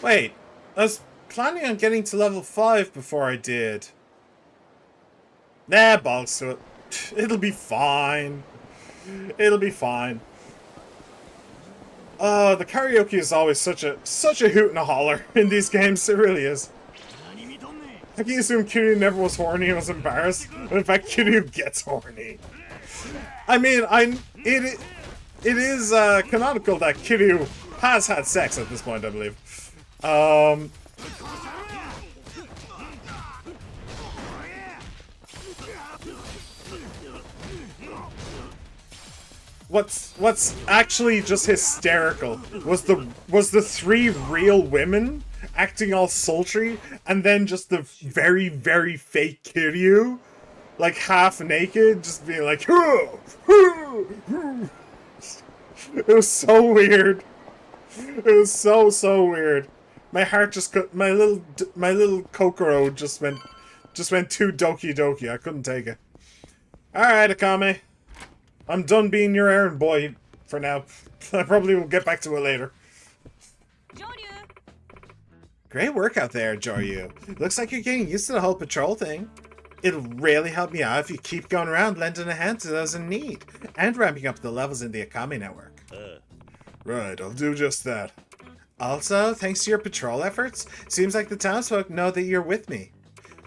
A: Wait, I was planning on getting to level 5 before I did. Nah, balls to it. It'll be fine. It'll be fine. The karaoke is always such a hoot and a holler in these games. It really is. I can assume Kiryu never was horny and was embarrassed, but in fact Kiryu gets horny. I mean, it is canonical that Kiryu has had sex at this point, I believe. What's actually just hysterical was the 3 real women acting all sultry, and then just the very, very fake Kiryu, like half naked, just being like, hoo, hoo, hoo. It was so weird. It was so weird. My heart just my little Kokoro just went too doki doki. I couldn't take it. All right, Akame. I'm done being your errand boy for now. I probably will get back to it later. Great work out there, Joryu. Looks like you're getting used to the whole patrol thing. It'll really help me out if you keep going around lending a hand to those in need, and ramping up the levels in the Akame network. Right, I'll do just that. Also, thanks to your patrol efforts, seems like the townsfolk know that you're with me.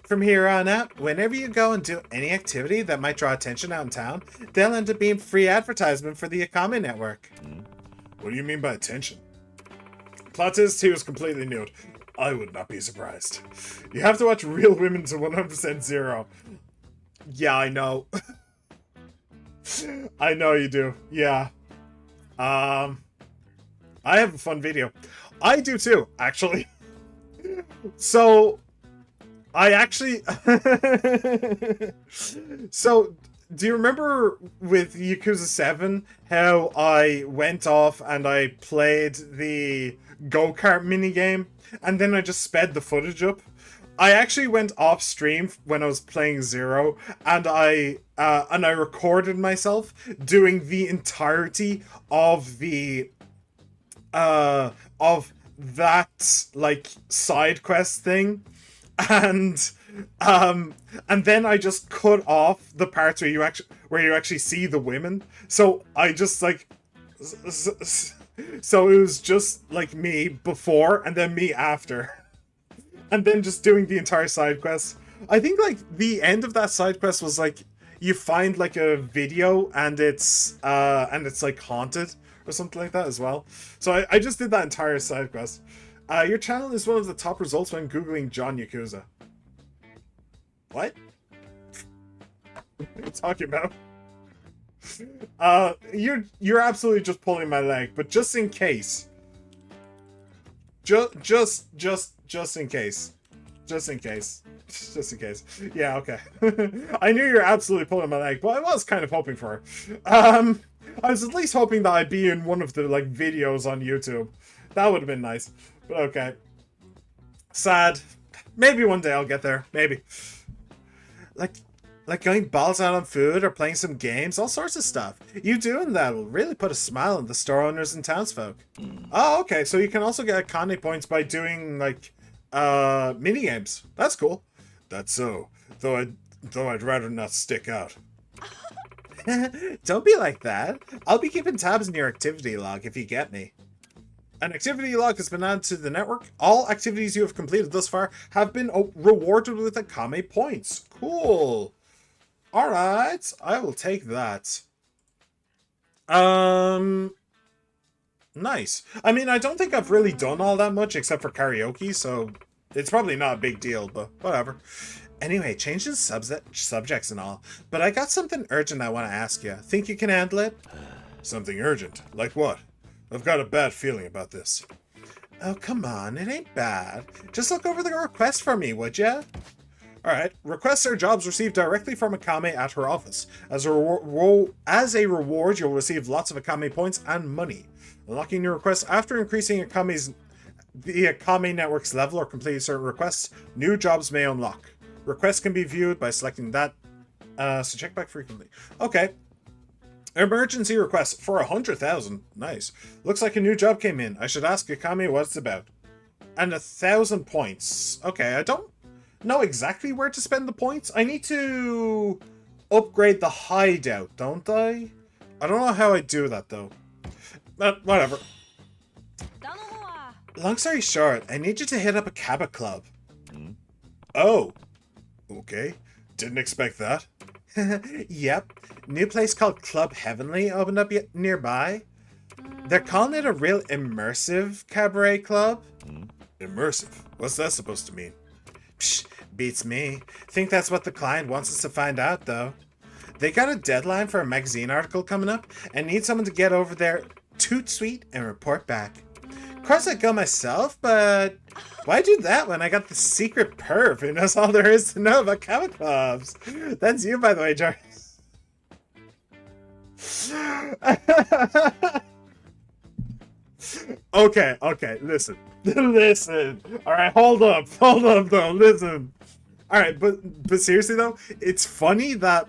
A: From here on out, whenever you go and do any activity that might draw attention out in town, they'll end up being free advertisement for the Akame network. What do you mean by attention? Plot is, he was completely nude. I would not be surprised. You have to watch Real Women to 100% Zero. Yeah, I know. I know you do. Yeah. I have a fun video. I do too, actually. So, I actually... So, do you remember with Yakuza 7 how I went off and I played the go-kart minigame and then I just sped the footage up? I actually went off stream when I was playing Zero and I recorded myself doing the entirety of the of that like side quest thing, and then I just cut off the parts where you actually see the women. So I just like so it was just like me before and then me after, and then just doing the entire side quest. I think like the end of that side quest was like you find like a video and it's like haunted or something like that as well. So I just did that entire side quest. Your channel is one of the top results when googling John Yakuza. What? What are you talking about? You're absolutely just pulling my leg, but just in case. Just in case. Just in case. Just in case. Yeah, okay. I knew you were absolutely pulling my leg, but I was kind of hoping for it. I was at least hoping that I'd be in one of the like videos on YouTube. That would have been nice. But okay. Sad. Maybe one day I'll get there. Maybe. Like going balls out on food or playing some games, all sorts of stuff. You doing that will really put a smile on the store owners and townsfolk. Oh, okay. So you can also get Akane points by doing like mini games. That's cool. That's so. Though I'd rather not stick out. Don't be like that. I'll be keeping tabs in your activity log if you get me. An activity log has been added to the network. All activities you have completed thus far have been rewarded with Akame points. Cool. Alright, I will take that. Nice. I mean, I don't think I've really done all that much except for karaoke, so it's probably not a big deal, but whatever. Anyway, changes subjects and all, but I got something urgent I want to ask you. Think you can handle it? Something urgent? Like what? I've got a bad feeling about this. Oh, come on, it ain't bad. Just look over the request for me, would ya? Alright, requests are jobs received directly from Akame at her office. As a reward, you'll receive lots of Akame points and money. Unlocking new requests after increasing the Akame network's level or completing certain requests, new jobs may unlock. Requests can be viewed by selecting that, so check back frequently. Okay. Emergency request for 100,000. Nice. Looks like a new job came in. I should ask Akame what it's about. And 1,000 points. Okay, I don't know exactly where to spend the points. I need to upgrade the hideout, don't I? I don't know how I do that, though. But whatever. Long story short, I need you to hit up a Cabba club. Oh. Okay. Didn't expect that. Yep. New place called Club Heavenly opened up nearby. They're calling it a real immersive cabaret club. Immersive? What's that supposed to mean? Psh, beats me. Think that's what the client wants us to find out, though. They got a deadline for a magazine article coming up and need someone to get over there toot sweet and report back. Of course I'd go myself, but why do that when I got the secret perv who knows all there is to know about comic clubs? That's you, by the way, Jarvis. Okay, listen. Listen. Alright, hold up though, listen. Alright, but seriously though, it's funny that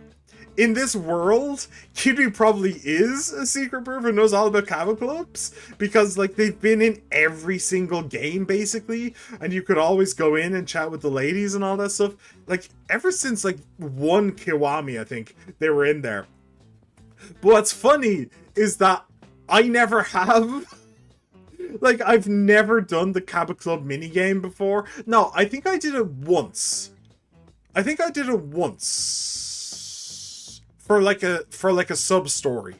A: in this world, Kiryu probably is a secret perv who knows all about comic clubs, because like they've been in every single game basically, and you could always go in and chat with the ladies and all that stuff. Like ever since like one Kiwami, I think they were in there. But what's funny is that I never have. Like I've never done the Cabba Club minigame before. No, I think I did it once. For like a sub story.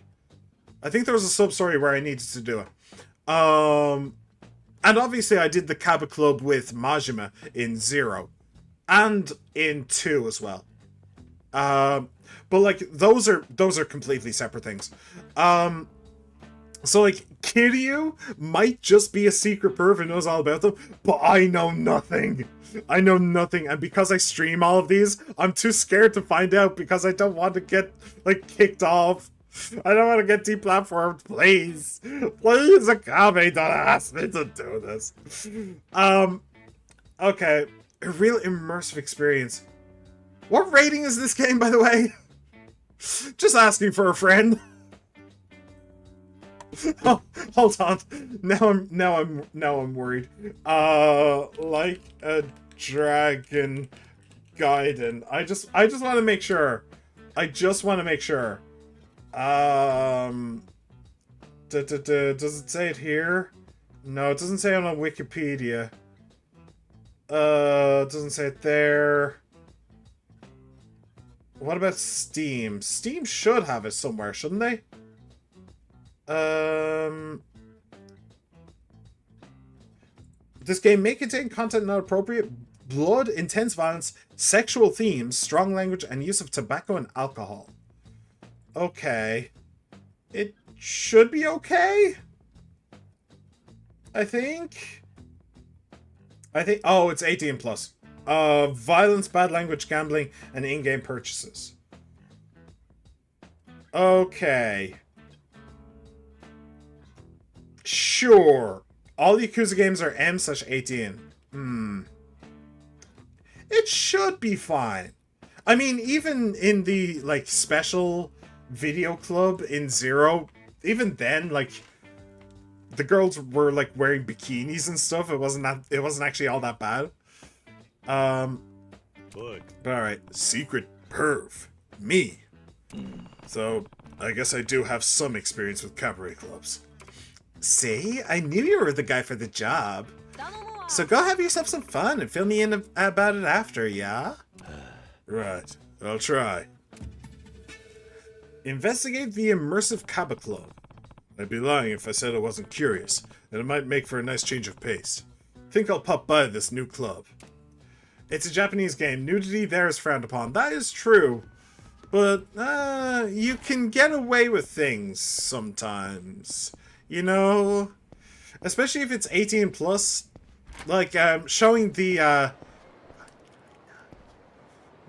A: I think there was a sub story where I needed to do it. And obviously I did the Cabba Club with Majima in 0 and in 2 as well. But like those are completely separate things. So like Kiryu might just be a secret perv who knows all about them, but I know nothing. And because I stream all of these, I'm too scared to find out because I don't want to get like kicked off. I don't want to get deplatformed, please. Please, Akame, don't ask me to do this. Okay. A real immersive experience. What rating is this game, by the way? Just asking for a friend. Oh, hold on. Now I'm worried. Like a dragon Gaiden. I just want to make sure. Does it say it here? No, it doesn't say it on Wikipedia. It doesn't say it there. What about Steam? Steam should have it somewhere, shouldn't they? This game may contain content not appropriate, blood, intense violence, sexual themes, strong language, and use of tobacco and alcohol. Okay. It should be okay? I think, oh, it's 18 plus. Violence, bad language, gambling, and in-game purchases. Okay. Sure. All Yakuza games are M/18. It should be fine. I mean, even in the, like, special video club in 0, even then, like, the girls were, like, wearing bikinis and stuff. It wasn't actually all that bad. But alright. Secret perv. Me. So, I guess I do have some experience with cabaret clubs. See? I knew you were the guy for the job. So go have yourself some fun and fill me in about it after, yeah? Right. I'll try. Investigate the immersive Cabba Club. I'd be lying if I said I wasn't curious, and it might make for a nice change of pace. Think I'll pop by this new club. It's a Japanese game. Nudity there is frowned upon. That is true. But, you can get away with things sometimes. You know? Especially if it's 18 plus. Like, showing the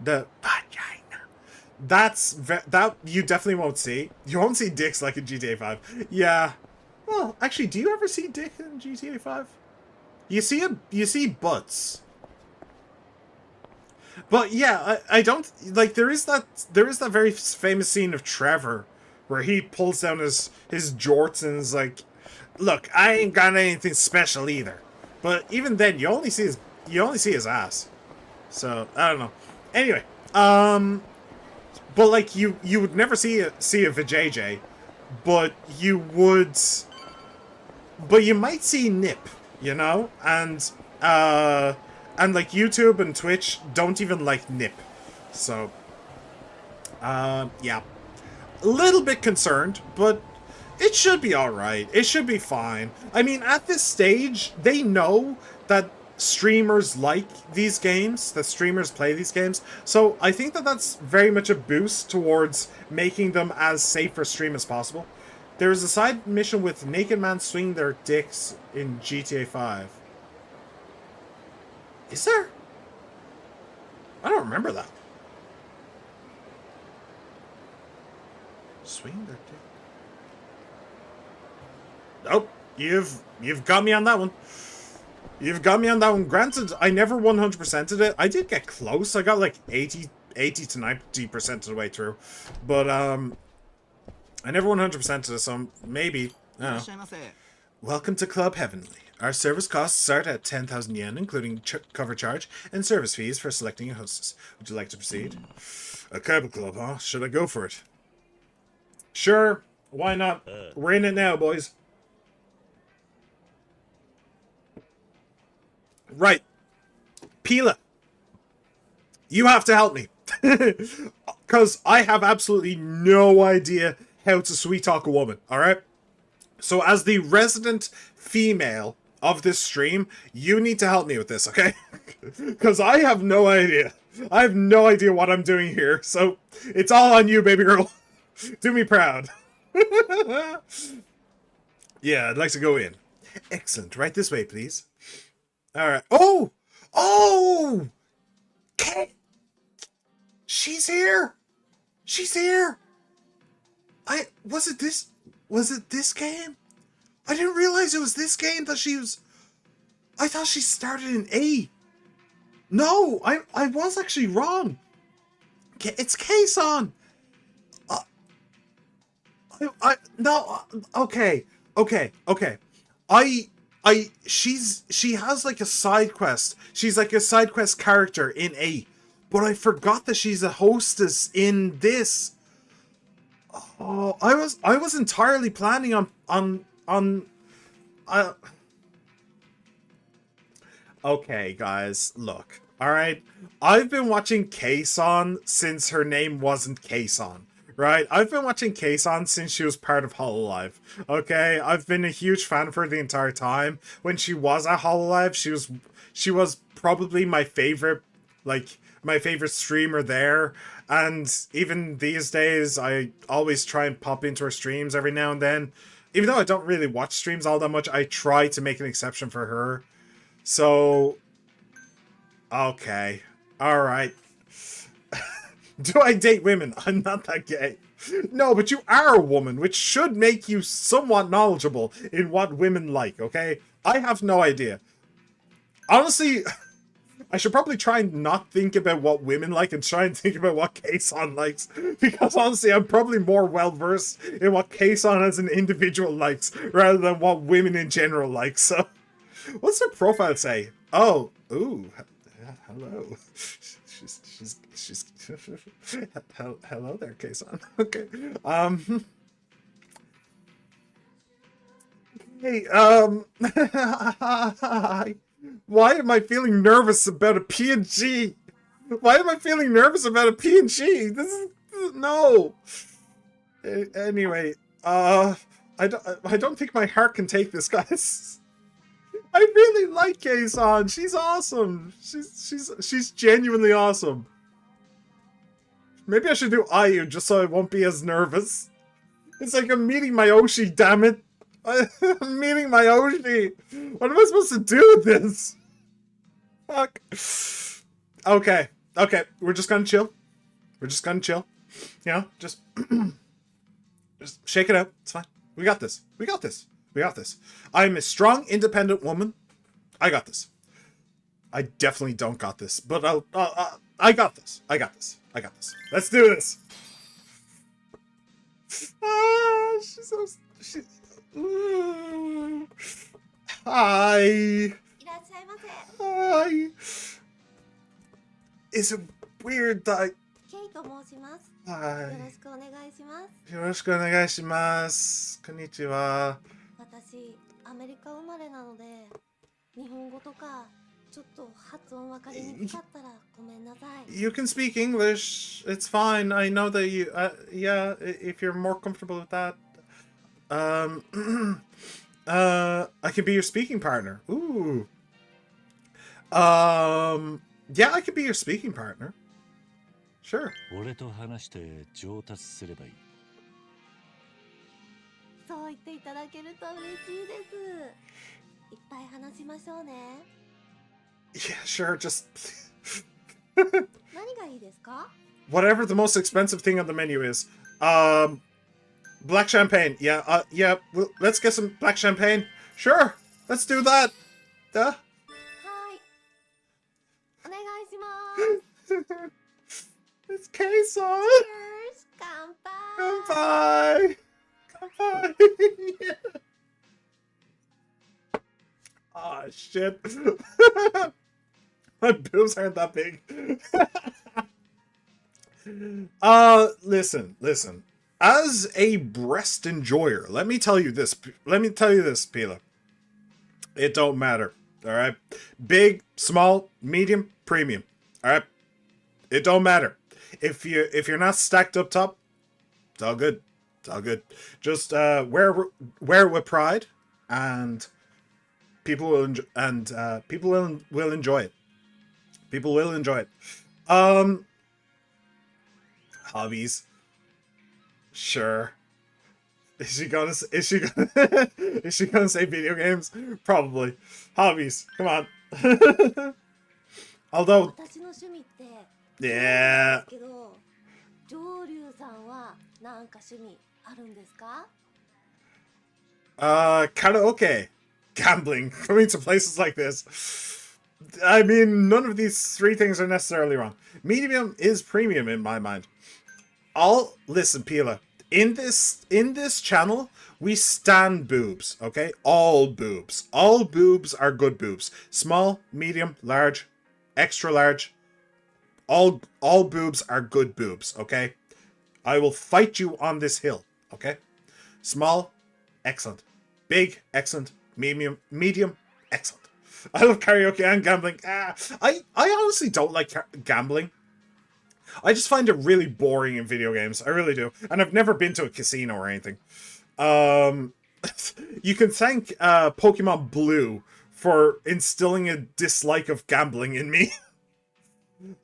A: vagina. That you definitely won't see. You won't see dicks like in GTA 5. Yeah. Well, actually, do you ever see dick in GTA 5? You see butts. But yeah, I don't like there is that very famous scene of Trevor where he pulls down his jorts and is like, "Look, I ain't got anything special either." But even then, you only see his ass. So I don't know. Anyway, but like you would never see a vajayjay, but you might see nip, you know, and like YouTube and Twitch don't even like nip, so yeah, a little bit concerned, but it should be all right. It should be fine. I mean, at this stage, they know that streamers like these games, that streamers play these games. So I think that that's very much a boost towards making them as safe for stream as possible. There's a side mission with naked man swinging their dicks in GTA 5. Is there? I don't remember that. Swing their dick. Nope. You've got me on that one. You've got me on that one. Granted, I never 100%ed it. I did get close. I got like 80 to 90% of the way through. But, I never 100%ed it, so maybe. I don't know. Welcome to Club Heavenly. Our service costs start at 10,000 yen, including cover charge and service fees for selecting a hostess. Would you like to proceed? A Cabba Club, huh? Should I go for it? Sure. Why not? We're in it now, boys. Right. Pila. You have to help me. Because I have absolutely no idea how to sweet talk a woman, alright? So as the resident female of this stream, you need to help me with this, okay? Because I have no idea. I have no idea what I'm doing here, so it's all on you, baby girl. Do me proud. Yeah, I'd like to go in. Excellent. Right this way, please. Alright. Oh! Oh! Kate! She's here! She's here! Was it this game? I didn't realize it was this game that she was... I thought she started in A. No, I was actually wrong. It's Kason. No, okay. She has like a side quest. She's like a side quest character in A. But I forgot that she's a hostess in this. Oh, I was entirely planning on okay, guys, look. All right. I've been watching Kason since her name wasn't Kason. Right? I've been watching Kason since she was part of Hololive. Okay? I've been a huge fan of her the entire time. When she was at Hololive, she was probably my favorite, like, my favorite streamer there. And even these days, I always try and pop into her streams every now and then. Even though I don't really watch streams all that much, I try to make an exception for her. So, okay. Alright. Do I date women? I'm not that gay. No, but you are a woman, which should make you somewhat knowledgeable in what women like, okay? I have no idea. Honestly, I should probably try and not think about what women like and try and think about what Kason likes. Because honestly, I'm probably more well-versed in what Kason as an individual likes rather than what women in general like, so... What's her profile say? Oh, ooh, hello. She's hello there, Kason. Okay. Hey, why am I feeling nervous about a PNG? Why am I feeling nervous about a PNG? This is no. Anyway, I don't think my heart can take this, guys. I really like Kei-san. She's awesome. She's genuinely awesome. Maybe I should do Ayu just so I won't be as nervous. It's like I'm meeting my Oshi, damn it. I'm meeting my Oshi. What am I supposed to do with this? Fuck. Okay. Okay. We're just gonna chill. We're just gonna chill. You know, just shake it out. It's fine. We got this. We got this. We got this. I'm a strong, independent woman. I got this. I definitely don't got this, but I got this. I got this. I got this. Let's do this. She's so... Hi. Hi. Is it weird that I...
G: ケイと申します。
A: はい。
G: よろしくお願いします。
A: よろしくお願いします。こんにちは。
G: 私、アメリカ生まれなので、日本語とかちょっと発音わかりにくかったらごめんなさい。
A: You can speak English. It's fine. I know that you... yeah, if you're more comfortable with that. I can be your speaking partner. Ooh. Yeah, I could be your speaking partner. Sure.
B: 俺と話して上達すればいい。
G: そう言っていただけると嬉しいです。いっぱい話しましょうね。
A: Yeah, sure. Just
G: 何がいいですか？
A: whatever the most expensive thing on the menu is. Black champagne. Yeah, yeah. Well, let's get some black champagne. Sure. Let's do that.
G: はい。お願いします。
A: It's Kei-san.
G: Cheers! 乾杯！
A: Goodbye. Goodbye. Yeah. Ah, shit. My boobs aren't that big. Listen. As a breast enjoyer, let me tell you this, Pila. It don't matter, alright? Big, small, medium, premium, alright? It don't matter. If you're not stacked up top, it's all good. It's all good. Just wear it with pride, and people will enjoy it. People will enjoy it. Hobbies. Sure. Is she gonna say video games? Probably. Hobbies. Come on. Although
G: 私の趣味って
A: yeah.
G: けど、上流さんはなんか趣味あるんですか？
A: Karaoke, gambling, coming to places like this. I mean, none of these three things are necessarily wrong. Medium is premium in my mind. Listen, Pila. In this channel, we stand boobs, okay? All boobs. All boobs are good boobs. Small, medium, large, extra large. All boobs are good boobs, okay? I will fight you on this hill, okay? Small, excellent. Big, excellent. Medium, excellent. I love karaoke and gambling. I honestly don't like gambling. I just find it really boring in video games. I really do. And I've never been to a casino or anything. You can thank Pokemon Blue for instilling a dislike of gambling in me.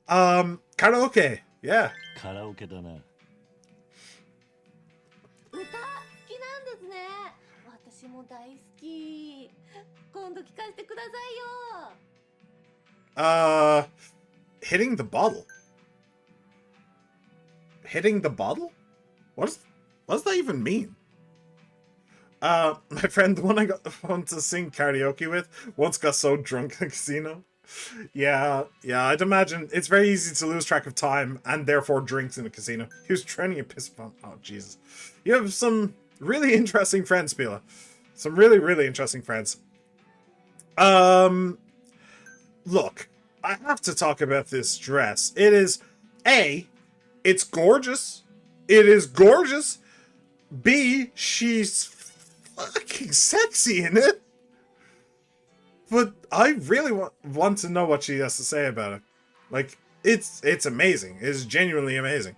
A: Karaoke. Yeah.
B: カラオケだな。
G: 歌好きなんですね。私も大好き。今度聞かせてくださいよ。
A: Hitting the bottle. Hitting the bottle? What does that even mean? My friend, the one I want to sing karaoke with, once got so drunk in a casino. Yeah, I'd imagine it's very easy to lose track of time and therefore drinks in a casino. He was training a piss pump. Oh, Jesus. You have some really interesting friends, Pila. Some really, really interesting friends. Look, I have to talk about this dress. It is, A, it's gorgeous. It is gorgeous. B, she's fucking sexy in it. But I really want to know what she has to say about it. Like, it's amazing. It's genuinely amazing.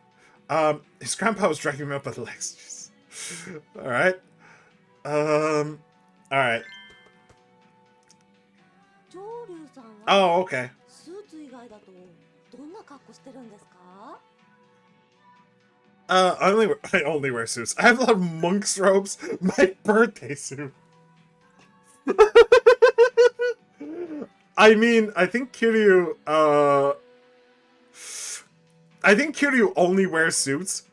A: His grandpa was dragging him up by the legs. All right. All right.
G: 上流さんは
A: Oh, okay.
G: スーツ以外だとどんな格好してるんですか？
A: I only wear suits. I have a lot of monk's robes. My birthday suit. I mean, I think Kiryu only wears suits.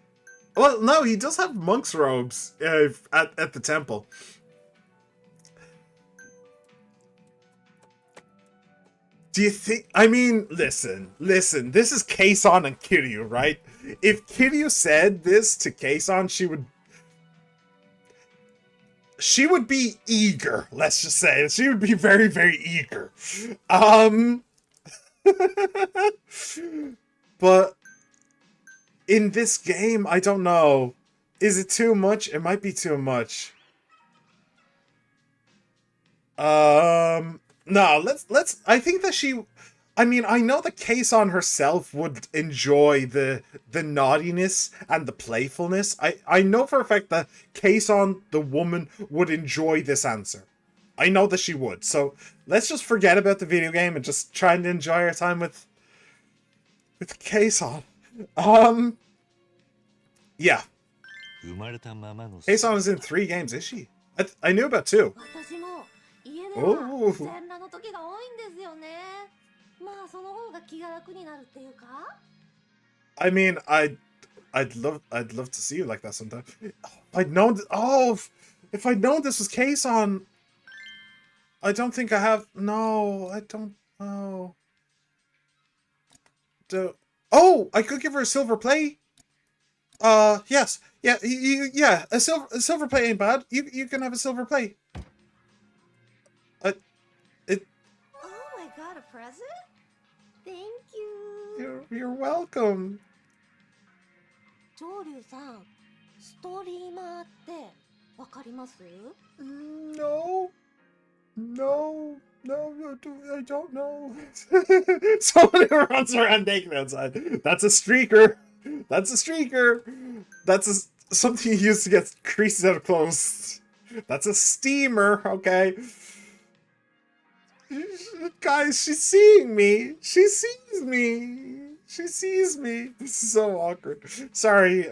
A: Well, no, he does have monk's robes at the temple. Do you think... I mean, listen. This is Keisan and Kiryu, right? If Kiryu said this to Keisan, she would be eager, let's just say. She would be very, very eager. But in this game, I don't know. Is it too much? It might be too much. No, let's I think that I mean, I know that Keisan herself would enjoy the naughtiness and the playfulness. I know for a fact that Keisan, the woman, would enjoy this answer. I know that she would. So let's just forget about the video game and just try and enjoy our time with Keisan. Yeah. Keisan is in 3 games, is she? I knew about 2.
G: 私も家で
A: おー
G: は全裸の時が多いんですよね。まあその方が気が楽になるっていうか。
A: I mean, I'd love to see you like that sometime. If I'd known if I'd known this was Keisan, I don't think I have. No, I don't know. Oh, I could give her a silver play. Yes, yeah, yeah. A silver play ain't bad. You can have a silver play.
G: Oh my god, a present? Thank you.
A: You're welcome.
G: 上流さん、ストリーマーってわかります？
A: No, I don't know. Someone who runs around naked outside. That's a streaker. That's something you use to get creases out of clothes. That's a steamer, okay? Guys, she's seeing me. She sees me. This is so awkward. Sorry.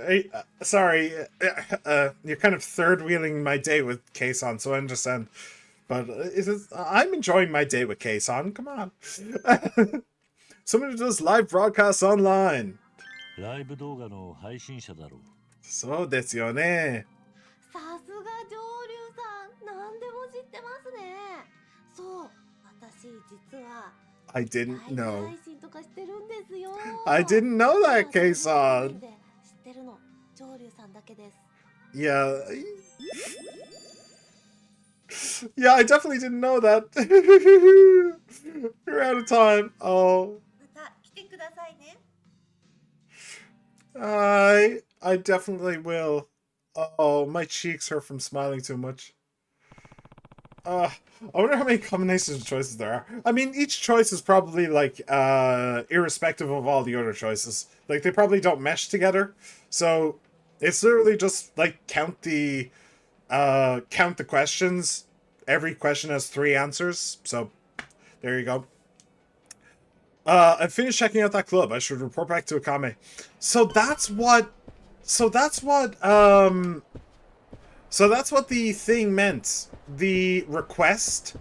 A: You're kind of third-wheeling my day with Keisan, so I understand. But I'm enjoying my day with Keisan. Come on. Someone who does live broadcasts online.
B: ライブ動画の配信者だろう。
A: そうですよね。
G: さすが上流さん、何でも知ってますね。そう、私実は
A: I didn't
G: ライブ
A: know.
G: 配信とかしてるんですよ。
A: I didn't know that,
G: で
A: Keisan.
G: 知ってるの上流さんだけです。
A: Yeah. Yeah, I definitely didn't know that. We're out of time. Oh.
G: また来てくださいね。
A: I definitely will. Oh, my cheeks hurt from smiling too much. I wonder how many combinations of choices there are. I mean, each choice is probably like irrespective of all the other choices. Like they probably don't mesh together. So it's literally just like count the questions. Every question has 3 answers. So there you go. I finished checking out that club. I should report back to Akame. So that's what the thing meant. The request.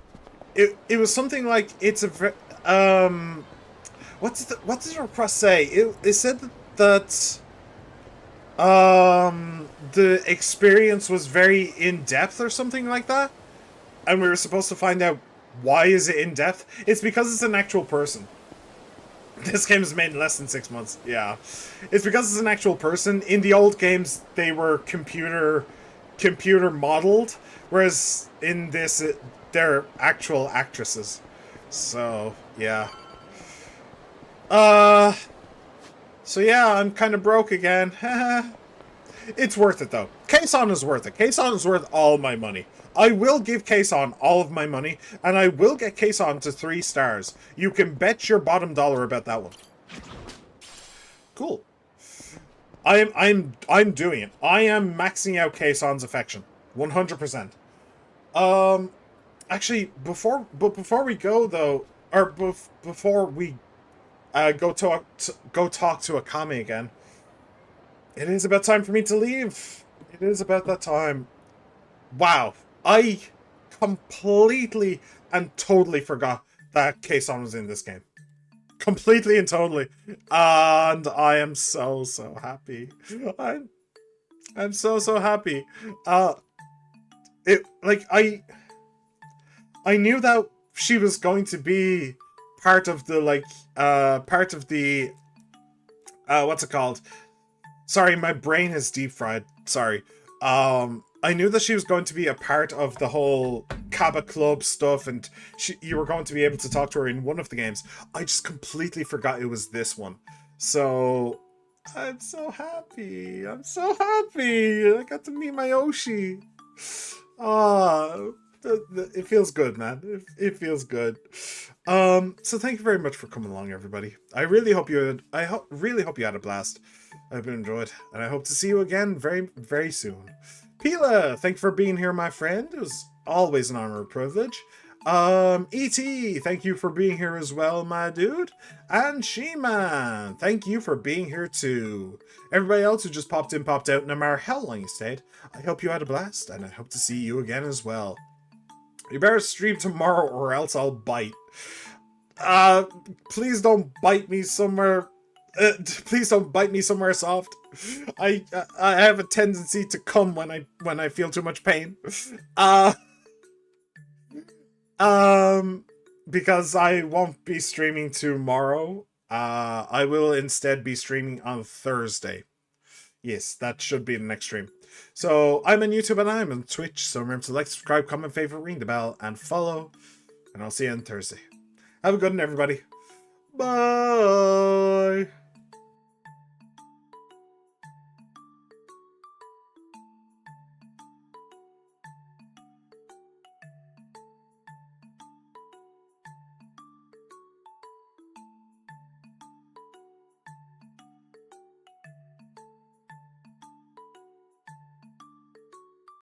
A: It was something like it's a what did the request say? It said that the experience was very in depth or something like that, and we were supposed to find out why is it in depth. It's because it's an actual person. This game is made in less than 6 months. Yeah, it's because it's an actual person. In the old games, they were computer modeled, whereas in this, they're actual actresses. So yeah. So yeah, I'm kind of broke again. It's worth it though. Keisan is worth it. Keisan is worth all my money. I will give Keisan all of my money, and I will get Keisan to 3 stars. You can bet your bottom dollar about that one. Cool. I'm doing it. I am maxing out Kei-san's affection. 100%. Actually, before we go though, or before we go talk to Akame again, it is about time for me to leave. It is about that time. Wow, I completely and totally forgot that Kei-san was in this game. Completely and totally. And I am so happy. I'm so happy. It like I knew that she was going to be part of the what's it called? Sorry, my brain is deep fried. Sorry. I knew that she was going to be a part of the whole Kaba Club stuff, and you were going to be able to talk to her in one of the games. I just completely forgot it was this one. So I'm so happy. I'm so happy. I got to meet my Oshi. Ah, it feels good, man. It feels good. So thank you very much for coming along, everybody. I really hope you had a blast. I hope you enjoyed, and I hope to see you again very soon. Pila, thank you for being here, my friend. It was always an honor and privilege. E.T., thank you for being here as well, my dude. And She-Man, thank you for being here too. Everybody else who just popped in, popped out, no matter how long you stayed, I hope you had a blast, and I hope to see you again as well. You better stream tomorrow or else I'll bite. Please don't bite me somewhere. Please don't bite me somewhere soft. I have a tendency to come when I feel too much pain. Because I won't be streaming tomorrow. I will instead be streaming on Thursday. Yes, that should be the next stream. So I'm on YouTube and I'm on Twitch. So remember to like, subscribe, comment, favorite, ring the bell, and follow. And I'll see you on Thursday. Have a good one, everybody. Bye.